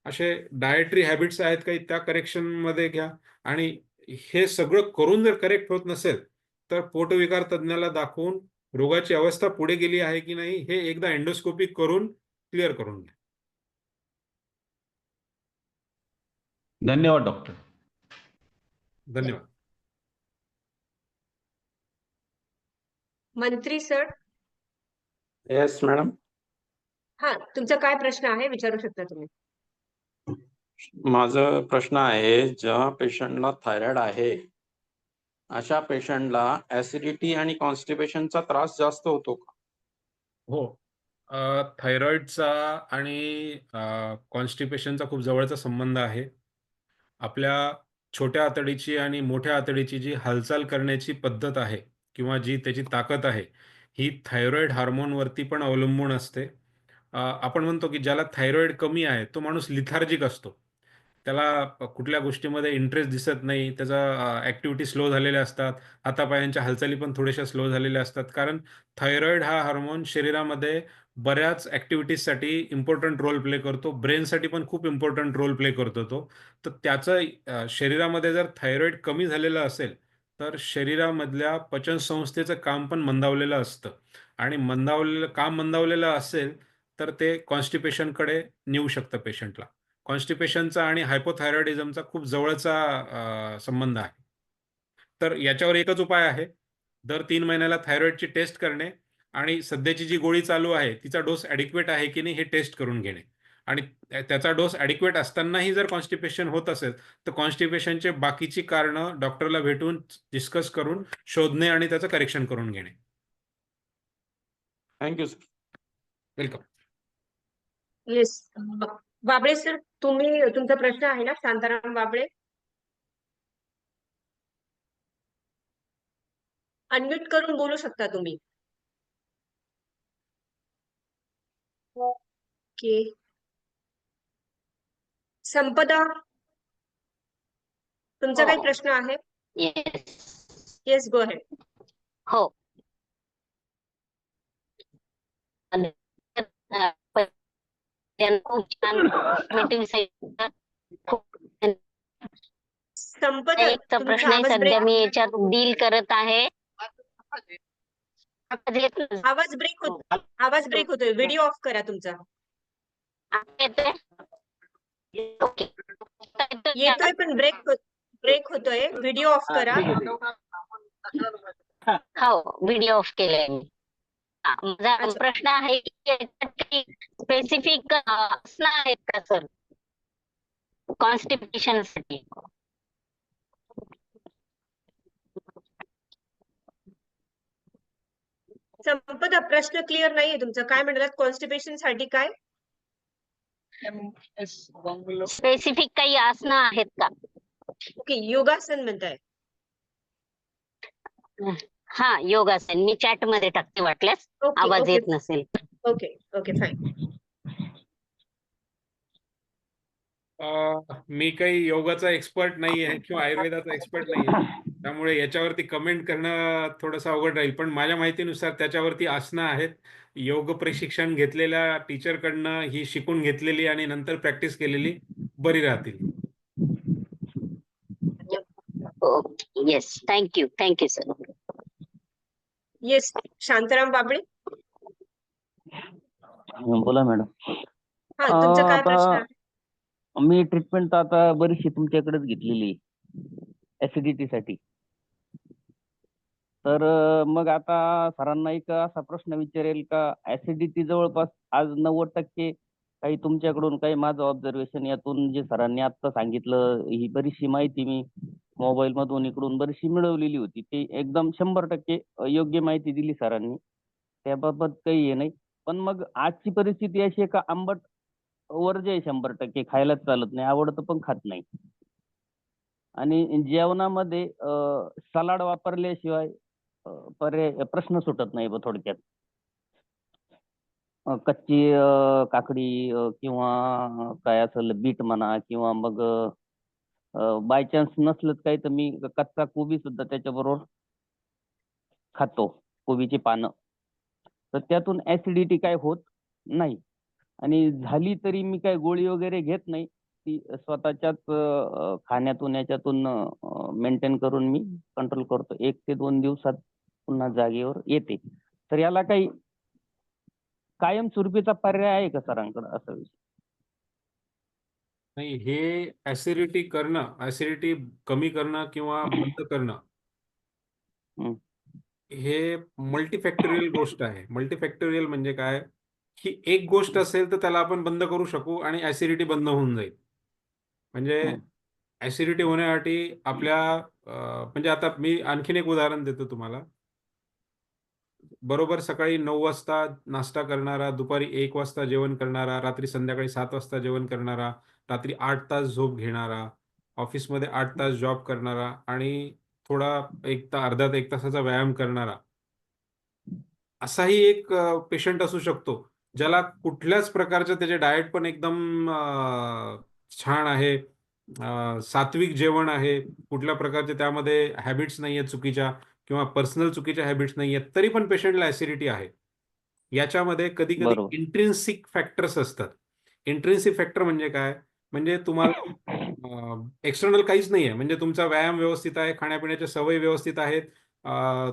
असे डाएटरी हॅबिट्स आहेत काही, त्या करेक्शनमध्ये घ्या. आणि हे सगळं करून जर करेक्ट होत नसेल तर पोटविकार तज्ज्ञाला दाखवून रोगाची अवस्था पुढे गेली आहे की नाही हे एकदा एंडोस्कोपी करून क्लिअर करून घ्या. धन्यवाद डॉक्टर. धन्यवाद. मंत्री सर. Yes madam. हा, तुमचा काय प्रश्न आहे विचारू शकता तुम्ही. माझा प्रश्न आहे, ज्या पेशंटला थायरॉइड आहे अशा पेशंटला ऍसिडिटी आणि कॉन्स्टिपेशनचा त्रास जास्त होतो का? हो. थायरॉइडचा आणि कॉन्स्टिपेशनचा खूप जवळचा संबंध आहे. आपल्या छोट्या आतडीची आणि मोठ्या आतडीची जी हालचाल करण्याची पद्धत आहे किंवा जी त्याची ताकद आहे, ही थायरॉइड हार्मोनवरती पण अवलंबून असते. आपण म्हणतो की ज्याला थायरॉइड कमी आहे तो माणूस लिथार्जिक असतो. त्याला कुठल्या गोष्टीमध्ये इंटरेस्ट दिसत नाही, त्याचा ॲक्टिव्हिटी स्लो झालेल्या असतात, हातापायांच्या हालचाली पण थोड्याशा स्लो झालेल्या असतात. कारण थायरॉइड हा हार्मोन शरीरामध्ये बऱ्याच ॲक्टिव्हिटीजसाठी इम्पॉर्टंट रोल प्ले करतो. ब्रेनसाठी पण खूप इम्पॉर्टंट रोल प्ले करतो तो. तर त्याचं शरीरामध्ये जर थायरॉइड कमी झालेलं असेल तर शरीरामधल्या पचनसंस्थेचं काम पण मंदावलेलं असतं. आणि काम मंदावलेलं असेल तर ते कॉन्स्टिपेशनकडे नेऊ शकतं पेशंटला. कॉन्स्टिपेशनचा आणि हायपोथायरॉइडिझमचा खूप जवळचा संबंध आहे. तर याच्यावर एकच उपाय आहे, दर 3 महिन्याला थायरॉइडची टेस्ट करणे आणि सध्याची जी गोळी चालू आहे तिचा डोस ॲडिक्वेट आहे की नाही हे टेस्ट करून घेणे. आणि त्याचा डोस ॲडिक्वेट असतानाही जर कॉन्स्टिपेशन होत असेल तर कॉन्स्टिपेशनचे बाकीची कारणं डॉक्टरला भेटून डिस्कस करून शोधणे आणि त्याचं करेक्शन करून घेणे. Thank you sir. Welcome. Yes. Babale sir, तुमचा प्रश्न आहे ना, शांताराम बाबळे. अनम्यूट करून बोलू शकता तुम्ही. ओके. संपदा, तुमचा काही प्रश्न आहे? Yes, go ahead. हो. खूप छान संपदा, एक तर तुमचा प्रश्न आहे, आवाज सध्या ब्रेक मी याच्यात डील करत आहे. आवाज ब्रेक होतोय. व्हिडिओ ऑफ करा तुमचा. येतोय पण ब्रेक होतोय. व्हिडिओ ऑफ करा. हो, व्हिडिओ ऑफ केलाय मी. माझा प्रश्न आहे की स्पेसिफिक आहेत का सर? कॉन्स्टिपेशन साठी. संपदा, प्रश्न क्लिअर नाहीये तुमचा. काय म्हणालात कॉन्स्टिपेशन साठी काय? स्पेसिफिक काही आसनं आहेत का? ओके, योगासन म्हणताय. हा, योगासन मी चॅट मध्ये टाकते वाटल्यास ओके आवाज ओके येत नसेल. Okay okay fine. मी काही योगाचा एक्सपर्ट नाही आहे किंवा आयुर्वेदाचा एक्सपर्ट नाही आहे, त्यामुळे याच्यावरती कमेंट करणं थोडंसं अवघड राहील. पण माझ्या माहितीनुसार त्याच्यावरती आसनं आहेत. योग प्रशिक्षण घेतलेल्या टीचरकडनं ही शिकून घेतलेली आणि नंतर प्रॅक्टिस केलेली बरी राहतील. Okay, yes, thank you sir. Yes, Shantaram Babale. बोला मॅडम. हा, तुमचा काय प्रश्न आहे? मी ट्रीटमेंट आता बरीचशी तुमच्याकडेच घेतलेली ऍसिडिटी साठी. तर मग आता सरांना एक असा प्रश्न विचारेल का, ऍसिडिटी जवळपास आज 90% काही तुमच्याकडून काही माझं ऑब्झर्वेशन यातून जे सरांनी आता सांगितलं, ही बरीचशी माहिती मी मोबाईल मधून इकडून बरीचशी मिळवलेली होती. ती एकदम 100% योग्य माहिती दिली सरांनी, त्याबाबत काही हे नाही. पण मग आजची परिस्थिती अशी आहे का आंबट वर्ज्य आहे 100%, खायलाच चालत नाही, आवडतं पण खात नाही. आणि जेवणामध्ये सलाड वापरल्याशिवाय पर्याय प्रश्न सुटत नाही बा थोडक्यात. कच्ची काकडी किंवा काय असेल बीट म्हणा, किंवा मग बाय चान्स नसलंच काही तर मी कच्चा कोबी सुद्धा त्याच्याबरोबर खातो, कोबीची पानं. तर त्यातून ऍसिडिटी काय होत नाही, आणि झाली तरी मी काय गोळी वगैरे घेत नाही. ती स्वतःच्याच खाण्यातून याच्यातून मेंटेन करून मी कंट्रोल करतो. 1 ते 2 दिवसात पुन्हा जागेवर येते. तर याला काही कायमस्वरूपीचा पर्याय आहे का सरांकडे, असा विषय? नाही, हे ऍसिडिटी कमी करणं किंवा बंद करणं हे मल्टीफॅक्टोरियल गोष्ट आहे. मल्टीफॅक्टोरियल म्हणजे काय, की एक गोष्ट असेल तर त्याला आपण बंद करू शकू आणि ऍसिडिटी बंद होऊन जाईल. म्हणजे ऍसिडिटी होण्यासाठी आपल्या म्हणजे आता मी आणखीन एक उदाहरण देतो तुम्हाला. बरोबर सकाळी 9 वाजता नाश्ता करणारा, दुपारी 1 वाजता जेवण करणारा, रात्री संध्याकाळी 7 वाजता जेवण करणारा, रात्री 8 तास झोप घेणारा, ऑफिसमध्ये 8 तास जॉब करणारा आणि थोडा अर्धा ते 1 तासाचा व्यायाम करणारा, असाही एक पेशंट असू शकतो, ज्याला कुठल्याच प्रकारचं त्याचे डाएट पण एकदम छान आहे, सात्विक जेवण आहे, कुठल्या प्रकारचे त्यामध्ये हॅबिट्स नाही आहेत चुकीच्या किंवा पर्सनल चुकीच्या हॅबिट्स नाही आहेत, तरी पण पेशंटला ऍसिडिटी आहे. याच्यामध्ये कधी-कधी बरोबर. इंट्रिन्सिक फॅक्टर्स असतात. इंट्रिन्सिक फॅक्टर म्हणजे काय? म्हणजे तुम्हाला एक्सटर्नल काहीच नाहीये. म्हणजे तुमचा व्यायाम व्यवस्थित आहे, खाण्यापिण्याच्या सवयी व्यवस्थित आहेत,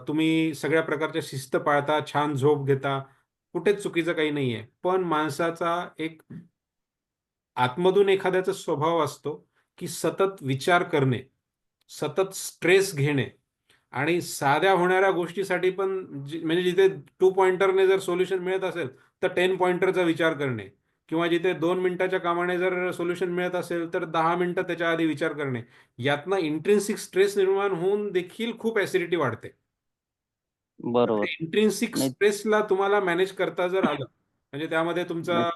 तुम्ही सगळ्या प्रकारच्या शिस्त पाळता, छान झोप घेता, कुठेच चुकीचं काही नाहीये. पण माणसाचा एक आतमधून एखाद्याचा स्वभाव असतो, की सतत विचार करणे, सतत स्ट्रेस घेणे आणि साध्या होणाऱ्या गोष्टीसाठी पण म्हणजे जिथे 2 पॉइंटरने जर सोल्युशन मिळत असेल, तर 10 पॉइंटरचा विचार करणे, किंवा जिथे 2 मिनिटाच्या कामाने जर सोल्युशन मिळत असेल, तर 10 मिनिटं त्याच्या आधी विचार करणे. यातनं इंट्रिन्सिक स्ट्रेस निर्माण होऊन देखील खूप ऍसिडिटी वाढते. बरोबर. इंट्रिन्सिक नाही, स्ट्रेसला तुम्हाला मॅनेज करता जर आलं, म्हणजे त्यामध्ये तुमचा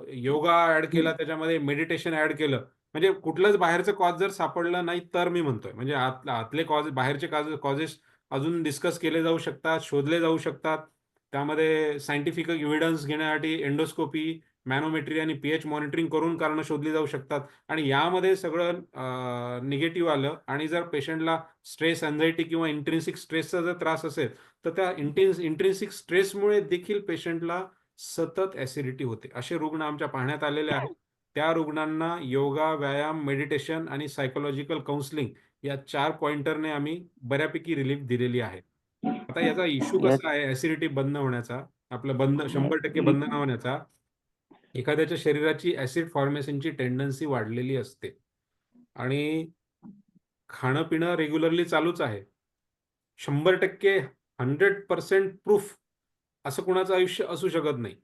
योगा ऍड केला, त्याच्यामध्ये मेडिटेशन ऍड केलं, म्हणजे कुठलंच बाहेरचं कॉज जर सापडलं नाही तर मी म्हणतोय, म्हणजे आतले कॉज, बाहेरचे कॉजेस अजून डिस्कस केले जाऊ शकतात, शोधले जाऊ शकतात. त्यामध्ये सायंटिफिक एव्हिडन्स घेण्यासाठी एंडोस्कोपी, मॅनोमेट्री आणि पीएच मॉनिटरिंग करून कारणं शोधली जाऊ शकतात. आणि यामध्ये सगळं निगेटिव्ह आलं आणि जर पेशंटला स्ट्रेस, अँझायटी किंवा इंट्रिन्सिक स्ट्रेसचा जर त्रास असेल, तर त्या इंट्रिन्सिक स्ट्रेसमुळे देखील पेशंटला सतत ऍसिडिटी होते. असे रुग्ण आमच्या पाहण्यात आलेले आहेत. त्या रुग्णांना योगा, व्यायाम, मेडिटेशन आणि सायकोलॉजिकल काउन्सिलिंग या 4 पॉइंटरने आम्ही बऱ्यापैकी रिलीफ दिलेली आहे. आता याचा इश्यू कसा आहे ऍसिडिटी बंद होण्याचा, आपलं 100% बंद न होण्याचा, एखाद्याच्या शरीराची ऍसिड फॉर्मेशनची टेंडन्सी वाढलेली असते आणि खाणं पिणं रेग्युलरली चालूच आहे. 100% 100% प्रूफ असं कुणाचं आयुष्य असू शकत नाही.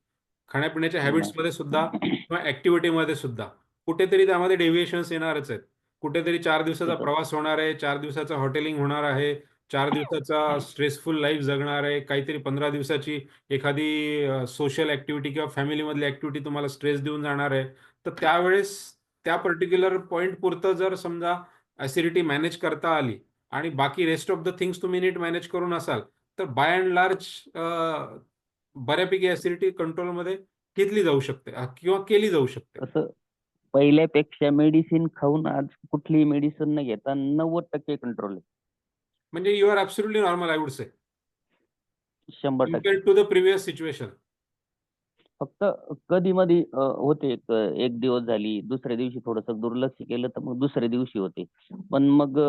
खाण्यापिण्याच्या हॅबिट्समध्ये सुद्धा किंवा ऍक्टिव्हिटीमध्ये सुद्धा. कुठेतरी त्यामध्ये डेव्हिएशन्स येणारच आहेत. कुठेतरी 4 दिवसाचा ठीक आहे. प्रवास होणार आहे, 4 दिवसाचं हॉटेलिंग होणार आहे, 4 दिवसाचा स्ट्रेसफुल लाईफ जगणार आहे, काहीतरी 15 दिवसाची एखादी सोशल ॲक्टिव्हिटी किंवा फॅमिलीमधली ॲक्टिव्हिटी तुम्हाला स्ट्रेस देऊन जाणार आहे. तर त्यावेळेस त्या पर्टिक्युलर पॉइंट पुरतं जर समजा ॲसिडिटी मॅनेज करता आली आणि बाकी रेस्ट ऑफ द थिंग्स तुम्ही नीट मॅनेज करून असाल, तर बाय अँड लार्ज बऱ्यापैकी ॲसिडिटी कंट्रोलमध्ये घेतली जाऊ शकते किंवा केली जाऊ शकते. तसं पहिल्यापेक्षा मेडिसिन खाऊन आज कुठलीही मेडिसिन न घेता 90% कंट्रोल आहे. म्हणजे you are absolutely normal I would say 100%. Compared to the previous situation. फक्त कधी मधी होते एक दिवस झाली, दुसऱ्या दिवशी थोडंसं दुर्लक्ष केलं तर मग दुसऱ्या दिवशी होते. पण मग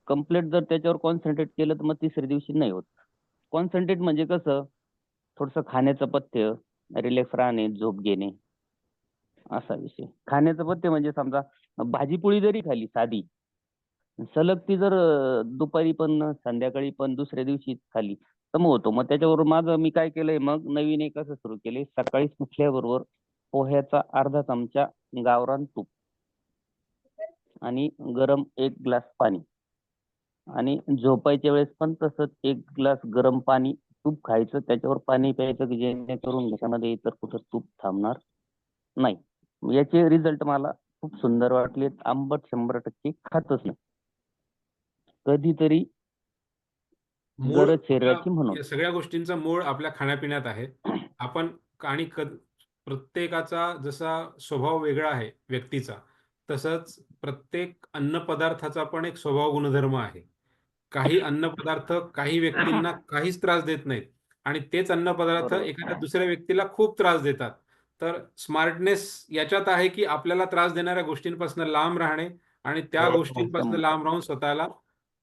कंप्लीट जर त्याच्यावर कॉन्सन्ट्रेट केलं तर मग तिसऱ्या दिवशी नाही होत. कॉन्सन्ट्रेट म्हणजे कसं, थोडंसं खाण्याचं पथ्य, रिलॅक्स राहणे, झोप घेणे, असा विषय. खाण्याचं पथ्य म्हणजे समजा भाजी-पोळी जरी खाल्ली साधी, सलग ती जर दुपारी पण, संध्याकाळी पण, दुसऱ्या दिवशी खाल्ली तर मग होतो. मग त्याच्याबरोबर माझं मी काय केलंय मग नवीन एक असं सुरू केलंय, सकाळी उठल्याबरोबर पोह्याचा अर्धा चमचा गावरान तूप आणि गरम 1 ग्लास पाणी आणि झोपायच्या वेळेस पण तसंच 1 ग्लास गरम पाणी, तूप खायचं, त्याच्यावर पाणी प्यायचं की जेणेकरून घशामध्ये इतर कुठं तूप थांबणार नाही. याचे रिझल्ट मला खूप सुंदर वाटले. आंबट 100% खातच नाही. कधीतरी मूळ गरज शरीराची म्हणून. या सगळ्या गोष्टींचा मूळ आपल्या खाण्यापिण्यात आहे. आपण आणि प्रत्येकाचा जसा स्वभाव वेगळा आहे व्यक्तीचा, तसंच प्रत्येक अन्नपदार्थाचा पण एक स्वभाव गुणधर्म आहे. काही अन्नपदार्थ काही व्यक्तींना काहीच त्रास देत नाहीत आणि तेच अन्नपदार्थ बरोबर. एखाद्या दुसऱ्या व्यक्तीला खूप त्रास देतात. तर स्मार्टनेस याच्यात आहे, की आपल्याला त्रास देणाऱ्या गोष्टींपासून लांब राहणे आणि त्या गोष्टींपासून लांब राहून स्वतःला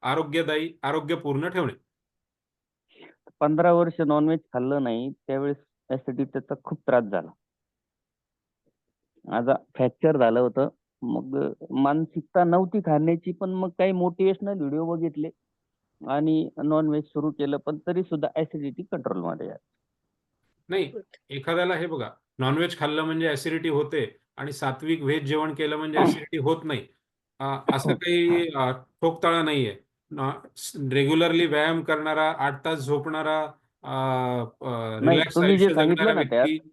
आरोग्यपूर्ण ठेवणे. 15 वर्ष नॉनव्हेज खाल्लं नाही त्यावेळेस ऍसिडिटीचा खूप त्रास झाला. माझा फ्रॅक्चर झालं होतं. मग मानसिकता नव्हती खाण्याची, पण मग काही मोटिवेशनल व्हिडिओ बघितले आणि नॉनव्हेज सुरू केलं, पण तरी सुद्धा ऍसिडिटी कंट्रोलमध्ये आहे. नाही, एखाद्याला हे बघा, नॉनव्हेज खाल्लं म्हणजे ॲसिडिटी होते आणि सात्विक व्हेज जेवण केलं म्हणजे ॲसिडिटी होत नाही. असं काही ठोकताळा नाहीये. रेग्युलरली व्यायाम करणारा, 8 तास झोपणारा, नाही, रिलॅक्स तुम्ही जे आयुष्य जगणारा सांगितलं ना त्यात, व्यक्ती,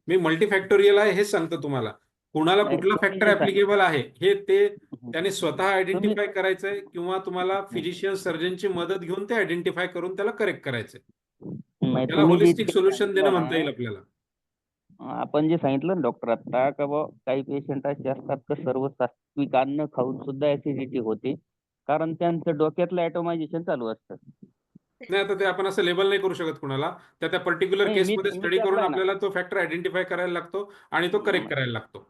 मी मल्टीफॅक्टोरियल आहे हेच सांगतो तुम्हाला. कुणाला नाही, कुठला तुम्ही फॅक्टर जे ऍप्लिकेबल आहे हे सांगितलं त्याने स्वतः आयडेंटिफाय करायचंय किंवा तुम्हाला फिजिशियन सर्जनची मदत घेऊन ते आयडेंटिफाय करून त्याला करेक्ट करायचंय. नाही, त्याला तुम्ही जे होलिस्टिक सोल्युशन देणं सांगितलं म्हणता ना, येईल आपल्याला. आपण जे सांगितलं ना डॉक्टर आता, का बुवा काही पेशंट असे असतात की सर्व सात्विक अन्न खाऊन सुद्धा ऍसिडिटी होते, कारण त्यांचं डोक्यातलं ॲटोमायझेशन चालू असतं. नाही, आता ते आपण असं लेबल नाही करू शकत कुणाला. त्या पर्टिक्युलर नाही, मी केसमध्ये मी स्टडी करून त्यातला आहे ना. आपल्याला तो फॅक्टर आयडेंटिफाय करायला लागतो आणि तो करेक्ट करायला लागतो.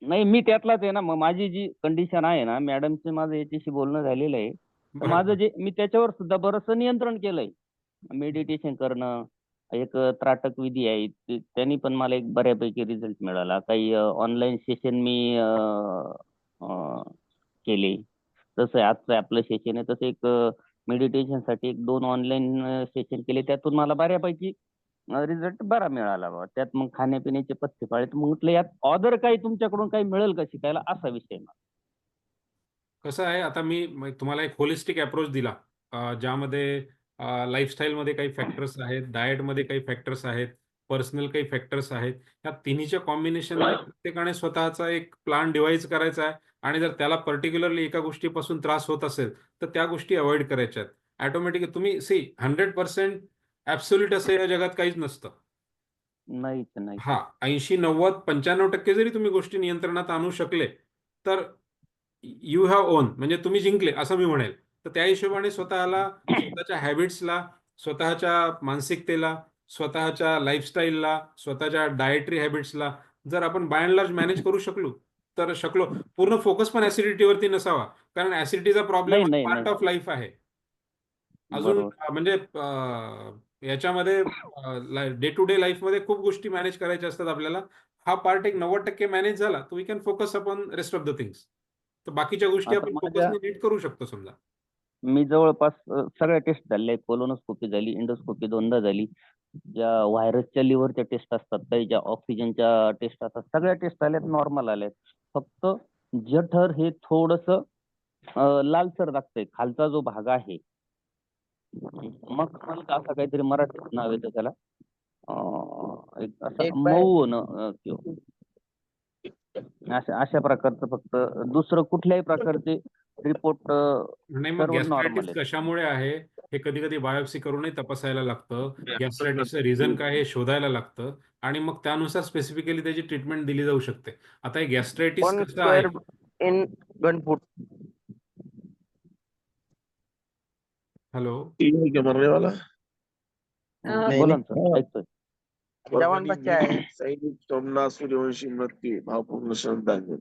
नाही, मी त्यातलाच आहे ना. मग माझी जी कंडिशन आहे ना, मॅडमचे माझं याच्याशी बोलणं झालेलं आहे. तर बरं. माझं जे मी त्याच्यावर सुद्धा बरंचसं नियंत्रण केलंय. मेडिटेशन करणं, एक त्राटक विधी आहे. त्यांनी पण मला एक बऱ्यापैकी रिझल्ट मिळाला. काही ऑनलाईन सेशन मी केले. तसं आजचं आपलं सेशन आहे तसं एक मेडिटेशनसाठी 1-2 ऑनलाईन सेशन केले. त्यातून मला बऱ्यापैकी रिझल्ट बरा मिळाला बाबा. त्यात मग खाण्यापिण्याचे पथ्य पाळले. तर मग म्हटलं यात ऑदर काही तुमच्याकडून काही मिळेल का शिकायला, असा विषय आहे. कसं आहे, आता मी तुम्हाला एक होलिस्टिक अप्रोच दिला, ज्यामध्ये लाईफस्टाईलमध्ये काही फॅक्टर्स आहेत, डाएटमध्ये काही फॅक्टर्स आहेत, पर्सनल काही फॅक्टर्स आहेत. या तिन्हीच्या कॉम्बिनेशनने प्रत्येकाने स्वतःचा एक प्लान डिव्हाइस करायचा आहे आणि जर त्याला पर्टिक्युलरली एका गोष्टीपासून त्रास होत असेल तर त्या गोष्टी अवॉइड करायच्या आहेत. ऑटोमॅटिकली तुम्ही 100% ॲब्सोल्यूट असं या जगात काहीच नसतं. नाहीच नाही. हां, 80, 90, 95% जरी तुम्ही गोष्टी नियंत्रणात आणू शकले, तर यू हॅव ओन, म्हणजे तुम्ही जिंकले असं मी म्हणेल. तर त्या हिशोबाने स्वतःला, स्वतःच्या हॅबिट्सला, स्वतःच्या मानसिकतेला, स्वतःच्या लाईफस्टाईलला, स्वतःच्या डाएटरी हॅबिट्सला जर आपण बाय एंड लार्ज मॅनेज करू शकलो, पूर्ण फोकस पण ॲसिडिटीवरती नसावा. कारण ॲसिडिटीचा प्रॉब्लेम नाही, नाही, पार्ट नाही. ऑफ लाईफ आहे. अजून बरोबर. म्हणजे याच्यामध्ये डे टू डे लाईफमध्ये खूप गोष्टी मॅनेज करायच्या असतात आपल्याला. हा पार्ट एक 90% मॅनेज झाला, तर we can focus upon rest of the things. तर बाकीच्या गोष्टी आता आपण माझ्या फोकसने नीट करू शकतो समजा. मी जवळपास सगळ्या टेस्ट झालेल्या आहेत. कोलोनोस्कोपी झाली, एंडोस्कोपी 2दा झाली. ज्या व्हायरसच्या लिव्हरच्या टेस्ट असतात, काही ज्या ऑक्सिजनच्या टेस्ट असतात, सगळ्या टेस्ट आल्यात, नॉर्मल आल्यात. फक्त जठर हे थोडस लालसर दाखतंय, खालचा जो भाग आहे. मग असं काहीतरी मराठीत नाव येतं त्याला, एक असं एक बाय- मऊ होणं किंवा अशा प्रकारचं, फक्त दुसरं कुठल्याही प्रकारचे रिपोर्ट नाही, मग सर्व गॅस्ट्रायटिस नॉर्मल आहे. कशामुळे आहे हे कधी कधी बायोप्सी करूनही तपासायला लागतं. गॅस्ट्रायटिसचं रिझन काय हे शोधायला लागतं आणि मग त्यानुसार स्पेसिफिकली त्याची ट्रीटमेंट दिली जाऊ शकते. आता हे गॅस्ट्रायटिस 1 कसं आहे? स्क्वेअर इन घनफूट. हॅलो, नहीं, बोला नहीं। ना सर, ऐकतोय. जवान बच्चा है। सोमनाथ सूर्यवंशी मृत्यु भावपूर्ण श्रद्धांजलि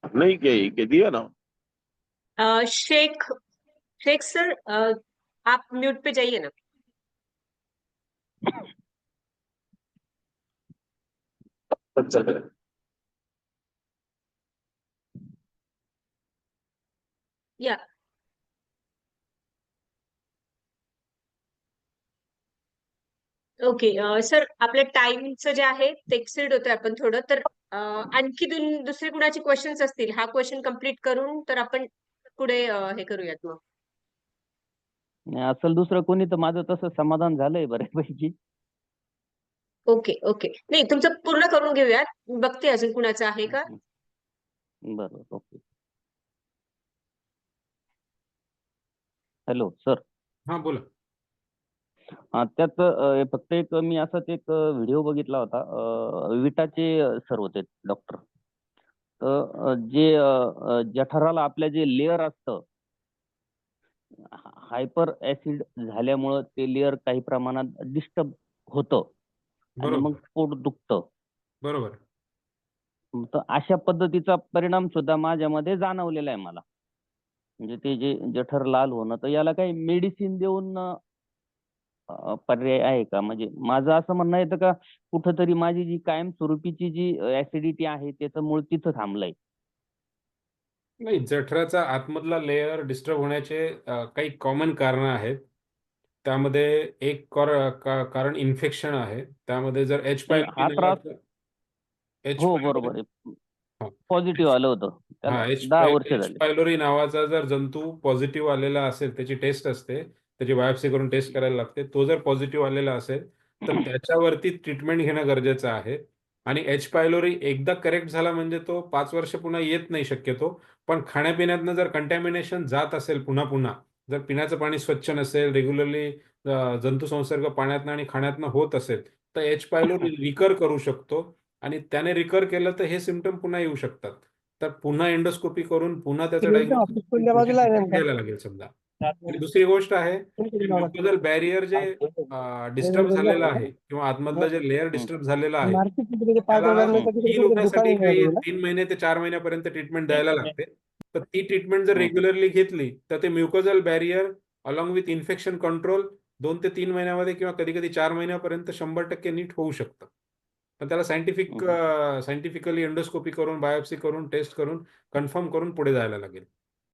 नहीं क्या के दिया ना। शेख सर, आप म्यूट पे जाइए ना. अच्छा या ओके. सर, आपल्या टाइमचं जे आहे ते एक्सीड होतोय आपण थोडं, तर आणखी दुसरे कुणाचे क्वेश्चन्स असतील, हा क्वेश्चन कम्प्लीट करून तर आपण पुढे हे करूयात मग. नाही, असेल दुसरं कोणी तर माझं तसं समाधान झालंय बऱ्यापैकी. Okay okay. नाही, तुमचं पूर्ण करून घेऊयात. बघते अजून कुणाचं आहे का. बरोबर, ओके. Hello sir. हा बोला. त्यात फक्त एक मी असाच एक व्हिडिओ बघितला होता. विटाचे सर होते डॉक्टर. तर जे जठराला आपल्या जे लेअर असतं, हायपर ऍसिड झाल्यामुळं ते लेअर काही प्रमाणात डिस्टर्ब होतं आणि बरोबर. मग पोट दुखतं. बरोबर. तर अशा पद्धतीचा परिणाम सुद्धा माझ्यामध्ये जाणवलेला आहे मला. म्हणजे ते जे जठर लाल होणं, तर याला काही मेडिसिन देऊन पर्याय आहे का? म्हणजे माझं असं म्हणणं येतं का कुठंतरी माझी जी कायमस्वरूपीची जी ऍसिडिटी आहे त्याचं मूळ तिथं थांबलंय. नाही, जठराचा आतमधला लेअर डिस्टर्ब होण्याचे काही कॉमन कारणं आहेत. त्यामध्ये एक कारण इन्फेक्शन आहे. त्यामध्ये जर एच नाही, पायलोरी हा त्रास एच हो पायलोरी बरोबर आहे. हा. पॉझिटिव्ह आलं होतं त्याला हा, 10 वर्ष एच झाली. पायलोरी नावाचा जर जंतू पॉझिटिव्ह आलेला असेल, त्याची टेस्ट असते, त्याची बायोप्सी करून टेस्ट करायला लागते. तो जर पॉझिटिव्ह आलेला असेल तर त्याच्यावरती ट्रीटमेंट घेणं गरजेचं आहे. आणि एच पायलोरी एकदा करेक्ट झाला म्हणजे तो 5 वर्ष पुन्हा येत नाही शक्यतो. पण खाण्यापिण्यातनं जर कंटॅमिनेशन जात असेल पुन्हा पुन्हा, जर पिण्याचं पाणी स्वच्छ नसेल, रेग्युलरली जंतू संसर्ग पाण्यातनं आणि खाण्यातनं होत असेल, तर एच पायलोरी रिकर करू शकतो आणि त्याने रिकर केलं तर हे सिम्पटम पुन्हा येऊ शकतात. तर पुन्हा एंडोस्कोपी करून पुन्हा त्याचं डायग्नोसिस घ्यायला लागेल समजा. आणि दुसरी गोष्ट आहे, म्युकोझल बॅरियर जे डिस्टर्ब झालेलं आहे किंवा आतमधलं जे लेअर डिस्टर्ब झालेलं आहे, त्याला heal होण्यासाठी काही 3 महिने ते 4 महिन्यापर्यंत ट्रीटमेंट द्यायला लागते. तर ती ट्रीटमेंट जर रेग्युलरली घेतली तर ते mucosal barrier along with infection control 2 ते 3 महिन्यामध्ये किंवा कधी-कधी 4 महिन्यापर्यंत 100% नीट होऊ शकतं. पण त्याला सायंटिफिकली एंडोस्कोपी करून, बायोप्सी करून, टेस्ट करून, कन्फर्म करून पुढे जायला लागेल.